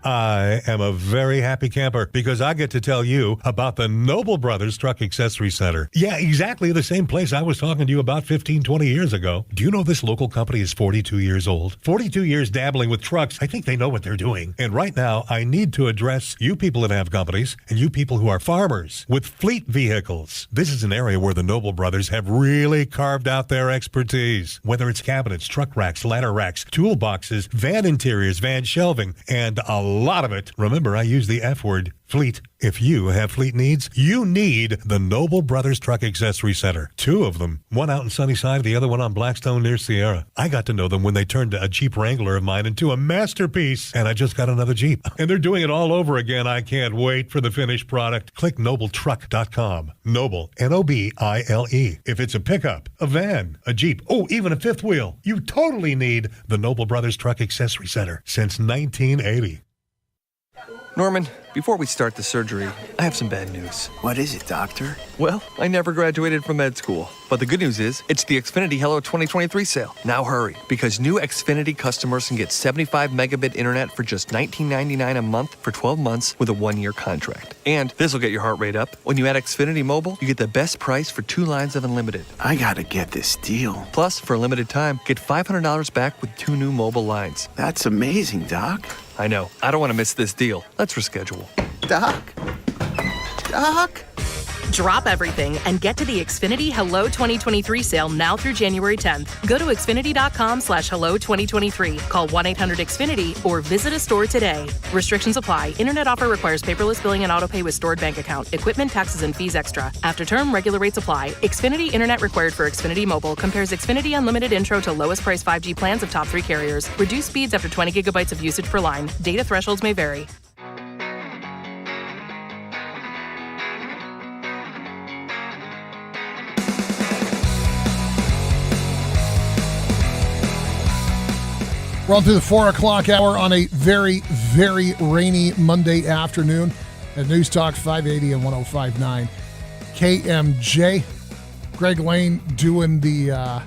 I am a very happy camper because I get to tell you about the Noble Brothers Truck Accessory Center. Yeah, exactly the same place I was talking to you about 15, 20 years ago. Do you know this local company is 42 years old? 42 years dabbling with trucks. I think they know what they're doing. And right now, I need to address you people that have companies and you people who are farmers with fleet vehicles. This is an area where the Noble Brothers have really carved out their expertise. Whether it's cabinets, truck racks, ladder racks, toolboxes, van interiors, van shelving, and a lot of it. Remember, I use the F word, fleet. If you have fleet needs, you need the Noble Brothers Truck Accessory Center. Two of them, one out in Sunnyside, the other one on Blackstone near Sierra. I got to know them when they turned a Jeep Wrangler of mine into a masterpiece, and I just got another Jeep. And they're doing it all over again. I can't wait for the finished product. Click nobletruck.com. Noble, N-O-B-I-L-E. If it's a pickup, a van, a Jeep, oh, even a fifth wheel, you totally need the Noble Brothers Truck Accessory Center since 1980. Norman, before we start the surgery, I have some bad news. What is it, doctor? Well, I never graduated from med school. But the good news is, it's the Xfinity Hello 2023 sale. Now hurry, because new Xfinity customers can get 75 megabit internet for just $19.99 a month for 12 months with a 1-year contract. And this will get your heart rate up. When you add Xfinity Mobile, you get the best price for 2 lines of unlimited. I gotta get this deal. Plus, for a limited time, get $500 back with 2 new mobile lines. That's amazing, Doc. I know. I don't want to miss this deal. Let's reschedule. Doc? Doc? Drop everything and get to the Xfinity Hello 2023 sale now through January 10th. Go to Xfinity.com/Hello 2023. Call 1-800-XFINITY or visit a store today. Restrictions apply. Internet offer requires paperless billing and autopay with stored bank account. Equipment, taxes, and fees extra. After term, regular rates apply. Xfinity Internet required for Xfinity Mobile. Compares Xfinity Unlimited Intro to lowest price 5G plans of top 3 carriers. Reduced speeds after 20 gigabytes of usage per line. Data thresholds may vary. We're on through the 4 o'clock hour on a very, very rainy Monday afternoon at News Talk 580 and 105.9 KMJ. Greg Lane doing the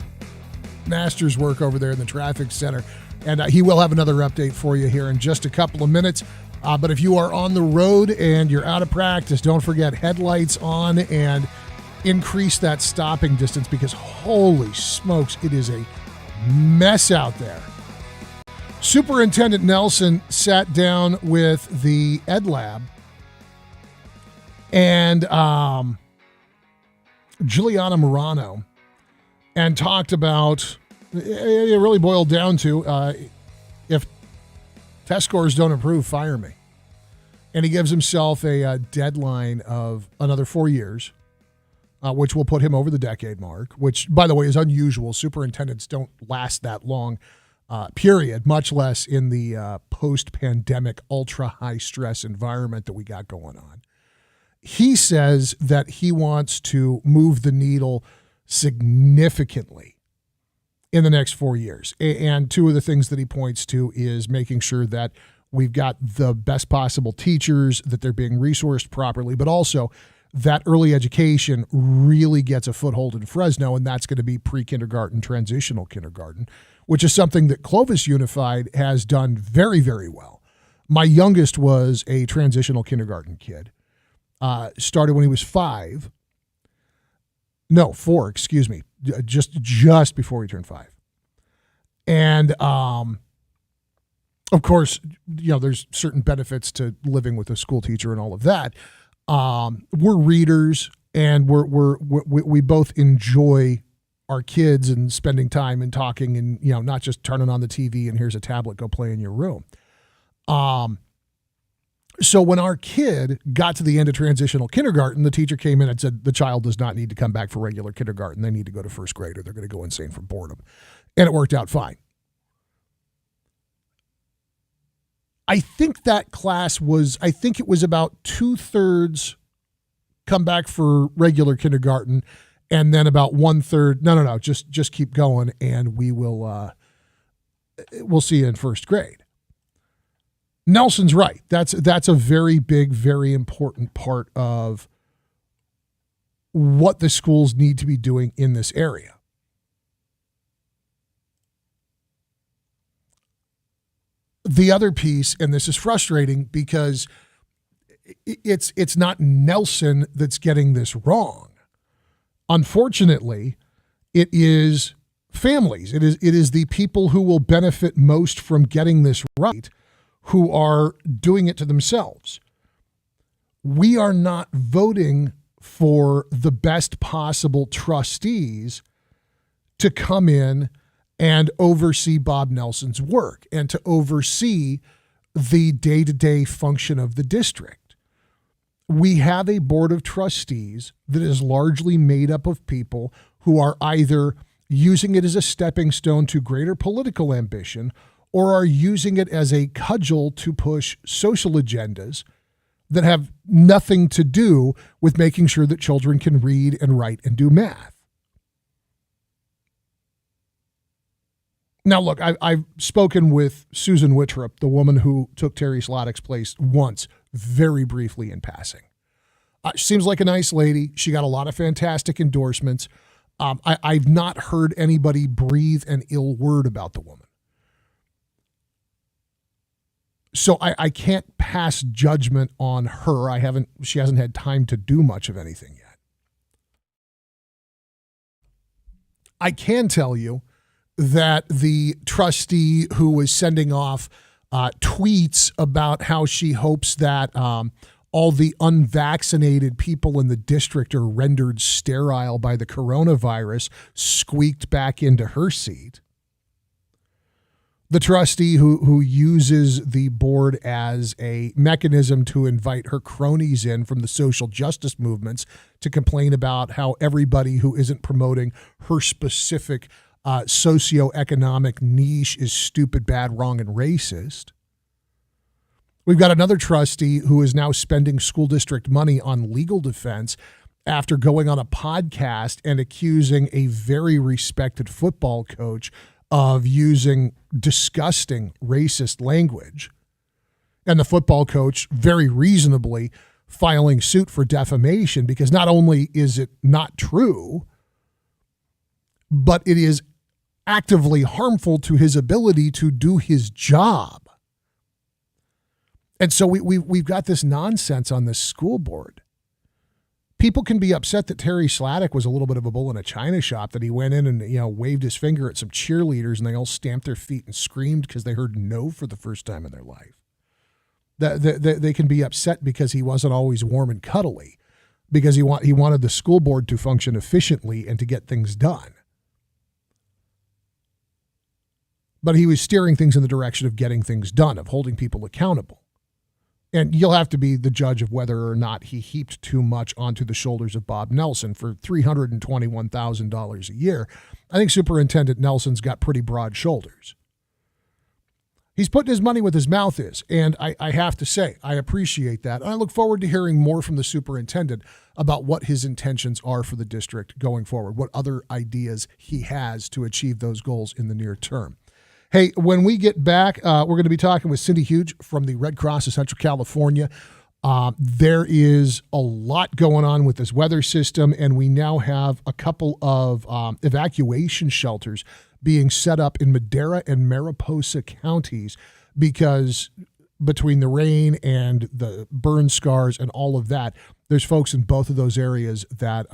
master's work over there in the traffic center. And he will have another update for you here in just a couple of minutes. But if you are on the road and you're out of practice, don't forget headlights on and increase that stopping distance because holy smokes, it is a mess out there. Superintendent Nelson sat down with the Ed Lab and Juliana Morano and talked about, it really boiled down to, if test scores don't improve, fire me. And he gives himself a deadline of another 4 years, which will put him over the decade mark, which, by the way, is unusual. Superintendents don't last that long, period, much less in the post-pandemic ultra-high-stress environment that we got going on. He says that he wants to move the needle significantly in the next 4 years. And two of the things that he points to is making sure that we've got the best possible teachers, that they're being resourced properly, but also that early education really gets a foothold in Fresno, and that's going to be pre-kindergarten, transitional kindergarten, which is something that Clovis Unified has done very, very well. My youngest was a transitional kindergarten kid. Started when he was 4, just before he turned 5. And, of course, there's certain benefits to living with a school teacher and all of that. We're readers, and we both enjoy our kids and spending time and talking, and not just turning on the TV and here's a tablet, go play in your room. So when our kid got to the end of transitional kindergarten, the teacher came in and said the child does not need to come back for regular kindergarten. They need to go to first grade or they're going to go insane from boredom. And it worked out fine. I think that class was about 2/3 come back for regular kindergarten, and then about 1/3, no, just keep going, and we'll see you in first grade. Nelson's right. That's a very big, very important part of what the schools need to be doing in this area. The other piece, and this is frustrating because it's not Nelson that's getting this wrong. Unfortunately, it is families. It is the people who will benefit most from getting this right who are doing it to themselves. We are not voting for the best possible trustees to come in and oversee Bob Nelson's work and to oversee the day-to-day function of the district. We have a board of trustees that is largely made up of people who are either using it as a stepping stone to greater political ambition or are using it as a cudgel to push social agendas that have nothing to do with making sure that children can read and write and do math. Now, look, I've spoken with Susan Wittrup, the woman who took Terry Slottick's place once, very briefly in passing. She seems like a nice lady. She got a lot of fantastic endorsements. I've not heard anybody breathe an ill word about the woman. So I can't pass judgment on her. She hasn't had time to do much of anything yet. I can tell you that the trustee who was sending off tweets about how she hopes that all the unvaccinated people in the district are rendered sterile by the coronavirus squeaked back into her seat. The trustee who uses the board as a mechanism to invite her cronies in from the social justice movements to complain about how everybody who isn't promoting her specific socioeconomic niche is stupid, bad, wrong, and racist. We've got another trustee who is now spending school district money on legal defense after going on a podcast and accusing a very respected football coach of using disgusting racist language. And the football coach very reasonably filing suit for defamation because not only is it not true, but it is actively harmful to his ability to do his job. And so we've got this nonsense on this school board. People can be upset that Terry Slottick was a little bit of a bull in a china shop, that he went in and waved his finger at some cheerleaders and they all stamped their feet and screamed because they heard no for the first time in their life. They can be upset because he wasn't always warm and cuddly, because he wanted the school board to function efficiently and to get things done. But he was steering things in the direction of getting things done, of holding people accountable. And you'll have to be the judge of whether or not he heaped too much onto the shoulders of Bob Nelson for $321,000 a year. I think Superintendent Nelson's got pretty broad shoulders. He's putting his money where his mouth is, and I have to say, I appreciate that. And I look forward to hearing more from the superintendent about what his intentions are for the district going forward, what other ideas he has to achieve those goals in the near term. Hey, when we get back, we're going to be talking with Cindy Huge from the Red Cross of Central California. There is a lot going on with this weather system, and we now have a couple of evacuation shelters being set up in Madera and Mariposa counties because between the rain and the burn scars and all of that, there's folks in both of those areas that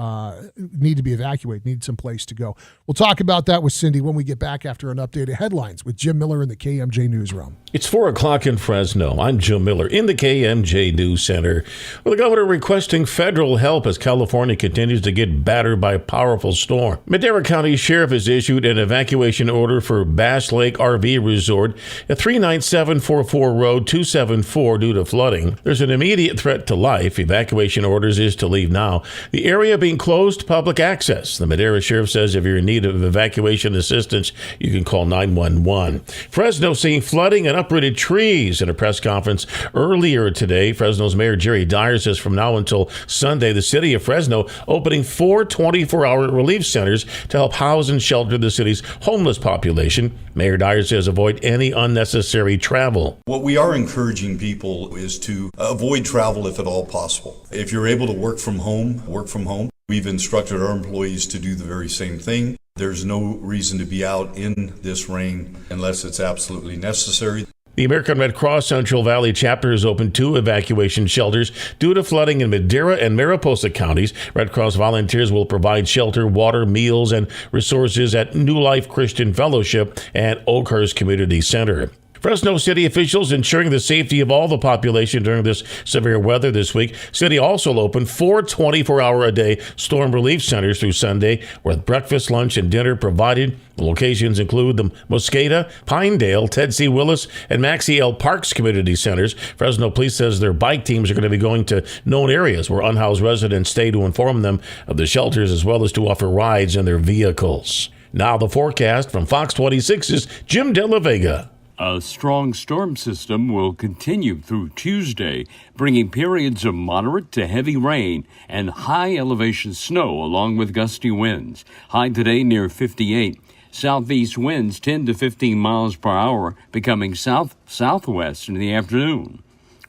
need to be evacuated, need some place to go. We'll talk about that with Cindy when we get back after an update of headlines with Jim Miller in the KMJ Newsroom. It's 4 o'clock in Fresno. I'm Jim Miller in the KMJ News Center. Well, the governor requesting federal help as California continues to get battered by a powerful storm. Madera County Sheriff has issued an evacuation order for Bass Lake RV Resort at 39744 Road 274 due to flooding. There's an immediate threat to life. Evacuation orders is to leave now. The area being closed to public access. The Madera Sheriff says if you're in need of evacuation assistance, you can call 911. Fresno seeing flooding and uprooted trees. In a press conference earlier today, Fresno's Mayor Jerry Dyer says from now until Sunday, the city of Fresno opening 4 24-hour relief centers to help house and shelter the city's homeless population. Mayor Dyer says avoid any unnecessary travel. What we are encouraging people is to avoid travel if at all possible. If you're able to work from home, work from home. We've instructed our employees to do the very same thing. There's no reason to be out in this rain unless it's absolutely necessary. The American Red Cross Central Valley chapter has opened 2 evacuation shelters due to flooding in Madera and Mariposa counties. Red Cross volunteers will provide shelter, water, meals, and resources at New Life Christian Fellowship and Oakhurst Community Center. Fresno City officials ensuring the safety of all the population during this severe weather this week. City also opened 4 24-hour-a-day storm relief centers through Sunday with breakfast, lunch, and dinner provided. The locations include the Mosqueda, Pinedale, Ted C. Willis, and Maxie L. Parks community centers. Fresno Police says their bike teams are going to be going to known areas where unhoused residents stay to inform them of the shelters as well as to offer rides in their vehicles. Now the forecast from Fox 26's Jim De La Vega. A strong storm system will continue through Tuesday, bringing periods of moderate to heavy rain and high elevation snow along with gusty winds. High today near 58. Southeast winds 10 to 15 miles per hour, becoming south-southwest in the afternoon.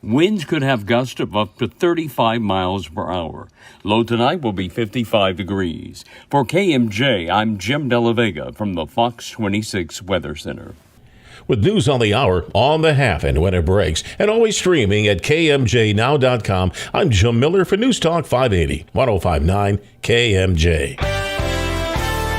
Winds could have gusts of up to 35 miles per hour. Low tonight will be 55 degrees. For KMJ, I'm Jim De La Vega from the Fox 26 Weather Center. With news on the hour, on the half, and when it breaks, and always streaming at KMJNow.com, I'm Jim Miller for News Talk 580, 105.9 KMJ.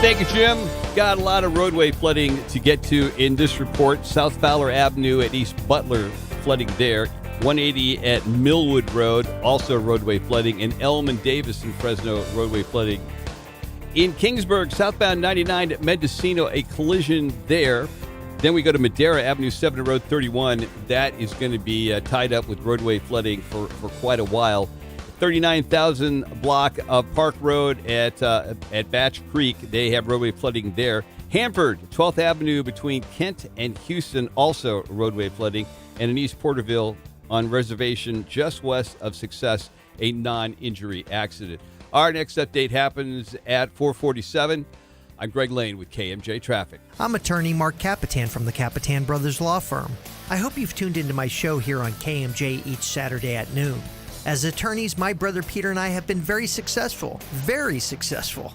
Thank you, Jim. Got a lot of roadway flooding to get to in this report. South Fowler Avenue at East Butler, flooding there. 180 at Millwood Road, also roadway flooding. And Elm and Davis in Fresno, roadway flooding. In Kingsburg, southbound 99 at Mendocino, a collision there. Then we go to Madera Avenue 7 Road 31. That is going to be tied up with roadway flooding for quite a while. 39,000 block of Park Road at Batch Creek. They have roadway flooding there. Hanford, 12th Avenue between Kent and Houston, also roadway flooding. And in East Porterville on Reservation, just west of Success, a non-injury accident. Our next update happens at 4:47. I'm Greg Lane with KMJ Traffic. I'm attorney Mark Capitan from the Capitan Brothers Law Firm. I hope you've tuned into my show here on KMJ each Saturday at noon. As attorneys, my brother Peter and I have been very successful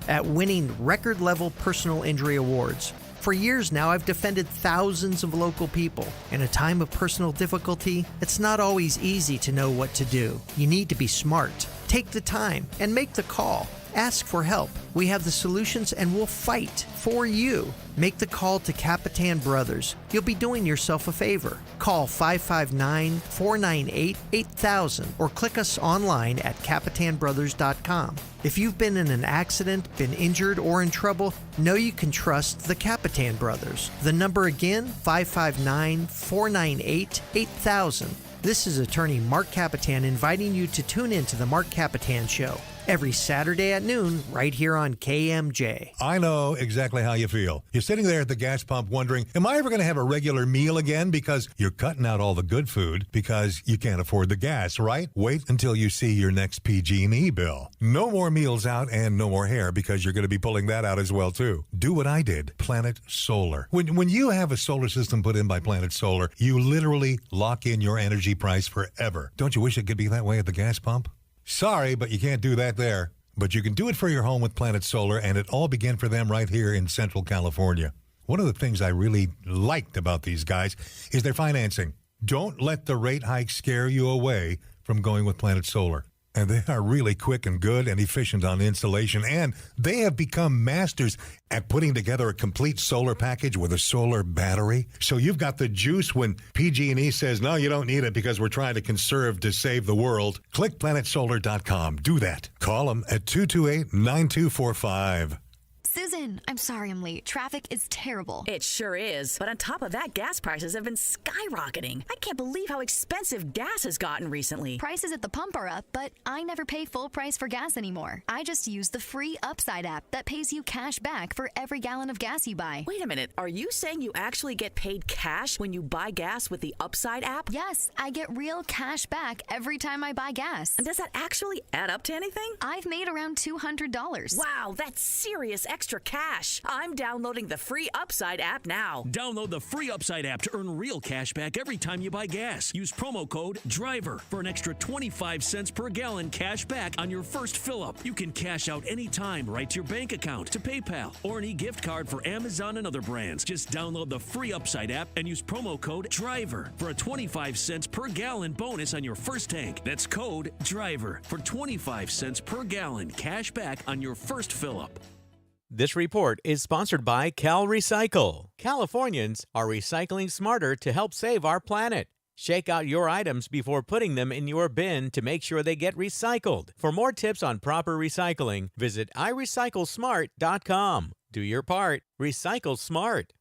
at winning record-level personal injury awards. For years now, I've defended thousands of local people. In a time of personal difficulty, it's not always easy to know what to do. You need to be smart. Take the time and make the call. Ask for help. We have the solutions and we'll fight for you. Make the call to Capitan Brothers. You'll be doing yourself a favor. Call 559-498-8000 or click us online at CapitanBrothers.com. If you've been in an accident, been injured, or in trouble, know you can trust the Capitan Brothers. The number again, 559-498-8000. This is attorney Mark Capitan inviting you to tune in to The Mark Capitan Show every Saturday at noon right here on KMJ. I know exactly how you feel. You're sitting there at the gas pump wondering, am I ever going to have a regular meal again? Because you're cutting out all the good food because you can't afford the gas, right? Wait until you see your next PG&E bill. No more meals out and no more hair because you're going to be pulling that out as well, too. Do what I did. Planet Solar. When you have a solar system put in by Planet Solar, you literally lock in your energy price forever. Don't you wish it could be that way at the gas pump? Sorry, but you can't do that there. But you can do it for your home with Planet Solar, and it all began for them right here in Central California. One of the things I really liked about these guys is their financing. Don't let the rate hike scare you away from going with Planet Solar. And they are really quick and good and efficient on installation, and they have become masters at putting together a complete solar package with a solar battery. So you've got the juice when PG&E says, no, you don't need it because we're trying to conserve to save the world. Click planetsolar.com. Do that. Call them at 228-9245. Susan, I'm sorry I'm late. Traffic is terrible. It sure is. But on top of that, gas prices have been skyrocketing. I can't believe how expensive gas has gotten recently. Prices at the pump are up, but I never pay full price for gas anymore. I just use the free Upside app that pays you cash back for every gallon of gas you buy. Wait a minute. Are you saying you actually get paid cash when you buy gas with the Upside app? Yes, I get real cash back every time I buy gas. And does that actually add up to anything? I've made around $200. Wow, that's serious extra cash. I'm downloading the free Upside app now. Download the free Upside app to earn real cash back every time you buy gas. Use promo code DRIVER for an extra 25 cents per gallon cash back on your first fill-up. You can cash out anytime right to your bank account, to PayPal, or an e-gift card for Amazon and other brands. Just download the free Upside app and use promo code DRIVER for a 25 cents per gallon bonus on your first tank. That's code DRIVER for 25 cents per gallon cash back on your first fill-up. This report is sponsored by Cal Recycle. Californians are recycling smarter to help save our planet. Shake out your items before putting them in your bin to make sure they get recycled. For more tips on proper recycling, visit irecyclesmart.com. Do your part. Recycle smart.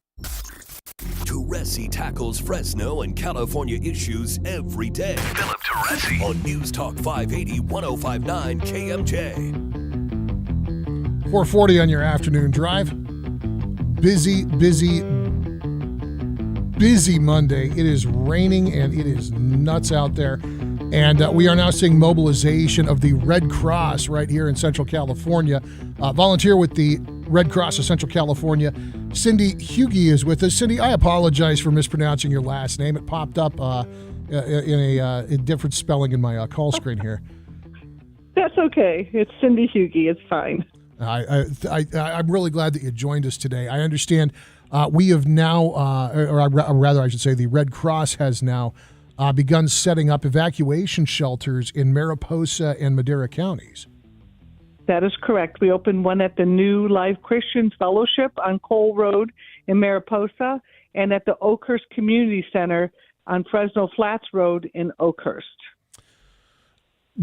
Teresi tackles Fresno and California issues every day. Philip Teresi on News Talk 580 1059 KMJ. 4:40 on your afternoon drive. Busy Monday. It is raining and it is nuts out there. And we are now seeing mobilization of the Red Cross right here in Central California. Volunteer with the Red Cross of Central California, Cindy Hughey is with us. Cindy, I apologize for mispronouncing your last name. It popped up in a different spelling in my call screen here. That's okay. It's Cindy Hughey. It's fine. I'm really glad that you joined us today. I understand we have now, or rather I should say the Red Cross has now begun setting up evacuation shelters in Mariposa and Madera counties. That is correct. We opened one at the New Life Christian Fellowship on Cole Road in Mariposa and at the Oakhurst Community Center on Fresno Flats Road in Oakhurst.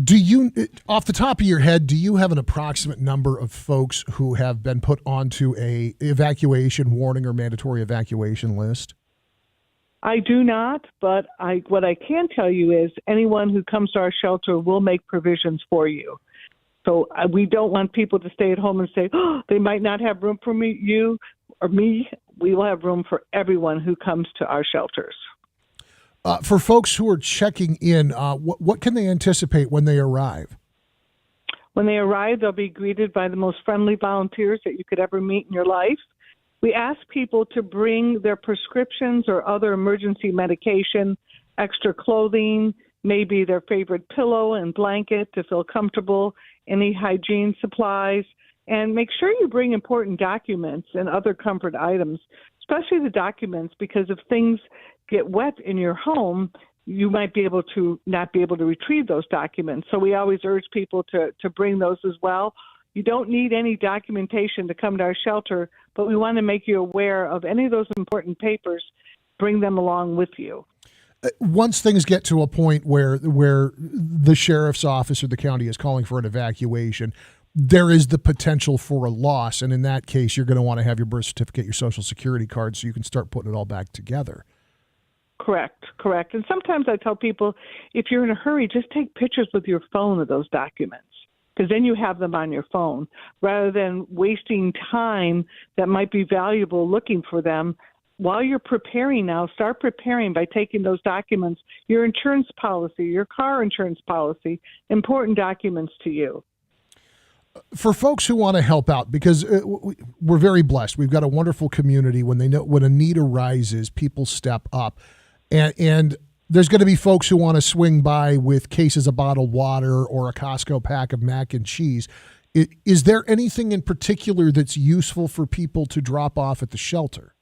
Do you, off the top of your head, do you have an approximate number of folks who have been put onto a evacuation warning or mandatory evacuation list? I do not, but what I can tell you is anyone who comes to our shelter will make provisions for you. So we don't want people to stay at home and say, oh, they might not have room for me, you or me. We will have room for everyone who comes to our shelters. For folks who are checking in, what can they anticipate when they arrive? When they arrive, they'll be greeted by the most friendly volunteers that you could ever meet in your life. We ask people to bring their prescriptions or other emergency medication, extra clothing, maybe their favorite pillow and blanket to feel comfortable, any hygiene supplies, and make sure you bring important documents and other comfort items, especially the documents, because if things get wet in your home, you might be able to not be able to retrieve those documents. So we always urge people to bring those as well. You don't need any documentation to come to our shelter, but we want to make you aware of any of those important papers. Bring them along with you. Once things get to a point where the sheriff's office or the county is calling for an evacuation, there is the potential for a loss. And in that case, you're going to want to have your birth certificate, your social security card, so you can start putting it all back together. Correct. And sometimes I tell people, if you're in a hurry, just take pictures with your phone of those documents, because then you have them on your phone rather than wasting time that might be valuable looking for them. While you're preparing now, start preparing by taking those documents, your insurance policy, your car insurance policy, important documents to you. For folks who want to help out, because we're very blessed. We've got a wonderful community. When they know when a need arises, people step up. And there's going to be folks who want to swing by with cases of bottled water or a Costco pack of mac and cheese. Is there anything in particular that's useful for people to drop off at the shelter?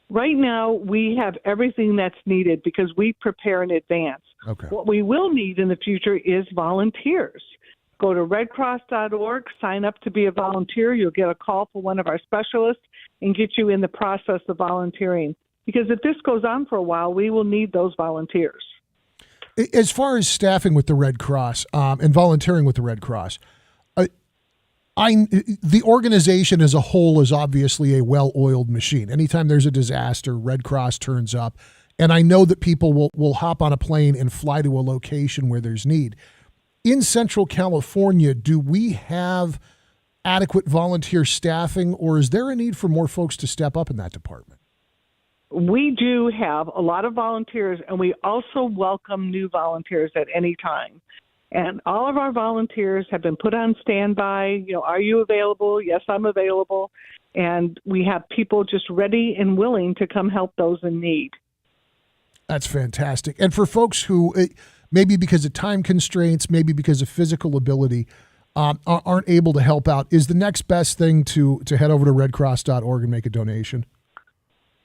Right now, we have everything that's needed because we prepare in advance. Okay. What we will need in the future is volunteers. Go to redcross.org, sign up to be a volunteer. You'll get a call from one of our specialists and get you in the process of volunteering. Because if this goes on for a while, we will need those volunteers. As far as staffing with the Red Cross and volunteering with the Red Cross, the organization as a whole is obviously a well-oiled machine. Anytime there's a disaster, Red Cross turns up. And I know that people will hop on a plane and fly to a location where there's need. In Central California, do we have adequate volunteer staffing, or is there a need for more folks to step up in that department? We do have a lot of volunteers, and we also welcome new volunteers at any time. And all of our volunteers have been put on standby. Are you available? Yes, I'm available. And we have people just ready and willing to come help those in need. That's fantastic. And for folks who, maybe because of time constraints, maybe because of physical ability, aren't able to help out, is the next best thing to head over to redcross.org and make a donation?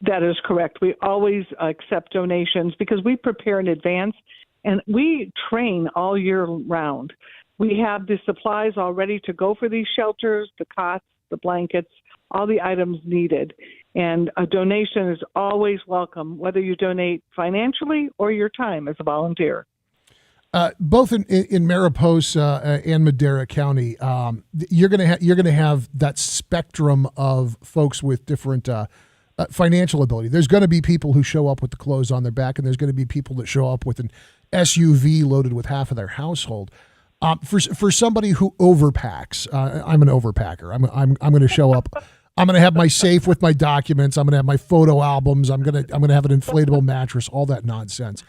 That is correct. We always accept donations because we prepare in advance, and we train all year round. We have the supplies all ready to go for these shelters, the cots, the blankets, all the items needed. And a donation is always welcome, whether you donate financially or your time as a volunteer. Both in Mariposa and Madera County, you're gonna have that spectrum of folks with different financial ability. There's going to be people who show up with the clothes on their back, and there's going to be people that show up with an SUV loaded with half of their household. For somebody who overpacks, I'm an overpacker. I'm going to show up. I'm going to have my safe with my documents. I'm going to have my photo albums. I'm going to have an inflatable mattress. All that nonsense.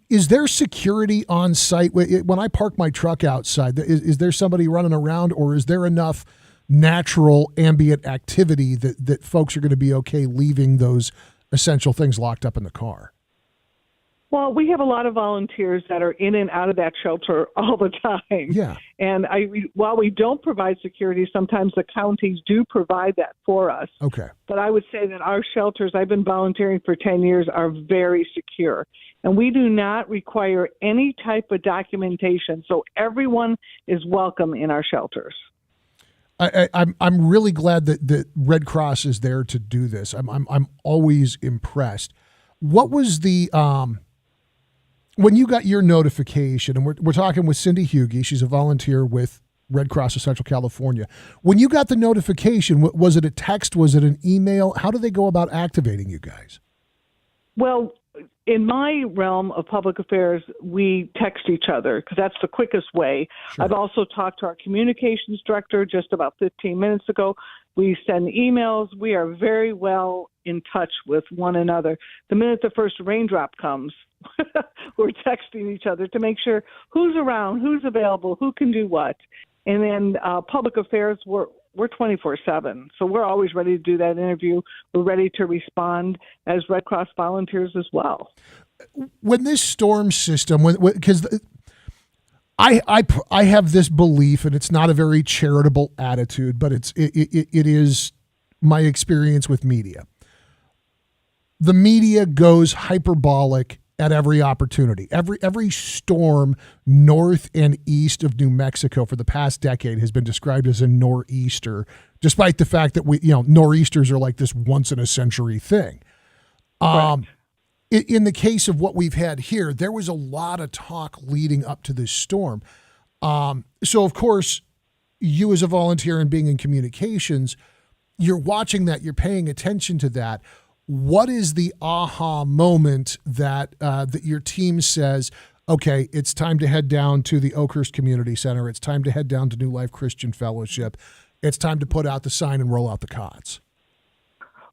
Is there security on site when I park my truck outside? Is there somebody running around, or is there enough natural ambient activity that folks are going to be okay leaving those essential things locked up in the car? Well, we have a lot of volunteers that are in and out of that shelter all the time. Yeah. And while we don't provide security, sometimes the counties do provide that for us. Okay. But I would say that our shelters, I've been volunteering for 10 years, are very secure. And we do not require any type of documentation. So everyone is welcome in our shelters. I'm really glad that Red Cross is there to do this. I'm always impressed. What was the when you got your notification? And we're talking with Cindy Hughey. She's a volunteer with Red Cross of Central California. When you got the notification, was it a text? Was it an email? How do they go about activating you guys? Well, in my realm of public affairs, we text each other because that's the quickest way. Sure. I've also talked to our communications director just about 15 minutes ago. We send emails. We are very well in touch with one another. The minute the first raindrop comes, we're texting each other to make sure who's around, who's available, who can do what. And then public affairs, we're 24/7. So we're always ready to do that interview. We're ready to respond as Red Cross volunteers as well. When this storm system, because I have this belief, and it's not a very charitable attitude, but it is my experience with media. The media goes hyperbolic at every opportunity. Every storm north and east of New Mexico for the past decade has been described as a nor'easter, despite the fact that nor'easters are like this once in a century thing. In the case of what we've had here, there was a lot of talk leading up to this storm. So of course, you as a volunteer and being in communications, you're watching that, you're paying attention to that. what is the aha moment that that your team says, okay, it's time to head down to the Oakhurst Community Center. It's time to head down to New Life Christian Fellowship. It's time to put out the sign and roll out the cots.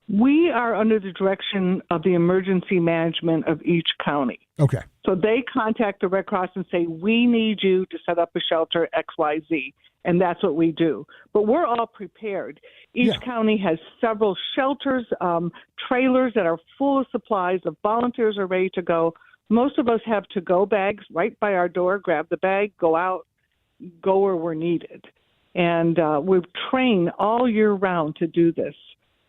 We are under the direction of the emergency management of each county. Okay. So they contact the Red Cross and say, we need you to set up a shelter XYZ, and that's what we do. But we're all prepared. Each county has several shelters, trailers that are full of supplies. The volunteers are ready to go. Most of us have to-go bags right by our door, grab the bag, go out, go where we're needed. And we've trained all year round to do this.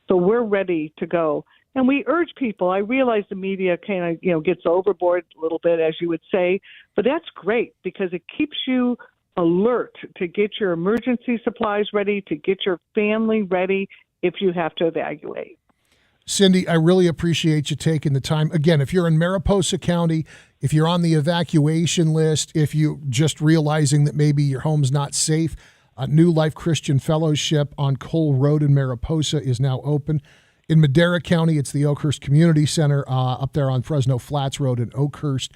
So we're ready to go. And we urge people. I realize the media kind of, gets overboard a little bit, as you would say, but that's great because it keeps you alert to get your emergency supplies ready, to get your family ready if you have to evacuate. Cindy, I really appreciate you taking the time. Again, if you're in Mariposa County, if you're on the evacuation list, if you're just realizing that maybe your home's not safe, New Life Christian Fellowship on Cole Road in Mariposa is now open. In Madera County, it's the Oakhurst Community Center up there on Fresno Flats Road in Oakhurst.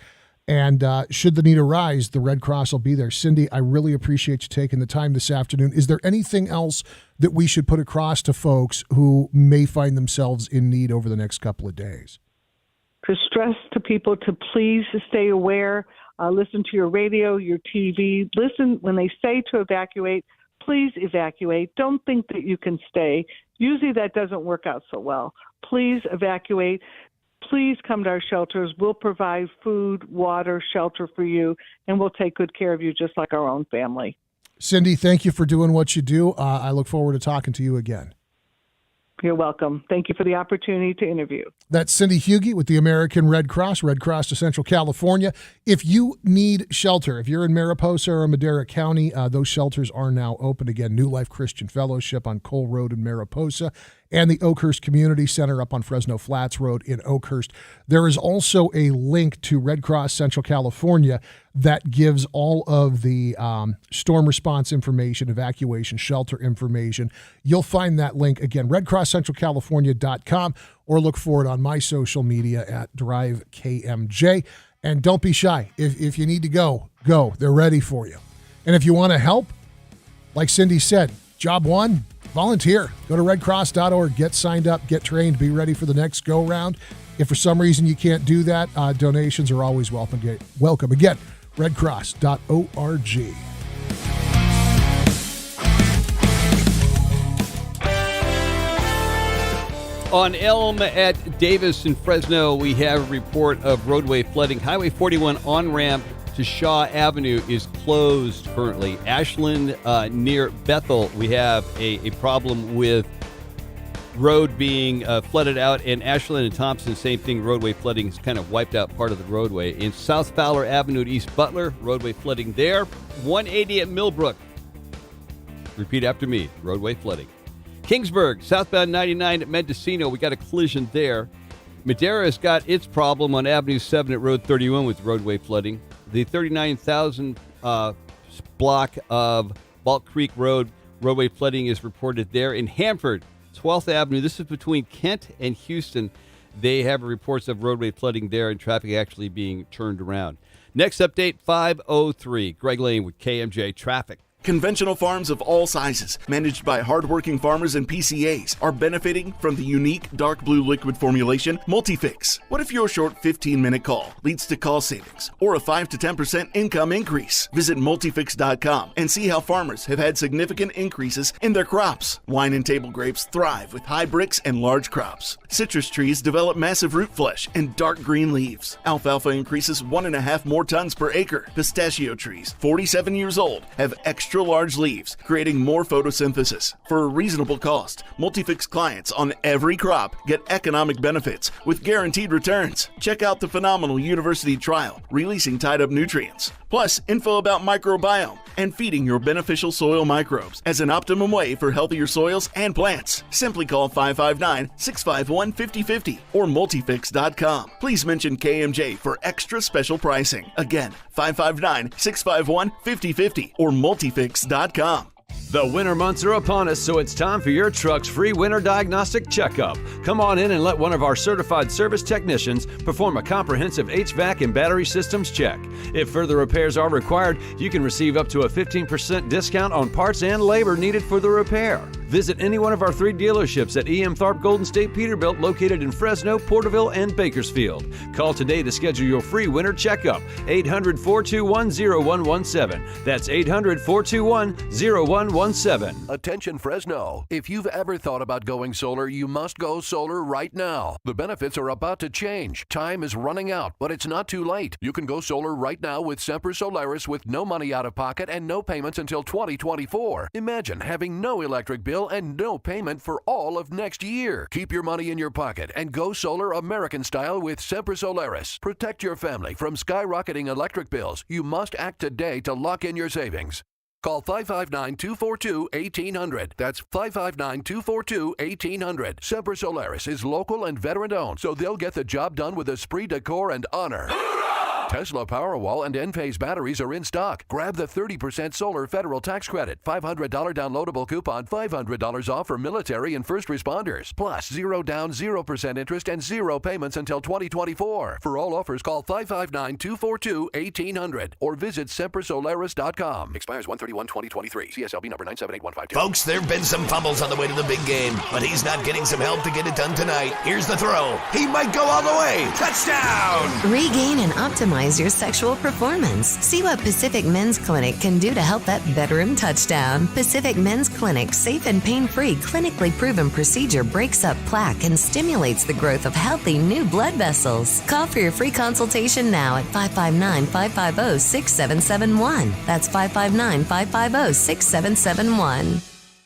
And should the need arise, the Red Cross will be there. Cindy, I really appreciate you taking the time this afternoon. Is there anything else that we should put across to folks who may find themselves in need over the next couple of days? To stress to people to please stay aware, listen to your radio, your TV. Listen when they say to evacuate, please evacuate. Don't think that you can stay. Usually that doesn't work out so well. Please evacuate. Please come to our shelters. We'll provide food, water, shelter for you, and we'll take good care of you just like our own family. Cindy, thank you for doing what you do. I look forward to talking to you again. You're welcome. Thank you for the opportunity to interview. That's Cindy Hughey with the American Red Cross to Central California. If you need shelter, if you're in Mariposa or Madera County, those shelters are now open again. New Life Christian Fellowship on Cole Road in Mariposa and the Oakhurst Community Center up on Fresno Flats Road in Oakhurst. There is also a link to Red Cross Central California that gives all of the storm response information, evacuation, shelter information. You'll find that link, again, redcrosscentralcalifornia.com, or look for it on my social media at Drive KMJ. And don't be shy. If you need to go. They're ready for you. And if you want to help, like Cindy said, job one, volunteer. Go to redcross.org, get signed up, get trained, be ready for the next go-round. If for some reason you can't do that, donations are always welcome. Again, redcross.org. On Elm at Davis and Fresno, we have a report of roadway flooding. Highway 41 on-ramp to Shaw Avenue is closed currently. Ashland near Bethel, we have a problem with road being flooded out. And Ashland and Thompson, same thing. Roadway flooding has kind of wiped out part of the roadway. In South Fowler Avenue at East Butler, roadway flooding there. 180 at Millbrook. Repeat after me. Roadway flooding. Kingsburg, southbound 99 at Mendocino, we got a collision there. Madera has got its problem on Avenue 7 at Road 31 with roadway flooding. The 39,000 block of Balk Creek Road, roadway flooding is reported there. In Hanford, 12th Avenue, this is between Kent and Houston. They have reports of roadway flooding there and traffic actually being turned around. Next update, 5:03. Greg Lane with KMJ Traffic. Conventional farms of all sizes, managed by hardworking farmers and PCAs, are benefiting from the unique dark blue liquid formulation Multifix. What if your short 15-minute call leads to cost savings or a 5 to 10% income increase? Visit multifix.com and see how farmers have had significant increases in their crops. Wine and table grapes thrive with high bricks and large crops. Citrus trees develop massive root flesh and dark green leaves. Alfalfa increases 1.5 more tons per acre. Pistachio trees, 47 years old, have extra large leaves, creating more photosynthesis. For a reasonable cost, Multifix clients on every crop get economic benefits with guaranteed returns. Check out the phenomenal university trial, releasing tied up nutrients. Plus, info about microbiome and feeding your beneficial soil microbes as an optimum way for healthier soils and plants. Simply call 559-651-5050 or multifix.com. Please mention KMJ for extra special pricing. Again, 559-651-5050 or multifix.com. The winter months are upon us, so it's time for your truck's free winter diagnostic checkup. Come on in and let one of our certified service technicians perform a comprehensive HVAC and battery systems check. If further repairs are required, you can receive up to a 15% discount on parts and labor needed for the repair. Visit any one of our 3 dealerships at EM Tharp Golden State Peterbilt, located in Fresno, Porterville, and Bakersfield. Call today to schedule your free winter checkup. 800-421-0117. That's 800-421-0117. Attention Fresno. If you've ever thought about going solar, you must go solar right now. The benefits are about to change. Time is running out, but it's not too late. You can go solar right now with Semper Solaris with no money out of pocket and no payments until 2024. Imagine having no electric bill and no payment for all of next year. Keep your money in your pocket and go solar American style with Semper Solaris. Protect your family from skyrocketing electric bills. You must act today to lock in your savings. Call 559-242-1800. That's 559-242-1800. Semper Solaris is local and veteran-owned, so they'll get the job done with esprit de corps and honor. Tesla Powerwall and Enphase batteries are in stock. Grab the 30% solar federal tax credit, $500 downloadable coupon, $500 off for military and first responders. Plus, 0 down, 0% interest, and 0 payments until 2024. For all offers, call 559-242-1800 or visit sempersolaris.com. Expires 1/31/2023. CSLB number 978152. Folks, there have been some fumbles on the way to the big game, but he's not getting some help to get it done tonight. Here's the throw. He might go all the way. Touchdown! Regain and optimize your sexual performance. See what Pacific Men's Clinic can do to help that bedroom touchdown. Pacific Men's Clinic's safe and pain-free, clinically proven procedure breaks up plaque and stimulates the growth of healthy new blood vessels. Call for your free consultation now at 559-550-6771. That's 559-550-6771.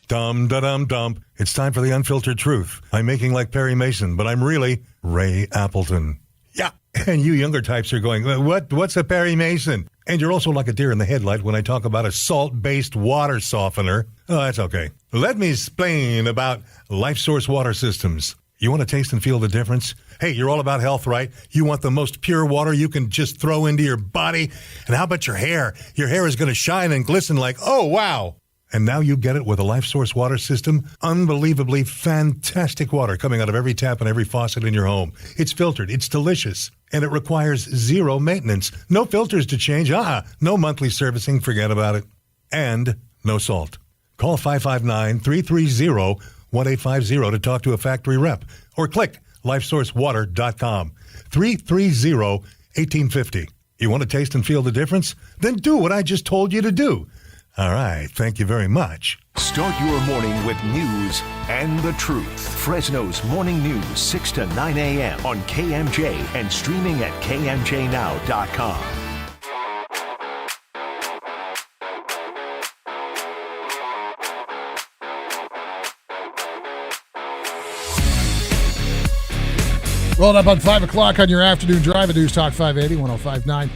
Dum-da-dum-dump. It's time for the unfiltered truth. I'm making like Perry Mason, but I'm really Ray Appleton. Yeah. And you younger types are going, what's a Perry Mason? And you're also like a deer in the headlight when I talk about a salt-based water softener. Oh, that's okay. Let me explain about Life Source Water Systems. You want to taste and feel the difference? Hey, you're all about health, right? You want the most pure water you can just throw into your body? And how about your hair? Your hair is going to shine and glisten like, oh, wow. And now you get it with a Life Source water system. Unbelievably fantastic water coming out of every tap and every faucet in your home. It's filtered, it's delicious, and it requires zero maintenance. No filters to change, no monthly servicing, forget about it. And no salt. Call 559-330-1850 to talk to a factory rep, or click lifesourcewater.com. 330-1850. You want to taste and feel the difference? Then do what I just told you to do. All right, thank you very much. Start your morning with news and the truth. Fresno's Morning News, 6 to 9 a.m. on KMJ and streaming at KMJNow.com. Rolled up on 5 o'clock on your afternoon drive at News Talk 580, 105.9.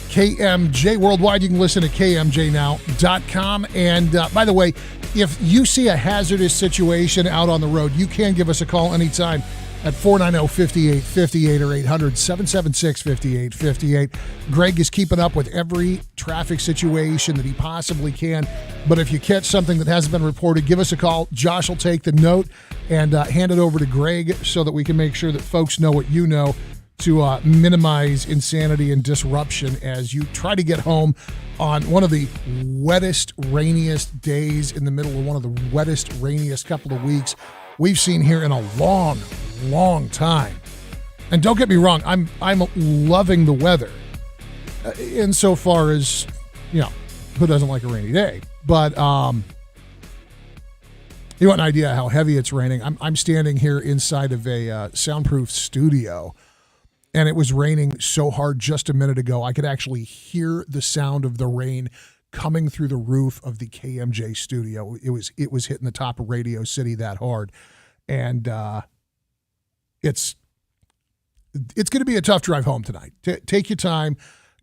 KMJ worldwide. You can listen at KMJNow.com. And by the way, if you see a hazardous situation out on the road, you can give us a call anytime at 490-5858 or 800-776-5858. Greg is keeping up with every traffic situation that he possibly can. But if you catch something that hasn't been reported, give us a call. Josh will take the note and hand it over to Greg so that we can make sure that folks know what you know, to minimize insanity and disruption as you try to get home on one of the wettest, rainiest days in the middle of one of the wettest, rainiest couple of weeks we've seen here in a long, long time. And don't get me wrong, I'm loving the weather insofar as, you know, who doesn't like a rainy day? But you want an idea how heavy it's raining? I'm standing here inside of a soundproof studio. And it was raining so hard just a minute ago, I could actually hear the sound of the rain coming through the roof of the KMJ studio. It was hitting the top of Radio City that hard. And it's going to be a tough drive home tonight. Take your time.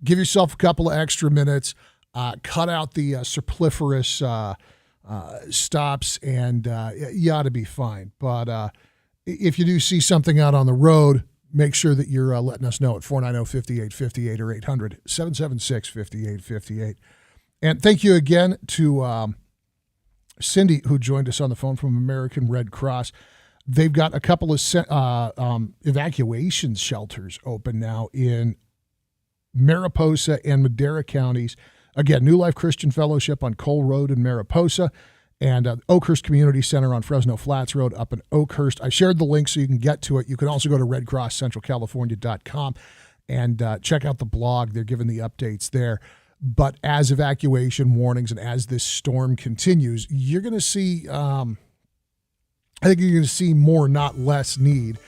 Give yourself a couple of extra minutes. Cut out the superfluous stops, and you ought to be fine. But if you do see something out on the road, make sure that you're letting us know at 490-5858 or 800-776-5858. And thank you again to Cindy, who joined us on the phone from American Red Cross. They've got a couple of evacuation shelters open now in Mariposa and Madera counties. Again, New Life Christian Fellowship on Cole Road in Mariposa, and Oakhurst Community Center on Fresno Flats Road up in Oakhurst. I shared the link so you can get to it. You can also go to redcrosscentralcalifornia.com and check out the blog. They're giving the updates there. But as evacuation warnings and as this storm continues, you're going to see, I think you're going to see more, not less need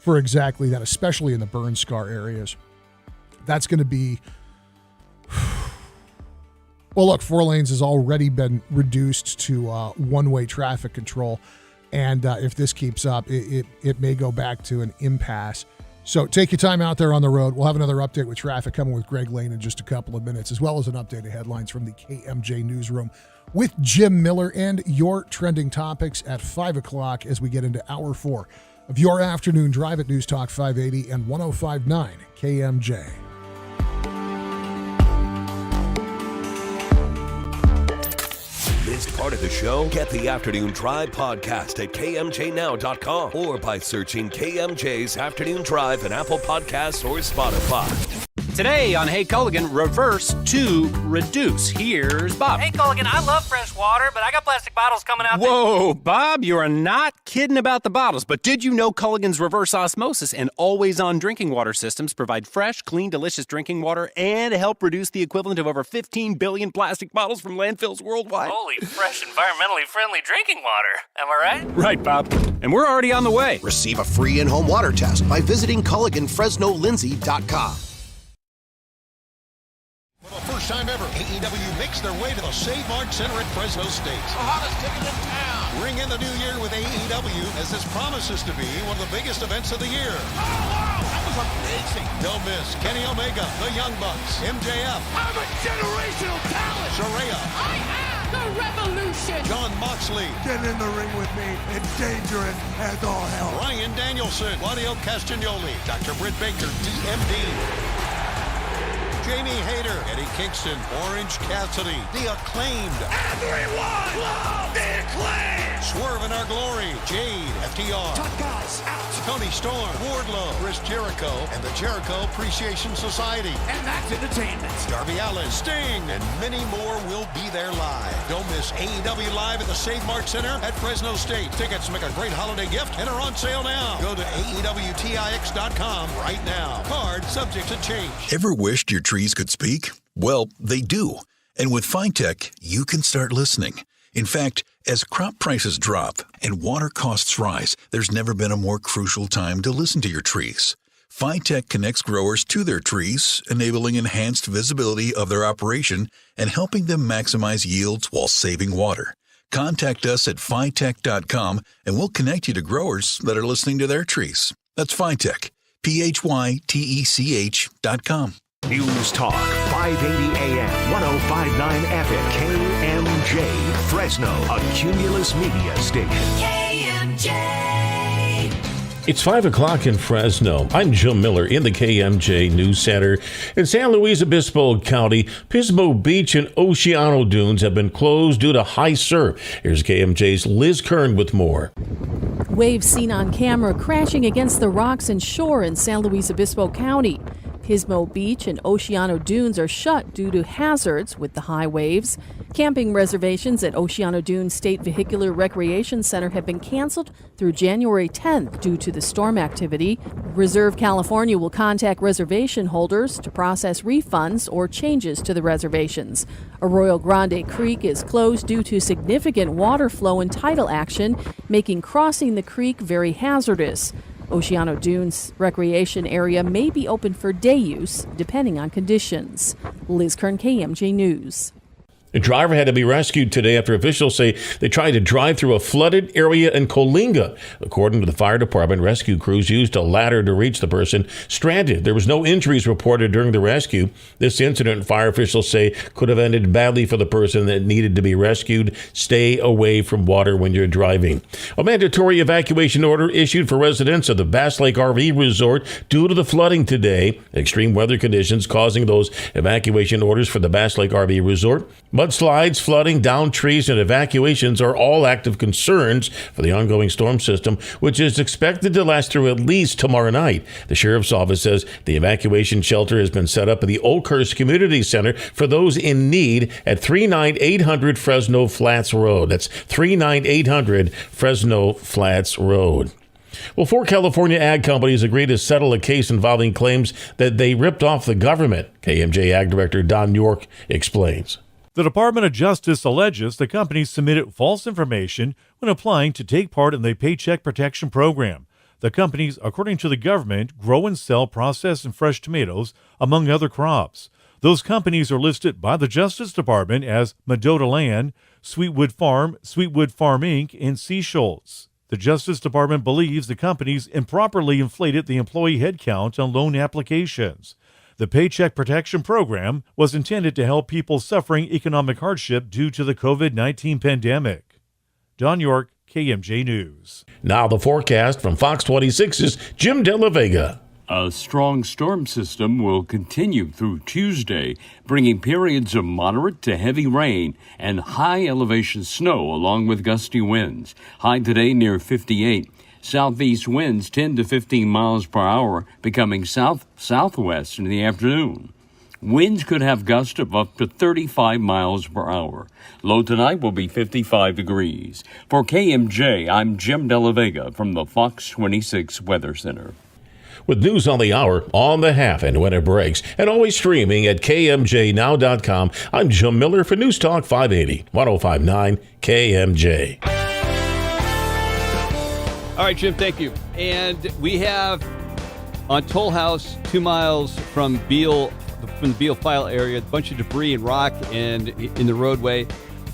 for exactly that, especially in the burn scar areas. That's going to be, well, look, 4 lanes has already been reduced to one-way traffic control. And if this keeps up, it may go back to an impasse. So take your time out there on the road. We'll have another update with traffic coming with Greg Lane in just a couple of minutes, as well as an update of headlines from the KMJ newsroom with Jim Miller and your trending topics at 5 o'clock as we get into hour 4 of your afternoon drive at News Talk 580 and 105.9 KMJ. Missed part of the show? Get the Afternoon Drive podcast at kmjnow.com or by searching KMJ's Afternoon Drive in Apple Podcasts or Spotify. Today on Hey Culligan, reverse to reduce. Here's Bob. Hey Culligan, I love fresh water, but I got plastic bottles coming out. Whoa, Bob, you are not kidding about the bottles. But did you know Culligan's reverse osmosis and always-on drinking water systems provide fresh, clean, delicious drinking water and help reduce the equivalent of over 15 billion plastic bottles from landfills worldwide? Holy fresh, environmentally friendly drinking water. Am I right? Right, Bob. And we're already on the way. Receive a free in-home water test by visiting CulliganFresnoLindsay.com. For the first time ever, AEW makes their way to the Save Mart Center at Fresno State. The hottest ticket in town. Ring in the new year with AEW as this promises to be one of the biggest events of the year. Oh, wow, that was amazing. Don't miss Kenny Omega, the Young Bucks, MJF. I'm a generational talent. Saraya. I am the revolution. John Moxley. Get in the ring with me. It's dangerous as all hell. Ryan Danielson, Claudio Castagnoli, Dr. Britt Baker, DMD. Jamie Hayter, Eddie Kingston, Orange Cassidy, The Acclaimed. Everyone love The Acclaimed. Swerve in Our Glory, Jade, FTR. Top guys out. Tony Storm, Wardlow, Chris Jericho, and the Jericho Appreciation Society. And that's entertainment. Darby Allin, Sting, and many more will be there live. Don't miss AEW Live at the Save Mart Center at Fresno State. Tickets make a great holiday gift and are on sale now. Go to AEWTIX.com right now. Card subject to change. Ever wished your trees could speak? Well, they do. And with FineTech, you can start listening. In fact, as crop prices drop and water costs rise, there's never been a more crucial time to listen to your trees. FineTech connects growers to their trees, enabling enhanced visibility of their operation and helping them maximize yields while saving water. Contact us at FineTech.com and we'll connect you to growers that are listening to their trees. That's FineTech, PhyTech.com. News Talk 580 AM, 105.9 FM, KMJ, Fresno, a Cumulus Media station. KMJ. It's 5 o'clock in Fresno. I'm Jim Miller in the KMJ News Center. In San Luis Obispo County, Pismo Beach and Oceano Dunes have been closed due to high surf. Here's KMJ's Liz Kern with more. Waves seen on camera crashing against the rocks and shore in San Luis Obispo County. Pismo Beach and Oceano Dunes are shut due to hazards with the high waves. Camping reservations at Oceano Dunes State Vehicular Recreation Center have been canceled through January 10th due to the storm activity. Reserve California will contact reservation holders to process refunds or changes to the reservations. Arroyo Grande Creek is closed due to significant water flow and tidal action, making crossing the creek very hazardous. Oceano Dunes recreation area may be open for day use, depending on conditions. Liz Kern, KMJ News. A driver had to be rescued today after officials say they tried to drive through a flooded area in Coalinga. According to the fire department, rescue crews used a ladder to reach the person stranded. There was no injuries reported during the rescue. This incident, fire officials say, could have ended badly for the person that needed to be rescued. Stay away from water when you're driving. A mandatory evacuation order issued for residents of the Bass Lake RV Resort due to the flooding today. Extreme weather conditions causing those evacuation orders for the Bass Lake RV Resort. Mudslides, flooding, downed trees, and evacuations are all active concerns for the ongoing storm system, which is expected to last through at least tomorrow night. The sheriff's office says the evacuation shelter has been set up at the Oakhurst Community Center for those in need at 39800 Fresno Flats Road. That's 39800 Fresno Flats Road. Well, 4 California ag companies agreed to settle a case involving claims that they ripped off the government. KMJ Ag Director Don York explains. The Department of Justice alleges the companies submitted false information when applying to take part in the Paycheck Protection Program. The companies, according to the government, grow and sell processed and fresh tomatoes, among other crops. Those companies are listed by the Justice Department as Mendota Land, Sweetwood Farm, Sweetwood Farm Inc., and Seashoals. The Justice Department believes the companies improperly inflated the employee headcount on loan applications. The Paycheck Protection Program was intended to help people suffering economic hardship due to the COVID-19 pandemic. Don York, KMJ News. Now the forecast from Fox 26's Jim De La Vega. A strong storm system will continue through Tuesday, bringing periods of moderate to heavy rain and high elevation snow along with gusty winds. High today near 58. Southeast winds 10 to 15 miles per hour, becoming south-southwest in the afternoon. Winds could have gusts of up to 35 miles per hour. Low tonight will be 55 degrees. For KMJ, I'm Jim De La Vega from the Fox 26 Weather Center. With news on the hour, on the half, and when it breaks, and always streaming at KMJNow.com, I'm Jim Miller for News Talk 580, 1059 KMJ. All right, Jim, thank you. And we have on Toll House, 2 miles from the Beale File area, a bunch of debris and rock and in the roadway.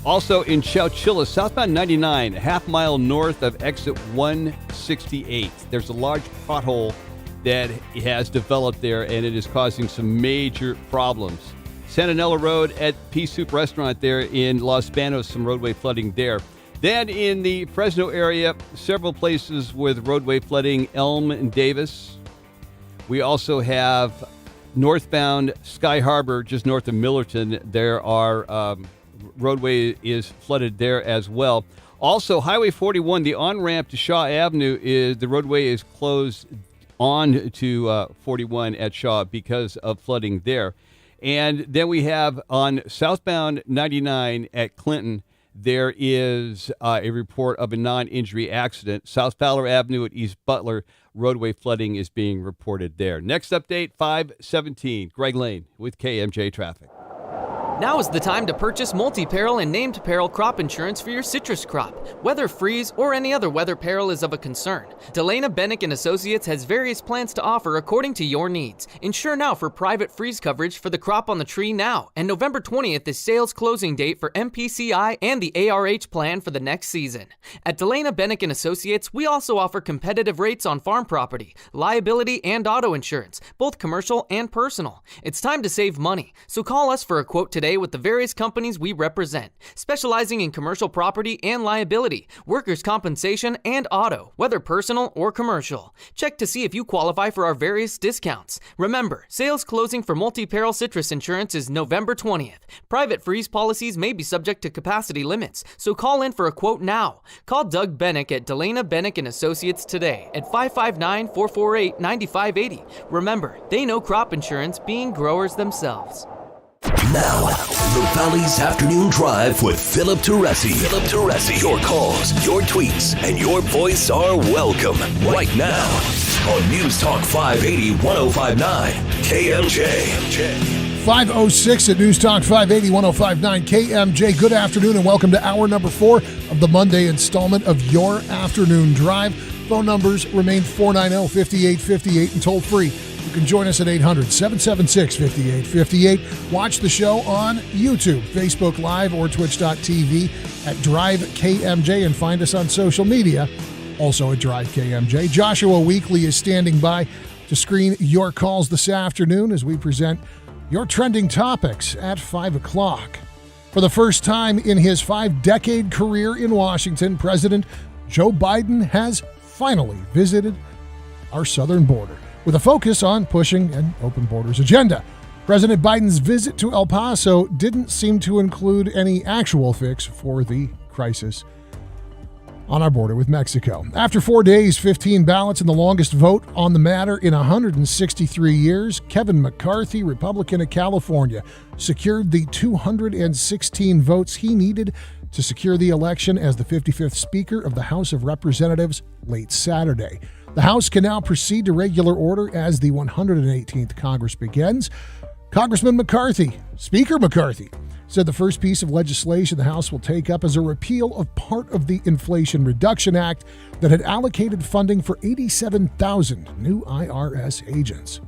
Also in Chowchilla, southbound 99, a half mile north of exit 168. There's a large pothole that has developed there, and it is causing some major problems. Santanella Road at Pea Soup Restaurant there in Los Banos, some roadway flooding there. Then in the Fresno area, several places with roadway flooding, Elm and Davis. We also have northbound Sky Harbor, just north of Millerton. There are roadway is flooded there as well. Also, Highway 41, the on-ramp to Shaw Avenue, the roadway is closed on to 41 at Shaw because of flooding there. And then we have on southbound 99 at Clinton, there is a report of a non-injury accident. South Fowler Avenue at East Butler, roadway flooding is being reported there. Next update, 5:17. Greg Lane with KMJ Traffic. Now is the time to purchase multi-peril and named peril crop insurance for your citrus crop. Whether freeze or any other weather peril is of a concern, Delana Bennick & Associates has various plans to offer according to your needs. Insure now for private freeze coverage for the crop on the tree now, and November 20th is sales closing date for MPCI and the ARH plan for the next season. At Delana Bennick & Associates, we also offer competitive rates on farm property, liability, and auto insurance, both commercial and personal. It's time to save money, so call us for a quote today with the various companies we represent, specializing in commercial property and liability, workers' compensation, and auto, whether personal or commercial. Check to see if you qualify for our various discounts. Remember, sales closing for multi-peril citrus insurance is November 20th. Private freeze policies may be subject to capacity limits, so call in for a quote now. Call Doug Bennick at Delana Bennick & Associates today at 559-448-9580. Remember, they know crop insurance being growers themselves. Now, the Valley's Afternoon Drive with Philip Teresi. Philip Teresi. Your calls, your tweets, and your voice are welcome right now on News Talk 580 1059 KMJ. 5:06 at News Talk 580 1059 KMJ. Good afternoon and welcome to hour number 4 of the Monday installment of your Afternoon Drive. Phone numbers remain 490-5858 and toll free. You can join us at 800-776-5858. Watch the show on YouTube, Facebook Live, or twitch.tv at Drive KMJ, and find us on social media, also at Drive KMJ. Joshua Weekly is standing by to screen your calls this afternoon as we present your trending topics at 5 o'clock. For the first time in his 5-decade career in Washington, President Joe Biden has finally visited our southern border, with a focus on pushing an open borders agenda. President Biden's visit to El Paso didn't seem to include any actual fix for the crisis on our border with Mexico. After 4 days, 15 ballots, and the longest vote on the matter in 163 years, Kevin McCarthy, Republican of California, secured the 216 votes he needed to secure the election as the 55th Speaker of the House of Representatives late Saturday. The House can now proceed to regular order as the 118th Congress begins. Congressman McCarthy, Speaker McCarthy, said the first piece of legislation the House will take up is a repeal of part of the Inflation Reduction Act that had allocated funding for 87,000 new IRS agents.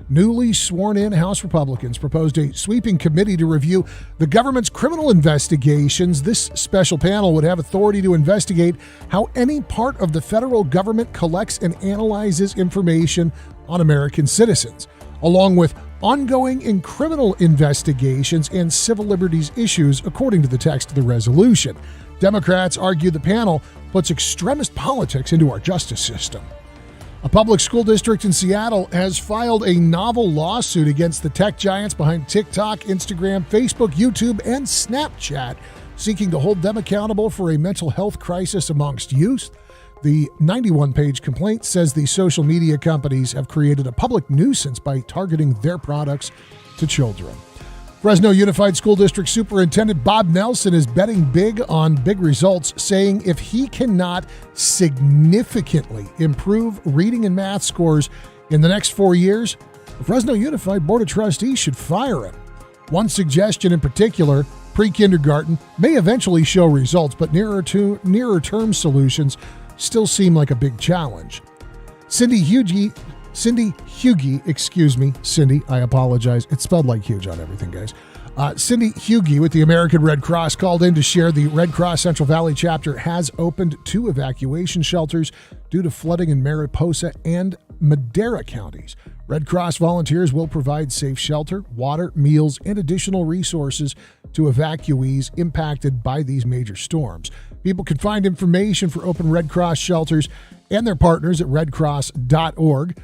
Newly sworn-in House Republicans proposed a sweeping committee to review the government's criminal investigations. This special panel would have authority to investigate how any part of the federal government collects and analyzes information on American citizens, along with ongoing and criminal investigations and civil liberties issues, according to the text of the resolution. Democrats argue the panel puts extremist politics into our justice system. A public school district in Seattle has filed a novel lawsuit against the tech giants behind TikTok, Instagram, Facebook, YouTube, and Snapchat, seeking to hold them accountable for a mental health crisis amongst youth. The 91-page complaint says the social media companies have created a public nuisance by targeting their products to children. Fresno Unified School District Superintendent Bob Nelson is betting big on big results, saying if he cannot significantly improve reading and math scores in the next 4 years, the Fresno Unified Board of Trustees should fire him. One suggestion in particular, pre-kindergarten, may eventually show results, but nearer-term solutions still seem like a big challenge. Cindy, I apologize. It's spelled like huge on everything, guys. Cindy Hughey with the American Red Cross called in to share the Red Cross Central Valley chapter has opened 2 evacuation shelters due to flooding in Mariposa and Madera counties. Red Cross volunteers will provide safe shelter, water, meals, and additional resources to evacuees impacted by these major storms. People can find information for open Red Cross shelters and their partners at redcross.org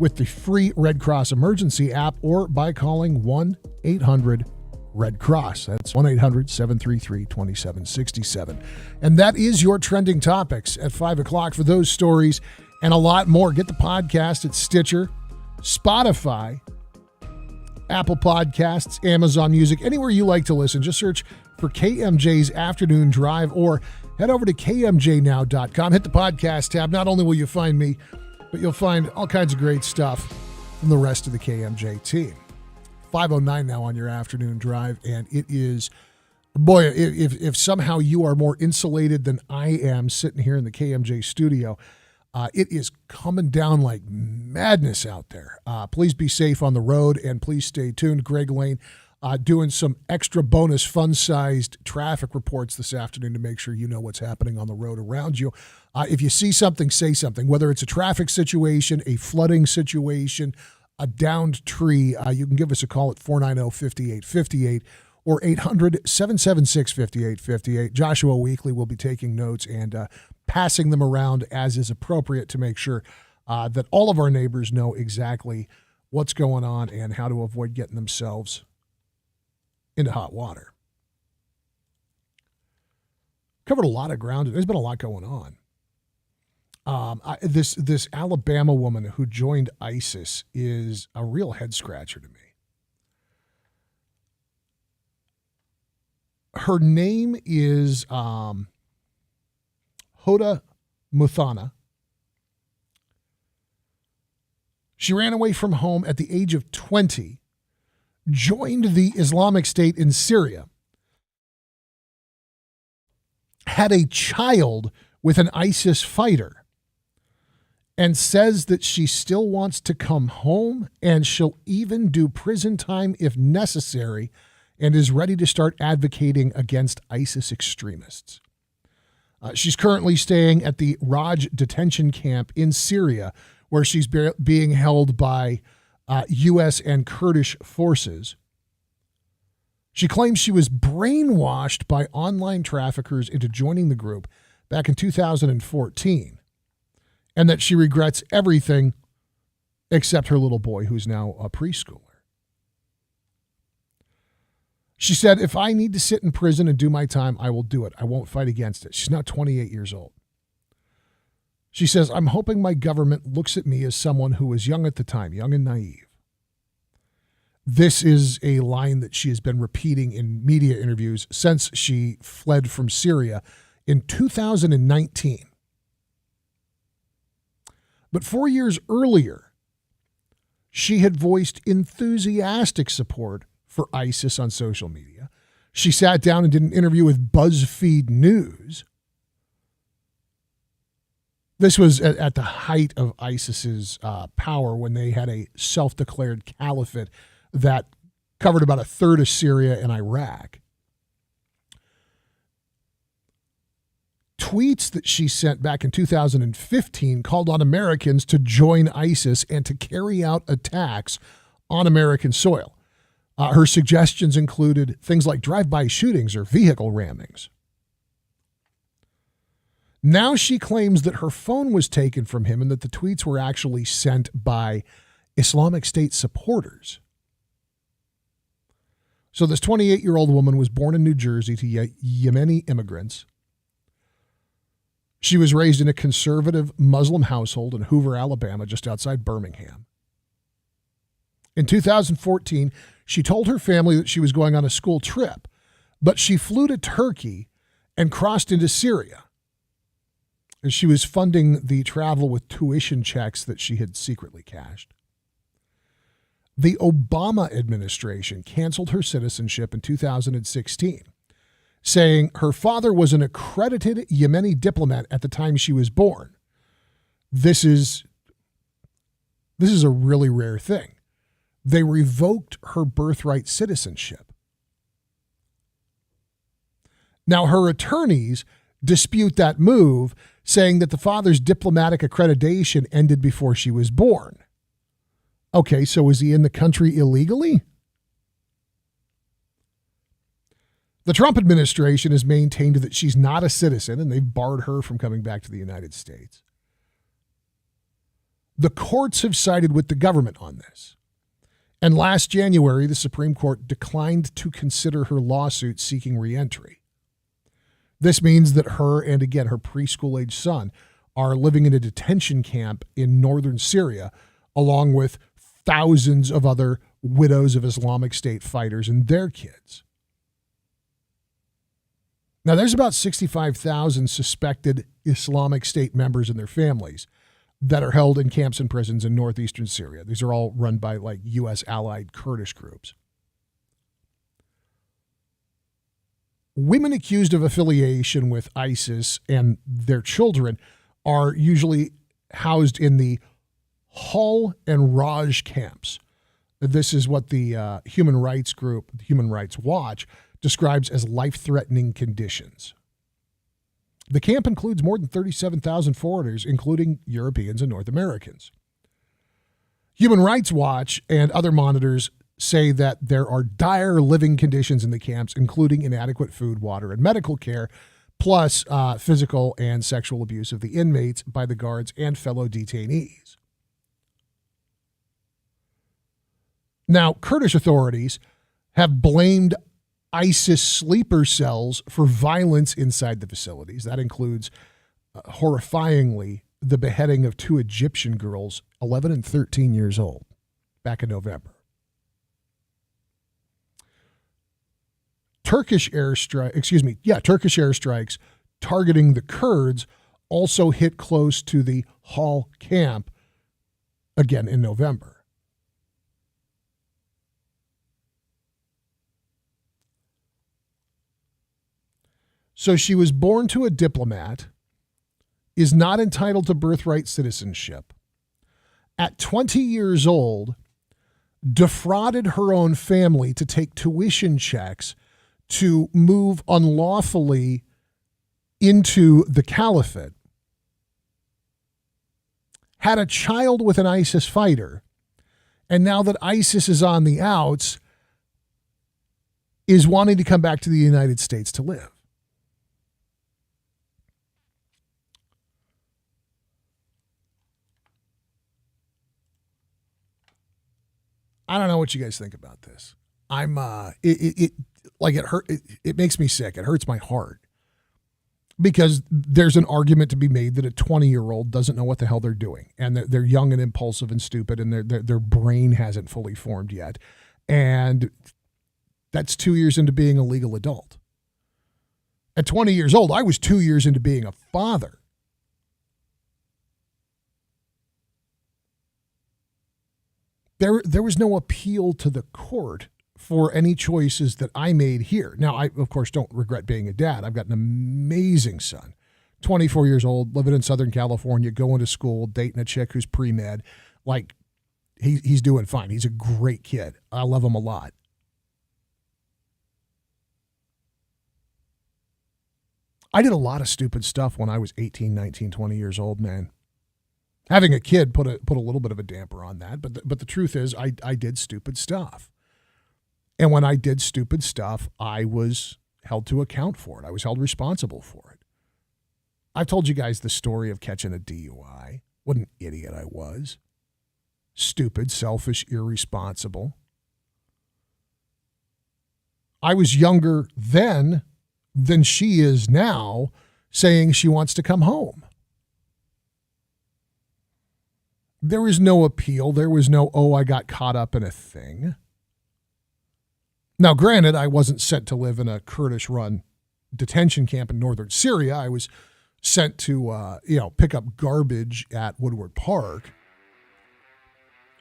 with the free Red Cross emergency app or by calling 1-800-RED-CROSS. That's 1-800-733-2767. And that is your trending topics at 5 o'clock for those stories and a lot more. Get the podcast at Stitcher, Spotify, Apple Podcasts, Amazon Music, anywhere you like to listen. Just search for KMJ's Afternoon Drive or head over to kmjnow.com. Hit the podcast tab. Not only will you find me, but you'll find all kinds of great stuff from the rest of the KMJ team. 5:09 now on your Afternoon Drive, and it is, boy, if somehow you are more insulated than I am sitting here in the KMJ studio, it is coming down like madness out there. Please be safe on the road, and please stay tuned. Greg Lane doing some extra bonus fun-sized traffic reports this afternoon to make sure you know what's happening on the road around you. If you see something, say something, whether it's a traffic situation, a flooding situation, a downed tree. You can give us a call at 490-5858 or 800-776-5858. Joshua Weekly will be taking notes and passing them around as is appropriate to make sure that all of our neighbors know exactly what's going on and how to avoid getting themselves into hot water. Covered a lot of ground. There's been a lot going on. This Alabama woman who joined ISIS is a real head scratcher to me. Her name is Hoda Muthana. She ran away from home at the age of 20, joined the Islamic State in Syria, had a child with an ISIS fighter, and says that she still wants to come home and she'll even do prison time if necessary and is ready to start advocating against ISIS extremists. She's currently staying at the Raj detention camp in Syria, where she's being held by U.S. and Kurdish forces. She claims she was brainwashed by online traffickers into joining the group back in 2014, and that she regrets everything except her little boy, who's now a preschooler. She said, if I need to sit in prison and do my time, I will do it. I won't fight against it. She's now 28 years old. She says, I'm hoping my government looks at me as someone who was young at the time, young and naive. This is a line that she has been repeating in media interviews since she fled from Syria in 2019. But 4 years earlier, she had voiced enthusiastic support for ISIS on social media. She sat down and did an interview with BuzzFeed News. This was at the height of ISIS's power, when they had a self-declared caliphate that covered about a third of Syria and Iraq. Tweets that she sent back in 2015 called on Americans to join ISIS and to carry out attacks on American soil. Her suggestions included things like drive-by shootings or vehicle rammings. Now she claims that her phone was taken from him and that the tweets were actually sent by Islamic State supporters. So this 28-year-old woman was born in New Jersey to Yemeni immigrants. She was raised in a conservative Muslim household in Hoover, Alabama, just outside Birmingham. In 2014, she told her family that she was going on a school trip, but she flew to Turkey and crossed into Syria. And she was funding the travel with tuition checks that she had secretly cashed. The Obama administration canceled her citizenship in 2016, saying her father was an accredited Yemeni diplomat at the time she was born. This is a really rare thing. They revoked her birthright citizenship. Now, her attorneys dispute that move, saying that the father's diplomatic accreditation ended before she was born. Okay, so is he in the country illegally? The Trump administration has maintained that she's not a citizen, and they've barred her from coming back to the United States. The courts have sided with the government on this. And last January, the Supreme Court declined to consider her lawsuit seeking reentry. This means that her and, again, her preschool-age son are living in a detention camp in northern Syria, along with thousands of other widows of Islamic State fighters and their kids. Now, there's about 65,000 suspected Islamic State members and their families that are held in camps and prisons in northeastern Syria. These are all run by like U.S. allied Kurdish groups. Women accused of affiliation with ISIS and their children are usually housed in the Hal and Raj camps. This is what the human rights group, Human Rights Watch, describes as life-threatening conditions. The camp includes more than 37,000 foreigners, including Europeans and North Americans. Human Rights Watch and other monitors say that there are dire living conditions in the camps, including inadequate food, water, and medical care, plus physical and sexual abuse of the inmates by the guards and fellow detainees. Now, Kurdish authorities have blamed ISIS sleeper cells for violence inside the facilities. That includes, horrifyingly, the beheading of two Egyptian girls, 11 and 13 years old, back in November. Turkish airstrikes targeting the Kurds also hit close to the Hal camp again in November. So she was born to a diplomat, is not entitled to birthright citizenship. At 20 years old, defrauded her own family to take tuition checks to move unlawfully into the caliphate. Had a child with an ISIS fighter, and now that ISIS is on the outs, is wanting to come back to the United States to live. I don't know what you guys think about this. like it hurt. It makes me sick. It hurts my heart because there's an argument to be made that a 20-year-old doesn't know what the hell they're doing, and they're young and impulsive and stupid, and their brain hasn't fully formed yet, and that's 2 years into being a legal adult. At 20 years old, I was 2 years into being a father. There was no appeal to the court for any choices that I made here. Now, I, of course, don't regret being a dad. I've got an amazing son, 24 years old, living in Southern California, going to school, dating a chick who's pre-med. Like, he's doing fine. He's a great kid. I love him a lot. I did a lot of stupid stuff when I was 18, 19, 20 years old, man. Having a kid put a little bit of a damper on that, but the truth is I did stupid stuff. And when I did stupid stuff, I was held to account for it. I was held responsible for it. I've told you guys the story of catching a DUI. What an idiot I was. Stupid, selfish, irresponsible. I was younger then than she is now, saying she wants to come home. There was no appeal. There was no, oh, I got caught up in a thing. Now, granted, I wasn't sent to live in a Kurdish-run detention camp in northern Syria. I was sent to, pick up garbage at Woodward Park.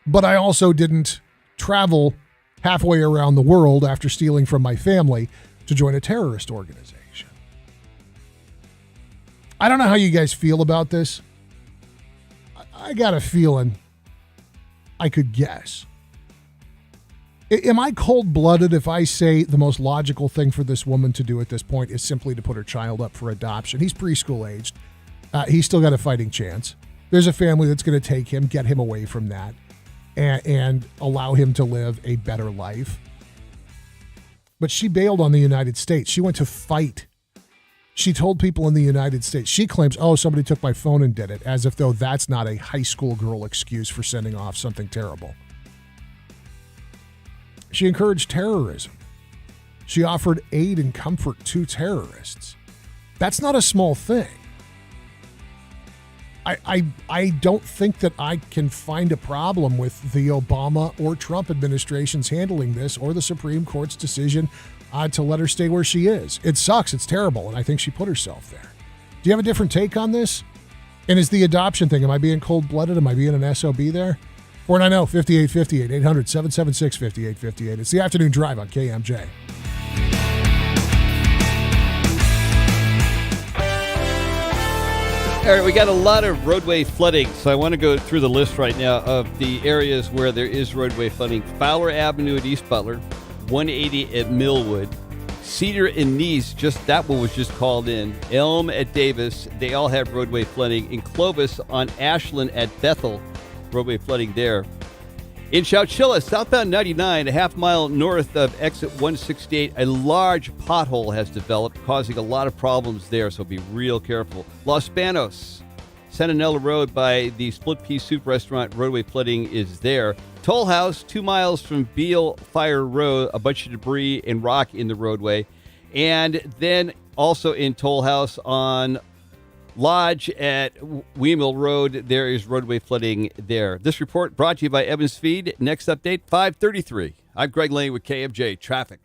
But I also didn't travel halfway around the world after stealing from my family to join a terrorist organization. I don't know how you guys feel about this. I got a feeling I could guess. Am I cold-blooded if I say the most logical thing for this woman to do at this point is simply to put her child up for adoption? He's preschool aged. He's still got a fighting chance. There's a family that's going to take him, get him away from that, and allow him to live a better life. But she bailed on the United States. She went to fight. She told people in the United States. She claims, oh, somebody took my phone and did it, as if though that's not a high school girl excuse for sending off something terrible. She encouraged terrorism. She offered aid and comfort to terrorists. That's not a small thing. I don't think that I can find a problem with the Obama or Trump administrations handling this, or the Supreme Court's decision to let her stay where she is. It sucks. It's terrible. And I think she put herself there. Do you have a different take on this? And is the adoption thing, am I being cold-blooded? Am I being an SOB there? 490-5858, 800-776-5858. It's the Afternoon Drive on KMJ. All right, we got a lot of roadway flooding, so I want to go through the list right now of the areas where there is roadway flooding. Fowler Avenue at East Butler, 180 at Millwood, Cedar and Nice, just that one was just called in. Elm at Davis, they all have roadway flooding. In Clovis on Ashland at Bethel, roadway flooding there. In Chowchilla, southbound 99, a half mile north of exit 168, a large pothole has developed, causing a lot of problems there, so be real careful. Los Banos, Sentinella Road by the Split Pea Soup Restaurant, roadway flooding is there. Toll House, 2 miles from Beale Fire Road, a bunch of debris and rock in the roadway. And then also in Toll House on Lodge at Weemill Road, there is roadway flooding there. This report brought to you by Evans Feed. Next update, 5:33. I'm Greg Lane with KMJ Traffic.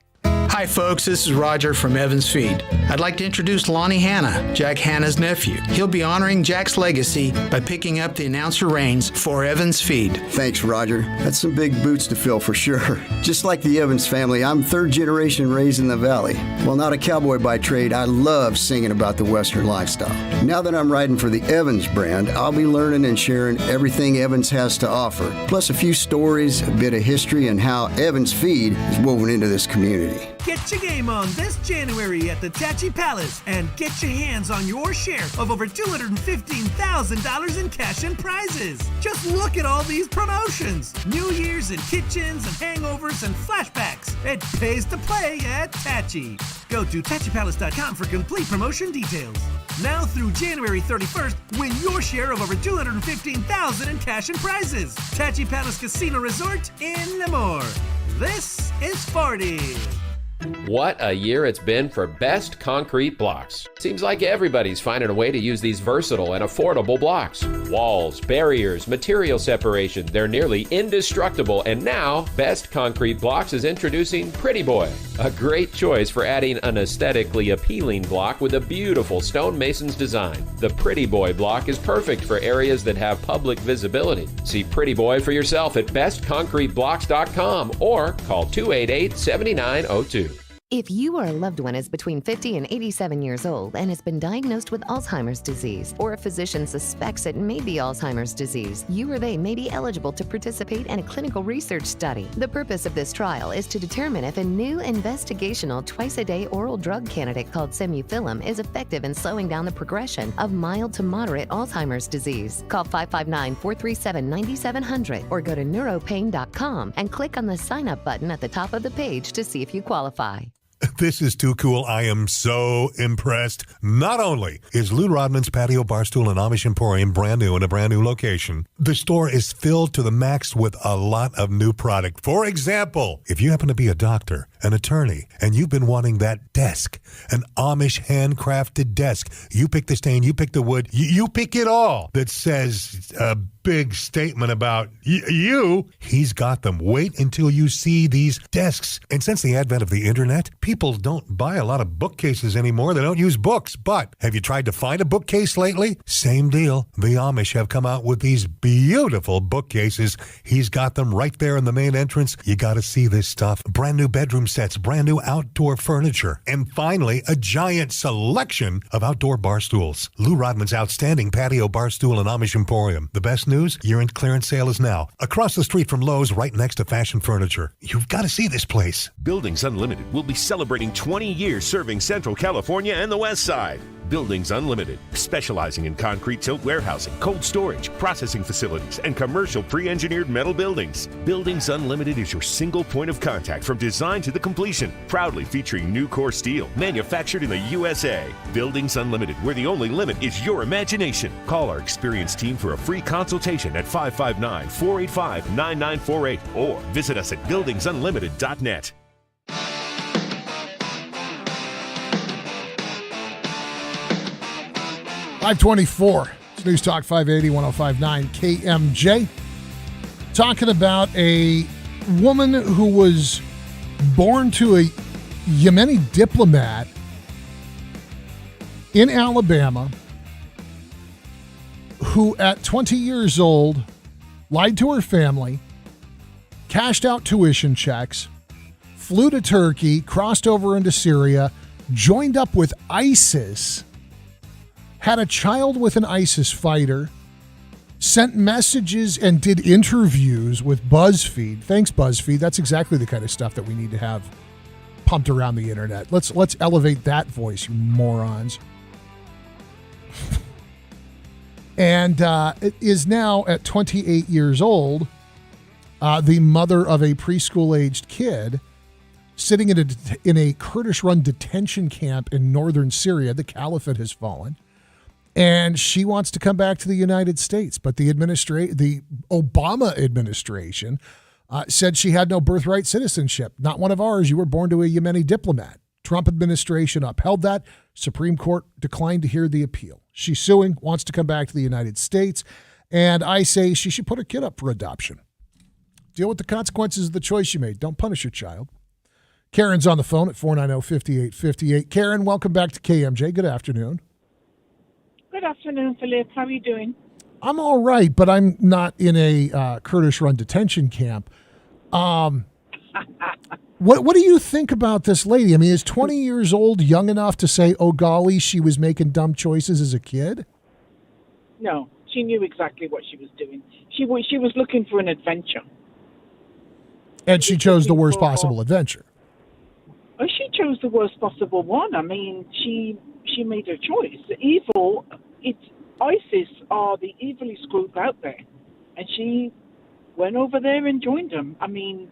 Hi, folks. This is Roger from Evans Feed. I'd like to introduce Lonnie Hanna, Jack Hanna's nephew. He'll be honoring Jack's legacy by picking up the announcer reins for Evans Feed. Thanks, Roger. That's some big boots to fill for sure. Just like the Evans family, I'm third generation raised in the Valley. While not a cowboy by trade, I love singing about the Western lifestyle. Now that I'm riding for the Evans brand, I'll be learning and sharing everything Evans has to offer, plus a few stories, a bit of history, and how Evans Feed is woven into this community. Get your game on this January at the Tachi Palace and get your hands on your share of over $215,000 in cash and prizes. Just look at all these promotions. New Year's and kitchens and hangovers and flashbacks. It pays to play at Tachi. Go to TachiPalace.com for complete promotion details. Now through January 31st, win your share of over $215,000 in cash and prizes. Tachi Palace Casino Resort in Lemoore. This is 40. What a year it's been for Best Concrete Blocks. Seems like everybody's finding a way to use these versatile and affordable blocks. Walls, barriers, material separation, they're nearly indestructible, and now Best Concrete Blocks is introducing Pretty Boy, a great choice for adding an aesthetically appealing block with a beautiful stonemason's design. The Pretty Boy block is perfect for areas that have public visibility. See Pretty Boy for yourself at bestconcreteblocks.com or call 288-7902. If you or a loved one is between 50 and 87 years old and has been diagnosed with Alzheimer's disease, or a physician suspects it may be Alzheimer's disease, you or they may be eligible to participate in a clinical research study. The purpose of this trial is to determine if a new investigational twice-a-day oral drug candidate called Semufilm is effective in slowing down the progression of mild to moderate Alzheimer's disease. Call 559-437-9700 or go to neuropain.com and click on the sign-up button at the top of the page to see if you qualify. This is too cool. I am so impressed. Not only is Lou Rodman's Patio Barstool and Amish Emporium brand new in a brand new location, the store is filled to the max with a lot of new product. For example, if you happen to be a doctor, an attorney, and you've been wanting that desk, an Amish handcrafted desk, you pick the stain, you pick the wood, you pick it all, that says a big statement about you, he's got them. Wait until you see these desks. And since the advent of the internet, people don't buy a lot of bookcases anymore. They don't use books. But have you tried to find a bookcase lately? Same deal. The Amish have come out with these beautiful bookcases. He's got them right there in the main entrance. You got to see this stuff. Brand new bedroom sets, brand new outdoor furniture, and finally, a giant selection of outdoor bar stools. Lou Rodman's outstanding Patio Barstool and Amish Emporium. The best news? Year-end clearance sale is now. Across the street from Lowe's, right next to Fashion Furniture. You've got to see this place. Buildings Unlimited will be celebrating 20 years serving Central California and the West Side. Buildings Unlimited, specializing in concrete tilt warehousing, cold storage, processing facilities, and commercial pre-engineered metal buildings. Buildings Unlimited is your single point of contact from design to the completion, proudly featuring new core steel, manufactured in the USA. Buildings Unlimited, where the only limit is your imagination. Call our experienced team for a free consultation at 559-485-9948 or visit us at buildingsunlimited.net. 524. It's News Talk 580, 1059 KMJ. Talking about a woman who was born to a Yemeni diplomat in Alabama who, at 20 years old, lied to her family, cashed out tuition checks, flew to Turkey, crossed over into Syria, joined up with ISIS, had a child with an ISIS fighter, sent messages and did interviews with BuzzFeed. Thanks, BuzzFeed. That's exactly the kind of stuff that we need to have pumped around the internet. Let's elevate that voice, you morons. And it is now, at 28 years old, the mother of a preschool-aged kid sitting in a Kurdish-run detention camp in northern Syria. The caliphate has fallen. And she wants to come back to the United States. But the Obama administration said she had no birthright citizenship. Not one of ours. You were born to a Yemeni diplomat. Trump administration upheld that. Supreme Court declined to hear the appeal. She's suing, wants to come back to the United States. And I say she should put her kid up for adoption. Deal with the consequences of the choice you made. Don't punish your child. Karen's on the phone at 490-5858. Karen, welcome back to KMJ. Good afternoon. Good afternoon, Philip. How are you doing? I'm all right, but I'm not in a Kurdish-run detention camp. What do you think about this lady? I mean, is 20 years old young enough to say, oh, golly, she was making dumb choices as a kid? No, she knew exactly what she was doing. She was looking for an adventure. And she chose the worst possible adventure. Oh, she chose the worst possible one. I mean, she made her choice. ISIS are the evilest group out there. And she went over there and joined them. I mean,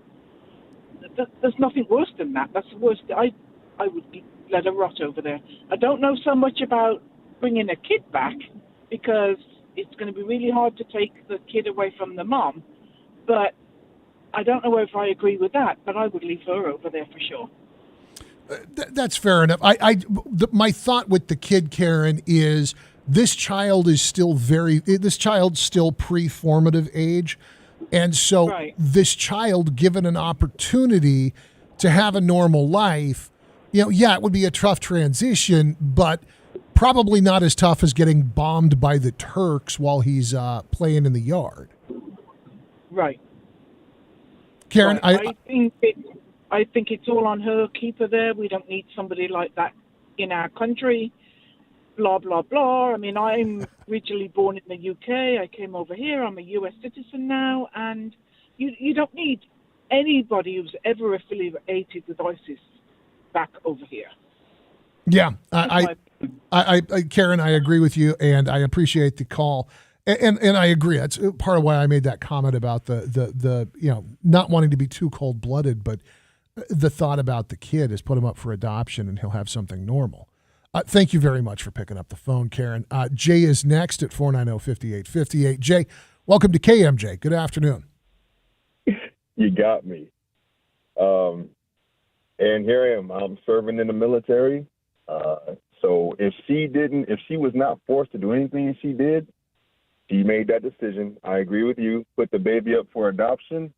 there's nothing worse than that. That's the worst. I would let her rot over there. I don't know so much about bringing a kid back because it's going to be really hard to take the kid away from the mom. But I don't know if I agree with that, but I would leave her over there for sure. That's fair enough. My thought with the kid, Karen, is this child's still pre-formative age. And so this child, given an opportunity to have a normal life, it would be a tough transition, but probably not as tough as getting bombed by the Turks while he's playing in the yard. Right. Karen, I think it's all on her. Keep her there. We don't need somebody like that in our country. Blah, blah, blah. I mean, I'm originally born in the UK. I came over here. I'm a US citizen now. And you don't need anybody who's ever affiliated with ISIS back over here. Yeah, Karen, I agree with you, and I appreciate the call. And I agree. That's part of why I made that comment about the not wanting to be too cold-blooded, but the thought about the kid is put him up for adoption and he'll have something normal. Thank you very much for picking up the phone, Karen. Jay is next at 490-5858. Jay, welcome to KMJ. Good afternoon. You got me. And here I am. I'm serving in the military. So if she was not forced to do anything she did, she made that decision. I agree with you. Put the baby up for adoption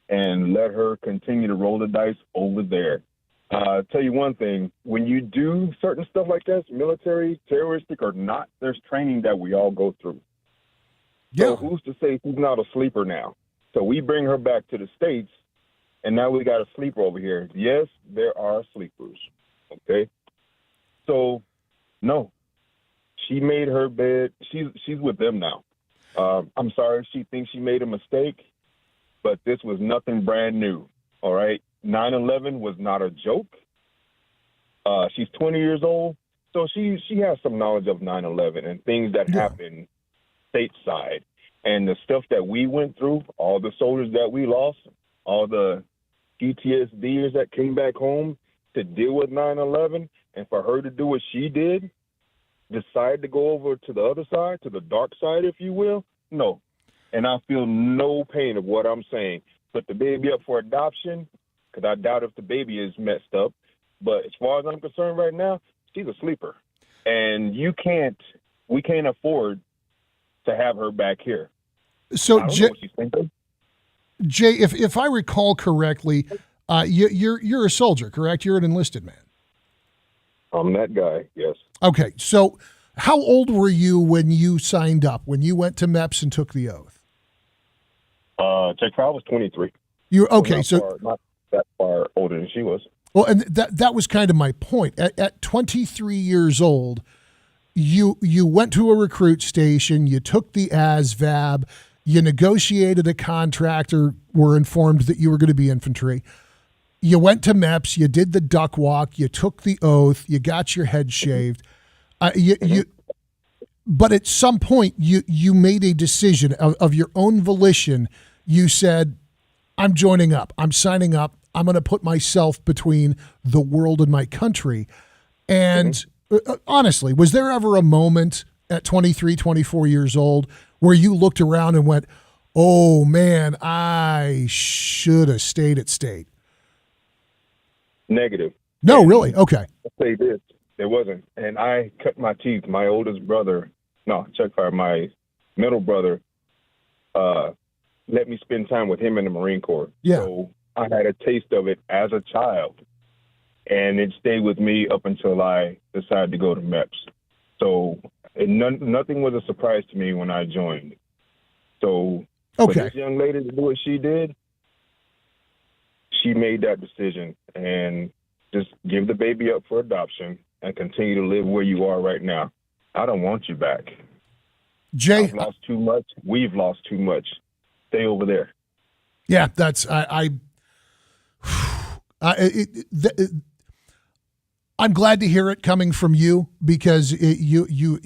and let her continue to roll the dice over there. Tell you one thing, when you do certain stuff like this, military, terroristic or not, there's training that we all go through. Yeah. So who's to say she's not a sleeper now? So we bring her back to the States, and now we got a sleeper over here. Yes, there are sleepers, okay? So, no, she made her bed. She's with them now. I'm sorry if she thinks she made a mistake, but this was nothing brand new, all right? 9/11 was not a joke. She's 20 years old, so she has some knowledge of 9/11 and things that happened stateside. And the stuff that we went through, all the soldiers that we lost, all the PTSDers that came back home to deal with 9/11, and for her to do what she did, decide to go over to the other side, to the dark side, if you will, no. And I feel no pain of what I'm saying. Put the baby up for adoption, because I doubt if the baby is messed up. But as far as I'm concerned right now, she's a sleeper. And we can't afford to have her back here. So, Jay, if I recall correctly, you're a soldier, correct? You're an enlisted man. I'm that guy, yes. Okay, so how old were you when you signed up, when you went to MEPS and took the oath? I was 23. Not that far older than she was. Well, and that was kind of my point. At 23 years old, you went to a recruit station, you took the ASVAB, you negotiated a contract or were informed that you were going to be infantry. You went to MEPS, you did the duck walk, you took the oath, you got your head shaved. But at some point, you made a decision of your own volition. You said, I'm joining up. I'm signing up. I'm going to put myself between the world and my country. And honestly, was there ever a moment at 23, 24 years old where you looked around and went, oh, man, I should have stayed at state? Negative. No, really? Okay. I'll say this. There wasn't. And I cut my teeth. My middle brother let me spend time with him in the Marine Corps. Yeah. So I had a taste of it as a child, and it stayed with me up until I decided to go to MEPS. So nothing was a surprise to me when I joined. So for this young lady to do what she did, she made that decision, and just give the baby up for adoption and continue to live where you are right now. I don't want you back. Jay, I've lost too much. We've lost too much. Stay over there. Yeah, that's I'm glad to hear it coming from you, because you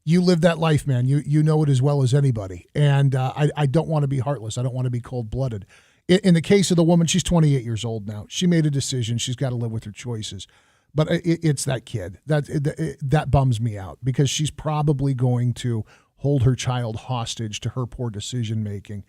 live that life, man. You know it as well as anybody, and I don't want to be heartless. I don't want to be cold-blooded. In the case of the woman, she's 28 years old now. She made a decision. She's got to live with her choices. But it's that kid that bums me out, because she's probably going to hold her child hostage to her poor decision making,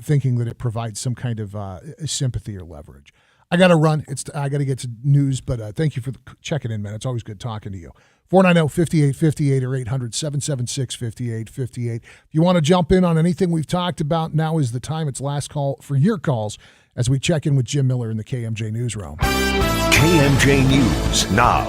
thinking that it provides some kind of sympathy or leverage. I got to run. I got to get to news, but thank you for checking in, man. It's always good talking to you. 490-5858 or 800-776-5858. If you want to jump in on anything we've talked about, now is the time. It's last call for your calls as we check in with Jim Miller in the KMJ Newsroom. KMJ News now.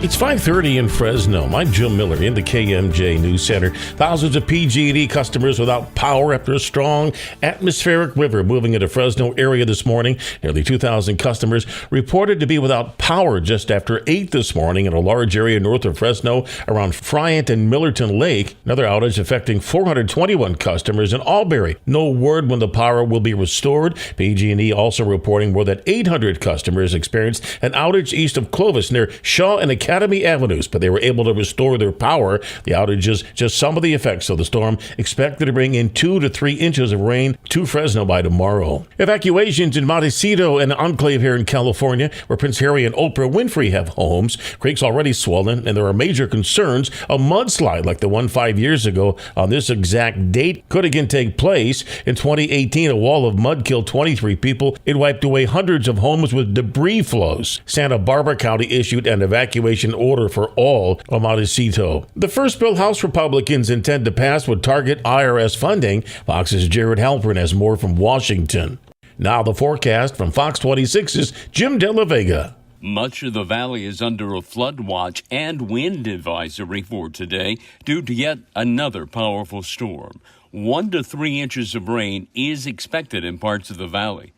It's 5:30 in Fresno. I'm Jim Miller in the KMJ News Center. Thousands of PG&E customers without power after a strong atmospheric river moving into Fresno area this morning. Nearly 2,000 customers reported to be without power just after 8 this morning in a large area north of Fresno around Friant and Millerton Lake. Another outage affecting 421 customers in Albury. No word when the power will be restored. PG&E also reporting more than 800 customers experienced an outage east of Clovis near Shaw and Academy Avenues, but they were able to restore their power. The outage is just some of the effects of the storm, expected to bring in 2 to 3 inches of rain to Fresno by tomorrow. Evacuations in Montecito and Enclave here in California, where Prince Harry and Oprah Winfrey have homes. Creeks already swollen, and there are major concerns a mudslide like the one 5 years ago on this exact date could again take place. In 2018, a wall of mud killed 23 people. It wiped away hundreds of homes with debris flows. Santa Barbara County issued an evacuation order for all of Montecito. The first bill House Republicans intend to pass would target IRS funding. Fox's Jared Halpern has more from Washington. Now the forecast from Fox 26's Jim De La Vega. Much of the valley is under a flood watch and wind advisory for today due to yet another powerful storm. 1 to 3 inches of rain is expected in parts of the valley.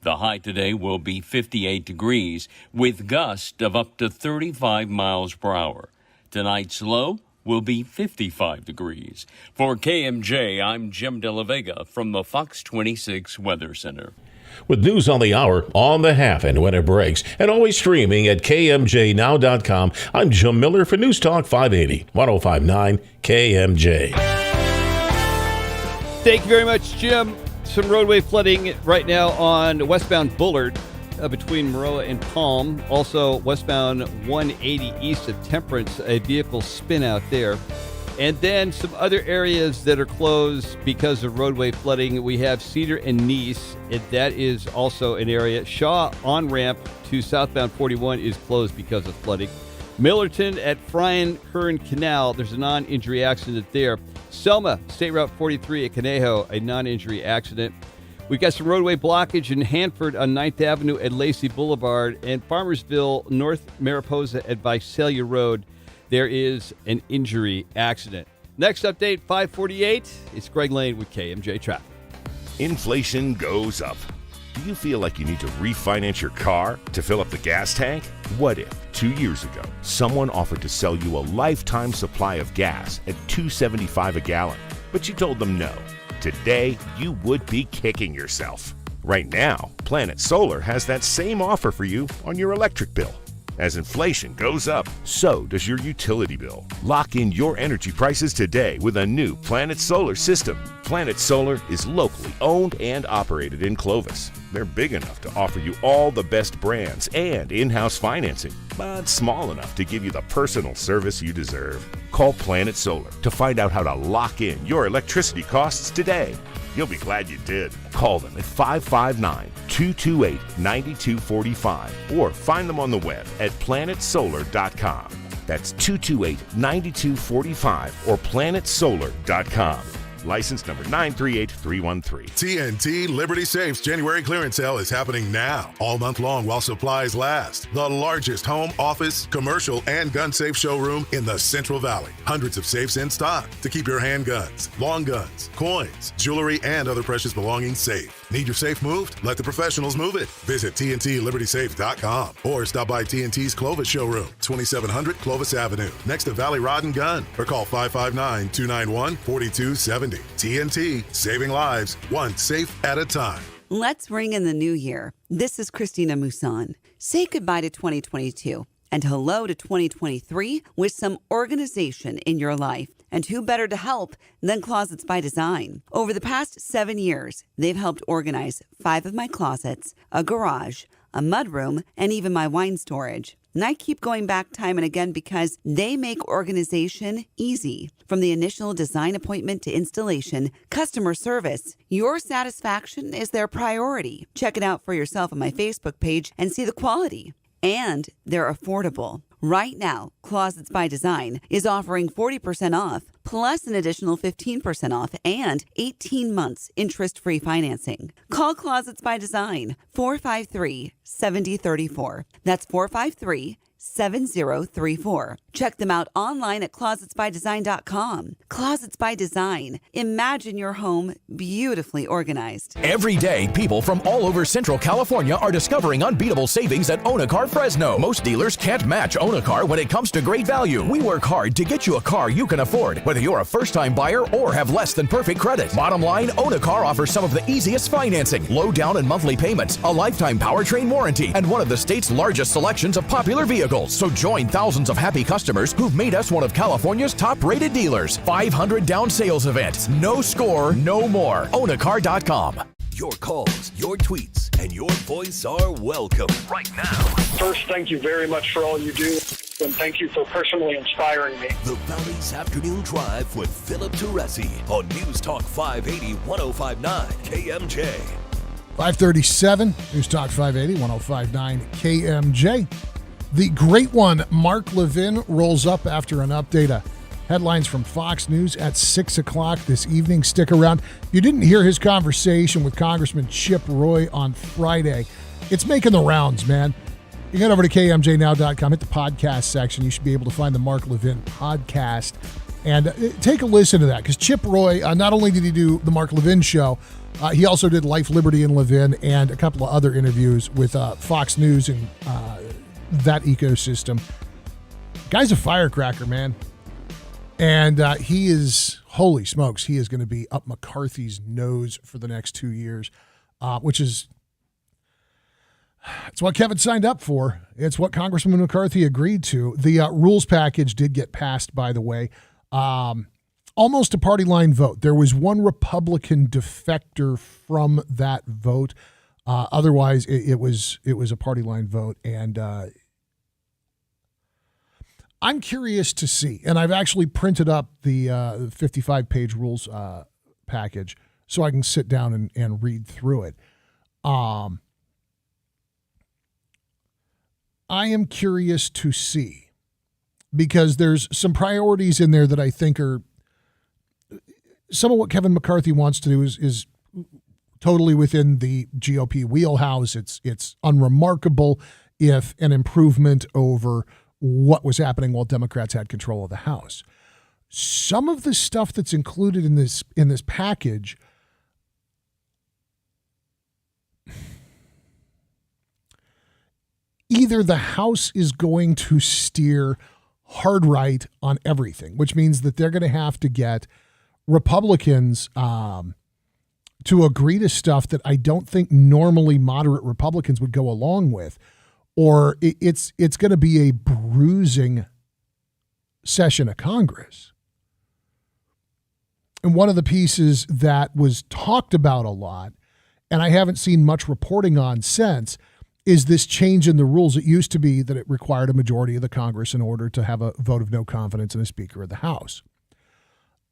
The high today will be 58 degrees with gusts of up to 35 miles per hour. Tonight's low will be 55 degrees. For KMJ, I'm Jim De La Vega from the Fox 26 Weather Center. With news on the hour, on the half, and when it breaks, and always streaming at KMJNow.com, I'm Jim Miller for News Talk 580, 105.9 KMJ. Thank you very much, Jim. Some roadway flooding right now on westbound Bullard between Maroa and Palm. Also, westbound 180 east of Temperance, a vehicle spin out there. And then some other areas that are closed because of roadway flooding. We have Cedar and Nice. That is also an area. Shaw on-ramp to southbound 41 is closed because of flooding. Millerton at Fryan Kern Canal, there's a non-injury accident there. Selma, State Route 43 at Conejo, a non-injury accident. We've got some roadway blockage in Hanford on 9th Avenue at Lacey Boulevard, and Farmersville, North Mariposa at Visalia Road. There is an injury accident. Next update, 5:48. It's Greg Lane with KMJ Traffic. Inflation goes up. Do you feel like you need to refinance your car to fill up the gas tank? What if 2 years ago, someone offered to sell you a lifetime supply of gas at $2.75 a gallon, but you told them no? Today, you would be kicking yourself. Right now, Planet Solar has that same offer for you on your electric bill. As inflation goes up, so does your utility bill. Lock in your energy prices today with a new Planet Solar system. Planet Solar is locally owned and operated in Clovis. They're big enough to offer you all the best brands and in-house financing, but small enough to give you the personal service you deserve. Call Planet Solar to find out how to lock in your electricity costs today. You'll be glad you did. Call them at 559-228-9245 or find them on the web at planetsolar.com. That's 228-9245 or planetsolar.com. License number 938313. TNT Liberty Safe's January clearance sale is happening now, all month long while supplies last. The largest home, office, commercial, and gun safe showroom in the Central Valley. Hundreds of safes in stock to keep your handguns, long guns, coins, jewelry, and other precious belongings safe. Need your safe moved? Let the professionals move it. Visit TNTLibertySafe.com or stop by TNT's Clovis showroom, 2700 Clovis Avenue, next to Valley Rod and Gun, or call 559-291-4270. TNT, saving lives, one safe at a time. Let's ring in the new year. This is Christina Musan. Say goodbye to 2022 and hello to 2023 with some organization in your life. And who better to help than Closets by Design? Over the past 7 years, they've helped organize 5 of my closets, a garage, a mudroom, and even my wine storage. And I keep going back time and again because they make organization easy. From the initial design appointment to installation, customer service, your satisfaction is their priority. Check it out for yourself on my Facebook page and see the quality. And they're affordable. Right now, Closets by Design is offering 40% off, plus an additional 15% off and 18 months interest-free financing. Call Closets by Design, 453-7034. That's 453-7034. Check them out online at closetsbydesign.com. Closets by Design. Imagine your home beautifully organized. Every day, people from all over Central California are discovering unbeatable savings at Own a Car Fresno. Most dealers can't match Own a Car when it comes to great value. We work hard to get you a car you can afford, whether you're a first-time buyer or have less than perfect credit. Bottom line, Own a Car offers some of the easiest financing, low down and monthly payments, a lifetime powertrain warranty, and one of the state's largest selections of popular vehicles. So join thousands of happy customers who've made us one of California's top-rated dealers. 500 down sales event. No score, no more. Own-a-car.com. Your calls, your tweets, and your voice are welcome right now. First, thank you very much for all you do, and thank you for personally inspiring me. The Valley's Afternoon Drive with Philip Teresi on News Talk 580 1059 KMJ. 537, News Talk 580 1059 KMJ. The great one, Mark Levin, rolls up after an update. Headlines from Fox News at 6 o'clock this evening. Stick around. If you didn't hear his conversation with Congressman Chip Roy on Friday, it's making the rounds, man. You head over to KMJNow.com, hit the podcast section. You should be able to find the Mark Levin podcast and take a listen to that, because Chip Roy, not only did he do the Mark Levin show, he also did Life, Liberty, and Levin and a couple of other interviews with Fox News and that ecosystem. Guy's a firecracker, man. And he is, holy smokes, he is going to be up McCarthy's nose for the next 2 years, which is, it's what Kevin signed up for. It's what Congressman McCarthy agreed to. The rules package did get passed, by the way. Almost a party line vote. There was one Republican defector from that vote. Otherwise, it was a party line vote. And I'm curious to see, and I've actually printed up the 55-page rules package so I can sit down and read through it. I am curious to see, because there's some priorities in there that I think are some of what Kevin McCarthy wants to do is totally within the GOP wheelhouse. It's unremarkable, if an improvement over what was happening while Democrats had control of the House. Some of the stuff that's included in this package either the House is going to steer hard right on everything, which means that they're going to have to get Republicans to agree to stuff that I don't think normally moderate Republicans would go along with, or it's going to be a bruising session of Congress. And one of the pieces that was talked about a lot, and I haven't seen much reporting on since, is this change in the rules. It used to be that it required a majority of the Congress in order to have a vote of no confidence in the Speaker of the House.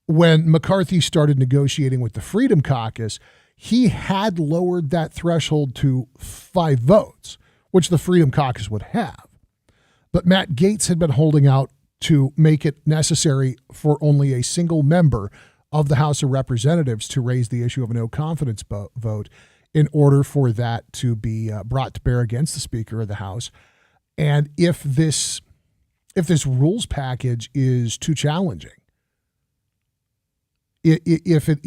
When McCarthy started negotiating with the Freedom Caucus, he had lowered that threshold to 5 votes, which the Freedom Caucus would have. But Matt Gaetz had been holding out to make it necessary for only a single member of the House of Representatives to raise the issue of a no confidence vote in order for that to be brought to bear against the Speaker of the House. And if this rules package is too challenging, if it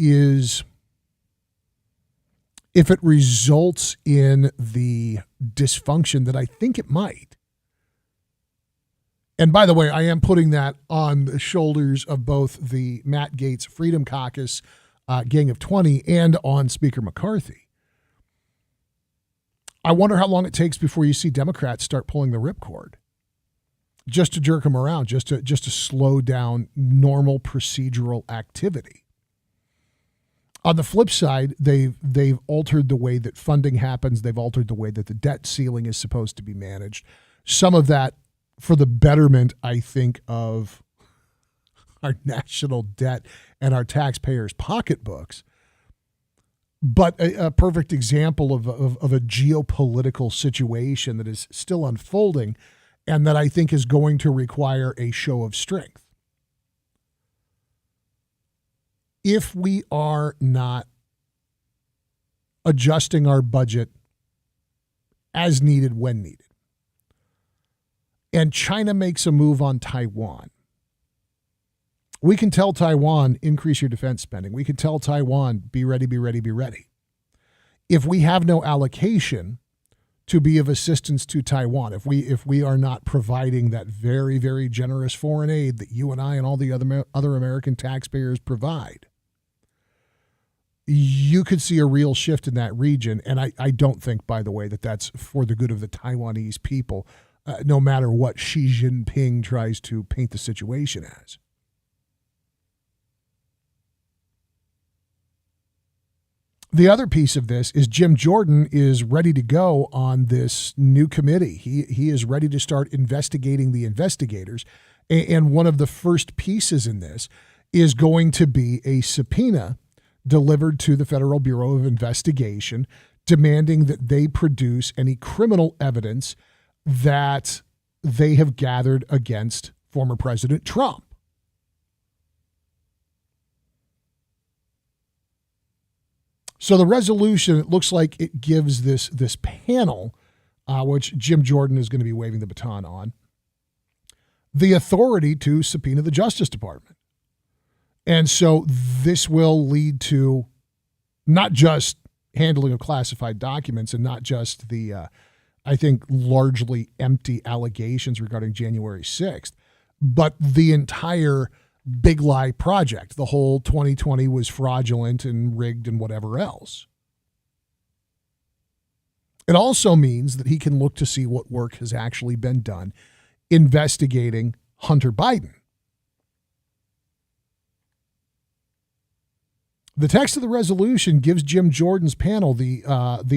results in the dysfunction that I think it might. And by the way, I am putting that on the shoulders of both the Matt Gaetz Freedom Caucus Gang of 20 and on Speaker McCarthy. I wonder how long it takes before you see Democrats start pulling the ripcord, just to jerk them around, just to slow down normal procedural activity. On the flip side, they've altered the way that funding happens. They've altered the way that the debt ceiling is supposed to be managed. Some of that for the betterment, I think, of our national debt and our taxpayers' pocketbooks, but a perfect example of a geopolitical situation that is still unfolding and that I think is going to require a show of strength. If we are not adjusting our budget as needed when needed, and China makes a move on Taiwan, we can tell Taiwan, increase your defense spending. We can tell Taiwan, be ready, be ready, be ready. If we have no allocation to be of assistance to Taiwan, if we are not providing that very, very generous foreign aid that you and I and all the other American taxpayers provide, you could see a real shift in that region. And I don't think, by the way, that that's for the good of the Taiwanese people, no matter what Xi Jinping tries to paint the situation as. The other piece of this is Jim Jordan is ready to go on this new committee. He is ready to start investigating the investigators. And one of the first pieces in this is going to be a subpoena delivered to the Federal Bureau of Investigation, demanding that they produce any criminal evidence that they have gathered against former President Trump. So the resolution, it looks like it gives this panel, which Jim Jordan is going to be waving the baton on, the authority to subpoena the Justice Department. And so this will lead to not just handling of classified documents and not just the, I think, largely empty allegations regarding January 6th, but the entire big lie project. The whole 2020 was fraudulent and rigged and whatever else. It also means that he can look to see what work has actually been done investigating Hunter Biden. The text of the resolution gives Jim Jordan's panel the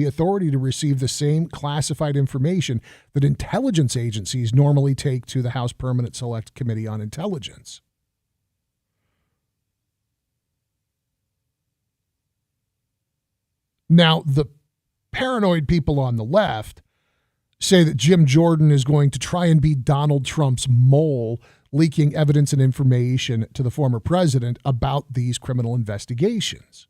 authority to receive the same classified information that intelligence agencies normally take to the House Permanent Select Committee on Intelligence. Now, the paranoid people on the left say that Jim Jordan is going to try and be Donald Trump's mole, leaking evidence and information to the former president about these criminal investigations.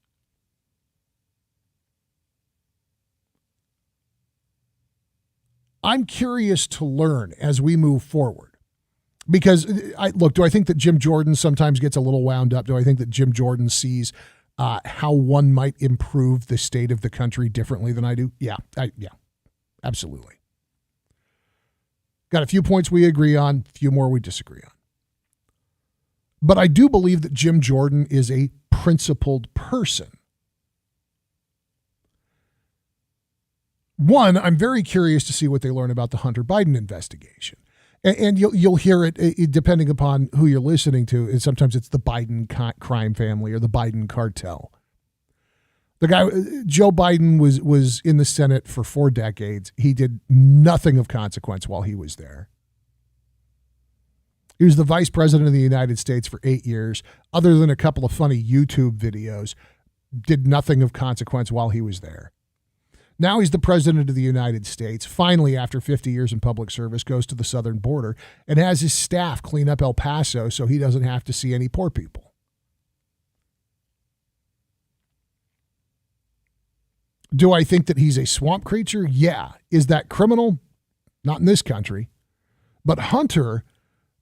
I'm curious to learn as we move forward. Because, do I think that Jim Jordan sometimes gets a little wound up? Do I think that Jim Jordan sees how one might improve the state of the country differently than I do? Yeah, absolutely. Got a few points we agree on, a few more we disagree on. But I do believe that Jim Jordan is a principled person. One, I'm very curious to see what they learn about the Hunter Biden investigation. And you'll hear it depending upon who you're listening to. And sometimes it's the Biden crime family or the Biden cartel. The guy, Joe Biden, was in the Senate for 4 decades. He did nothing of consequence while he was there. He was the vice president of the United States for 8 years. Other than a couple of funny YouTube videos, did nothing of consequence while he was there. Now he's the president of the United States. Finally, after 50 years in public service, goes to the southern border and has his staff clean up El Paso so he doesn't have to see any poor people. Do I think that he's a swamp creature? Yeah. Is that criminal? Not in this country. But Hunter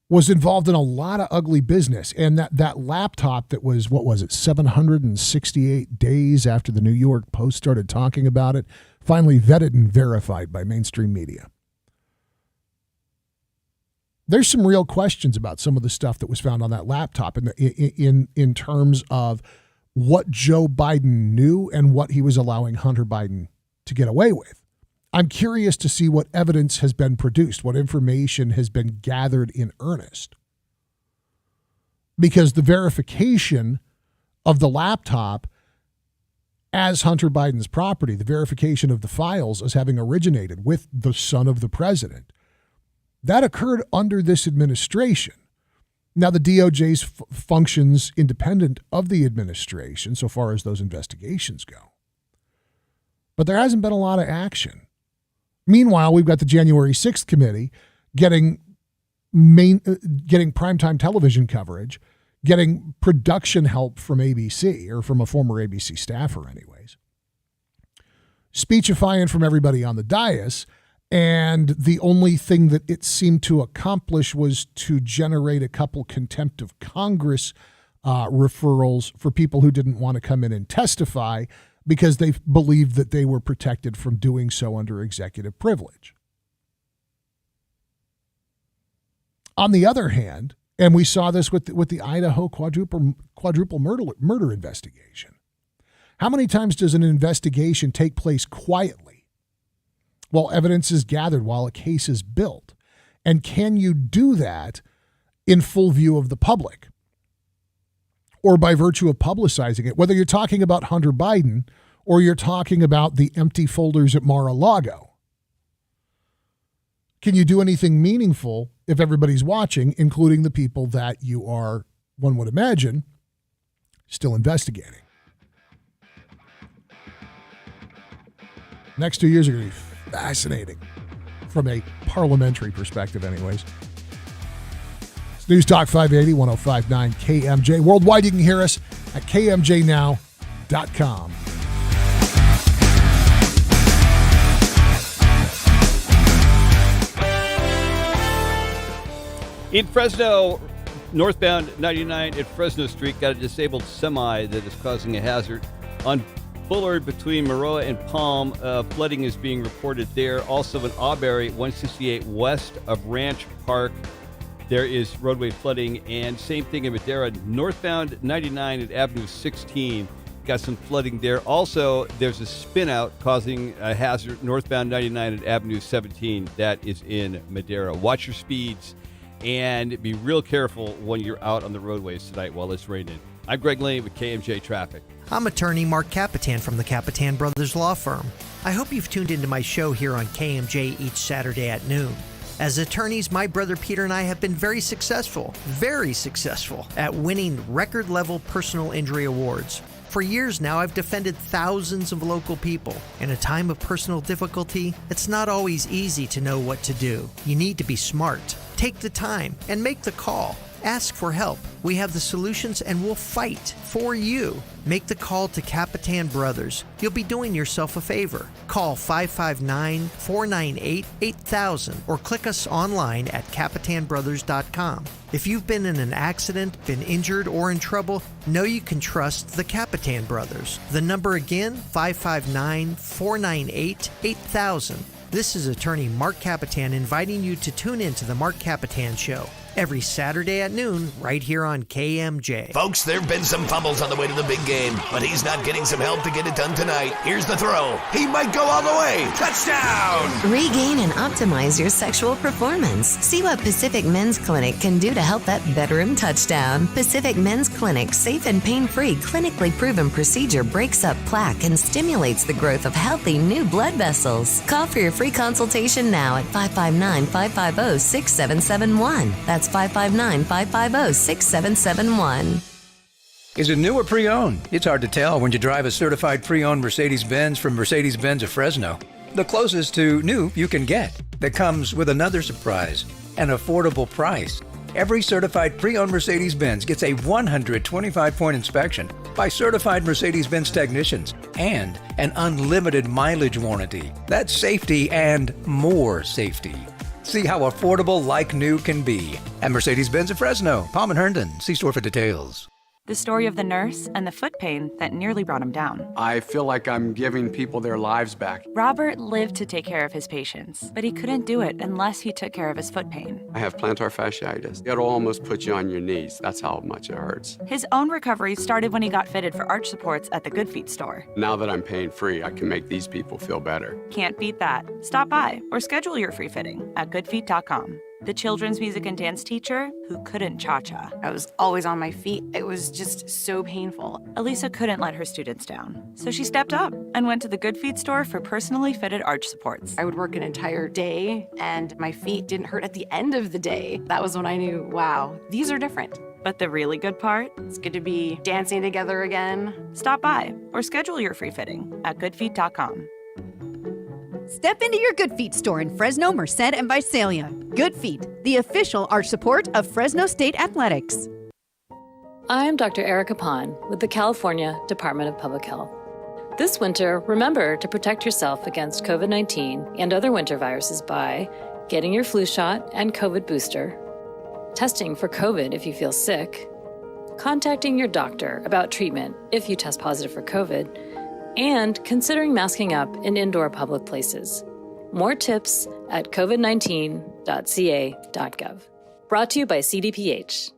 was involved in a lot of ugly business. And that laptop that was, 768 days after the New York Post started talking about it, finally vetted and verified by mainstream media. There's some real questions about some of the stuff that was found on that laptop in terms of what Joe Biden knew and what he was allowing Hunter Biden to get away with. I'm curious to see what evidence has been produced, what information has been gathered in earnest. Because the verification of the laptop as Hunter Biden's property, the verification of the files as having originated with the son of the president, That occurred under this administration. Now, the DOJ functions independent of the administration so far as those investigations go. But there hasn't been a lot of action. Meanwhile, we've got the January 6th committee getting primetime television coverage, getting production help from ABC, or from a former ABC staffer anyways, speechifying from everybody on the dais, and the only thing that it seemed to accomplish was to generate a couple contempt of Congress referrals for people who didn't want to come in and testify because they believed that they were protected from doing so under executive privilege. On the other hand, and we saw this with the Idaho quadruple murder investigation, how many times does an investigation take place quietly while evidence is gathered, while a case is built? And can you do that in full view of the public, or by virtue of publicizing it, whether you're talking about Hunter Biden or you're talking about the empty folders at Mar-a-Lago? Can you do anything meaningful if everybody's watching, including the people that you are, one would imagine, still investigating? Next 2 years are going to be fascinating from a parliamentary perspective anyways. It's News Talk 580, 105.9 KMJ. Worldwide, you can hear us at kmjnow.com. In Fresno, northbound 99 at Fresno Street, got a disabled semi that is causing a hazard. On Bullard between Maroa and Palm, flooding is being reported there. Also in Auberry, 168 west of Ranch Park, there is roadway flooding. And same thing in Madera, northbound 99 at Avenue 16, got some flooding there. Also, there's a spin out causing a hazard northbound 99 at Avenue 17. That is in Madera. Watch your speeds and be real careful when you're out on the roadways tonight while it's raining. I'm Greg Lane with KMJ Traffic. I'm attorney Mark Capitan from the Capitan Brothers Law Firm. I hope you've tuned into my show here on KMJ each Saturday at noon. As attorneys, my brother Peter and I have been very successful at winning record-level personal injury awards. For years now, I've defended thousands of local people. In a time of personal difficulty, it's not always easy to know what to do. You need to be smart. Take the time and make the call. Ask for help. We have the solutions and we'll fight for you. Make the call to Capitan Brothers. You'll be doing yourself a favor. Call 559-498-8000 or click us online at capitanbrothers.com. If you've been in an accident, been injured, or in trouble, know you can trust the Capitan Brothers. The number again, 559-498-8000. This is attorney Mark Capitan inviting you to tune in to the Mark Capitan Show every Saturday at noon right here on KMJ. Folks, there have been some fumbles on the way to the big game, but he's not getting some help to get it done tonight. Here's the throw. He might go all the way. Touchdown! Regain and optimize your sexual performance. See what Pacific Men's Clinic can do to help that bedroom touchdown. Pacific Men's Clinic, safe and pain-free, clinically proven procedure breaks up plaque and stimulates the growth of healthy new blood vessels. Call for your free consultation now at 559-550-6771. That's 559-550-6771. Is it new or pre-owned? It's hard to tell when you drive a certified pre-owned Mercedes-Benz from Mercedes-Benz of Fresno. The closest to new you can get. That comes with another surprise, an affordable price. Every certified pre-owned Mercedes-Benz gets a 125-point inspection by certified Mercedes-Benz technicians and an unlimited mileage warranty. That's safety and more safety. See how affordable like new can be at Mercedes-Benz of Fresno, Palm and Herndon. See store for details. The story of the nurse and the foot pain that nearly brought him down. I feel like I'm giving people their lives back. Robert lived to take care of his patients, but he couldn't do it unless he took care of his foot pain. I have plantar fasciitis. It'll almost put you on your knees. That's how much it hurts. His own recovery started when he got fitted for arch supports at the Good Feet store. Now that I'm pain free, I can make these people feel better. Can't beat that. Stop by or schedule your free fitting at goodfeet.com. the children's music and dance teacher who couldn't cha-cha. I was always on my feet. It was just so painful. Elisa couldn't let her students down, so she stepped up and went to the Good Feet store for personally fitted arch supports. I would work an entire day, and my feet didn't hurt at the end of the day. That was when I knew, wow, these are different. But the really good part? It's good to be dancing together again. Stop by or schedule your free fitting at goodfeet.com. Step into your Good Feet store in Fresno, Merced, and Visalia. Good Feet, the official arch support of Fresno State Athletics. I'm Dr. Erica Pond with the California Department of Public Health. This winter, remember to protect yourself against COVID-19 and other winter viruses by getting your flu shot and COVID booster, testing for COVID if you feel sick, contacting your doctor about treatment if you test positive for COVID, and considering masking up in indoor public places. More tips at covid19.ca.gov. Brought to you by CDPH.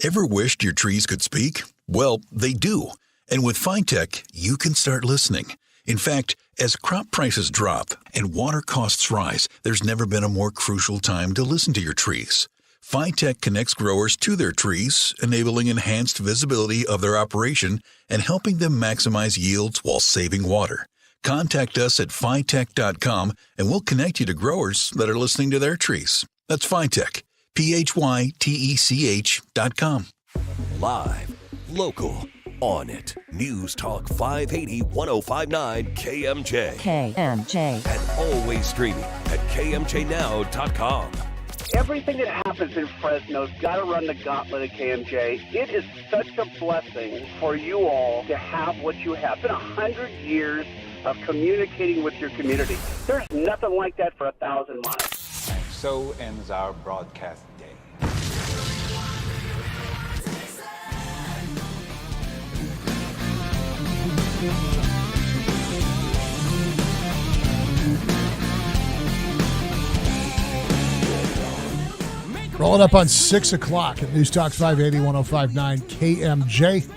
Ever wished your trees could speak? Well, they do. And with FineTech, you can start listening. In fact, as crop prices drop and water costs rise, there's never been a more crucial time to listen to your trees. FineTech connects growers to their trees, enabling enhanced visibility of their operation and helping them maximize yields while saving water. Contact us at finetech.com and we'll connect you to growers that are listening to their trees. That's FineTech, PhyTech.com. Live, local, on it. News Talk 580 1059 KMJ. KMJ. And always streaming at KMJNow.com. Everything that happens in Fresno's got to run the gauntlet at KMJ. It is such a blessing for you all to have what you have. It's been 100 years of communicating with your community. There's nothing like that for 1,000 miles. And so ends our broadcast day. Rolling up on 6 o'clock at News Talk 580 1059 KMJ.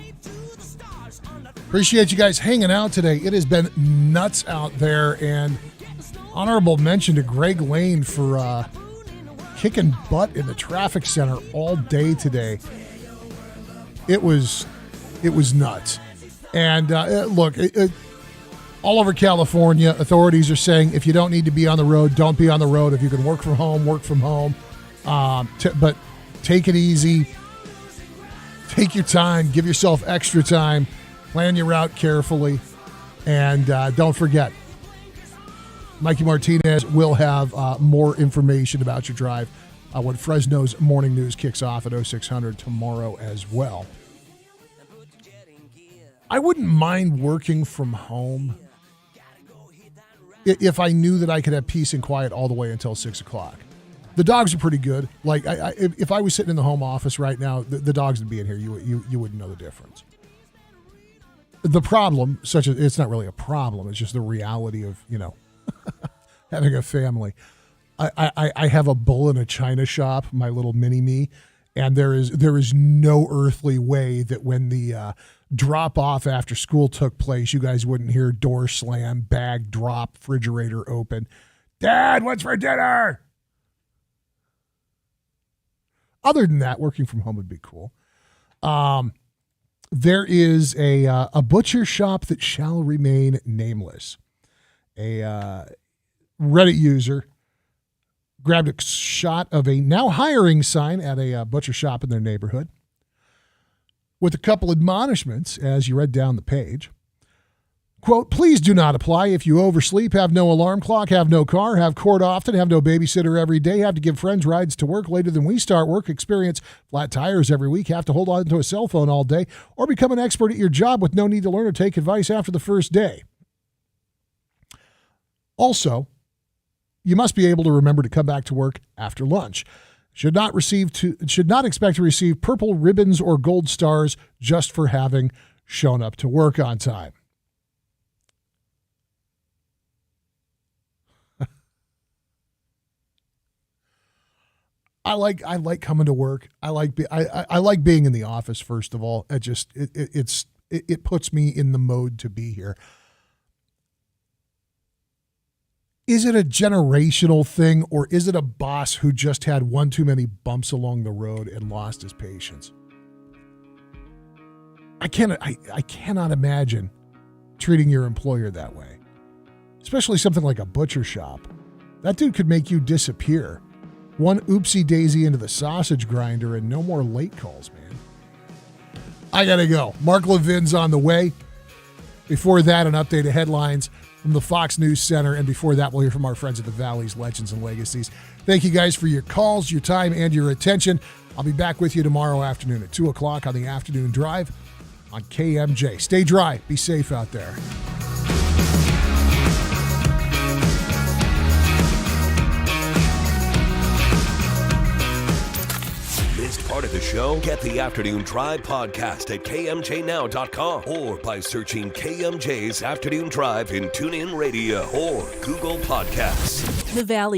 Appreciate you guys hanging out today. It has been nuts out there, and honorable mention to Greg Lane for kicking butt in the traffic center all day today. It was nuts. And look, all over California, authorities are saying if you don't need to be on the road, don't be on the road. If you can work from home, work from home. But take it easy. Take your time. Give yourself extra time. Plan your route carefully. And don't forget, Mikey Martinez will have more information about your drive when Fresno's morning news kicks off at 0600 tomorrow as well. I wouldn't mind working from home if I knew that I could have peace and quiet all the way until 6 o'clock. The dogs are pretty good. Like, if I was sitting in the home office right now, the dogs would be in here. You wouldn't know the difference. The problem, such as it's not really a problem, it's just the reality of, having a family. I have a bull in a china shop, my little mini-me, and there is no earthly way that when the drop-off after school took place, you guys wouldn't hear door slam, bag drop, refrigerator open. Dad, what's for dinner? Other than that, working from home would be cool. There is a butcher shop that shall remain nameless. A Reddit user grabbed a shot of a now hiring sign at a butcher shop in their neighborhood with a couple admonishments as you read down the page. Quote, please do not apply if you oversleep, have no alarm clock, have no car, have court often, have no babysitter every day, have to give friends rides to work later than we start work, experience flat tires every week, have to hold on to a cell phone all day, or become an expert at your job with no need to learn or take advice after the first day. Also, you must be able to remember to come back to work after lunch. Should not expect to receive purple ribbons or gold stars just for having shown up to work on time. I like coming to work. I like being in the office. First of all, it puts me in the mode to be here. Is it a generational thing, or is it a boss who just had one too many bumps along the road and lost his patience? I cannot imagine treating your employer that way, especially something like a butcher shop. That dude could make you disappear. One oopsie daisy into the sausage grinder and no more late calls, man. I gotta go. Mark Levin's on the way. Before that, an update of headlines from the Fox News Center, and before that, we'll hear from our friends at the Valley's Legends and Legacies. Thank you guys for your calls, your time, and your attention. I'll be back with you tomorrow afternoon at 2 o'clock on the Afternoon Drive on KMJ. Stay dry. Be safe out there. Missed part of the show? Get the Afternoon Drive podcast at kmjnow.com or by searching KMJ's Afternoon Drive in TuneIn Radio or Google Podcasts. The Valley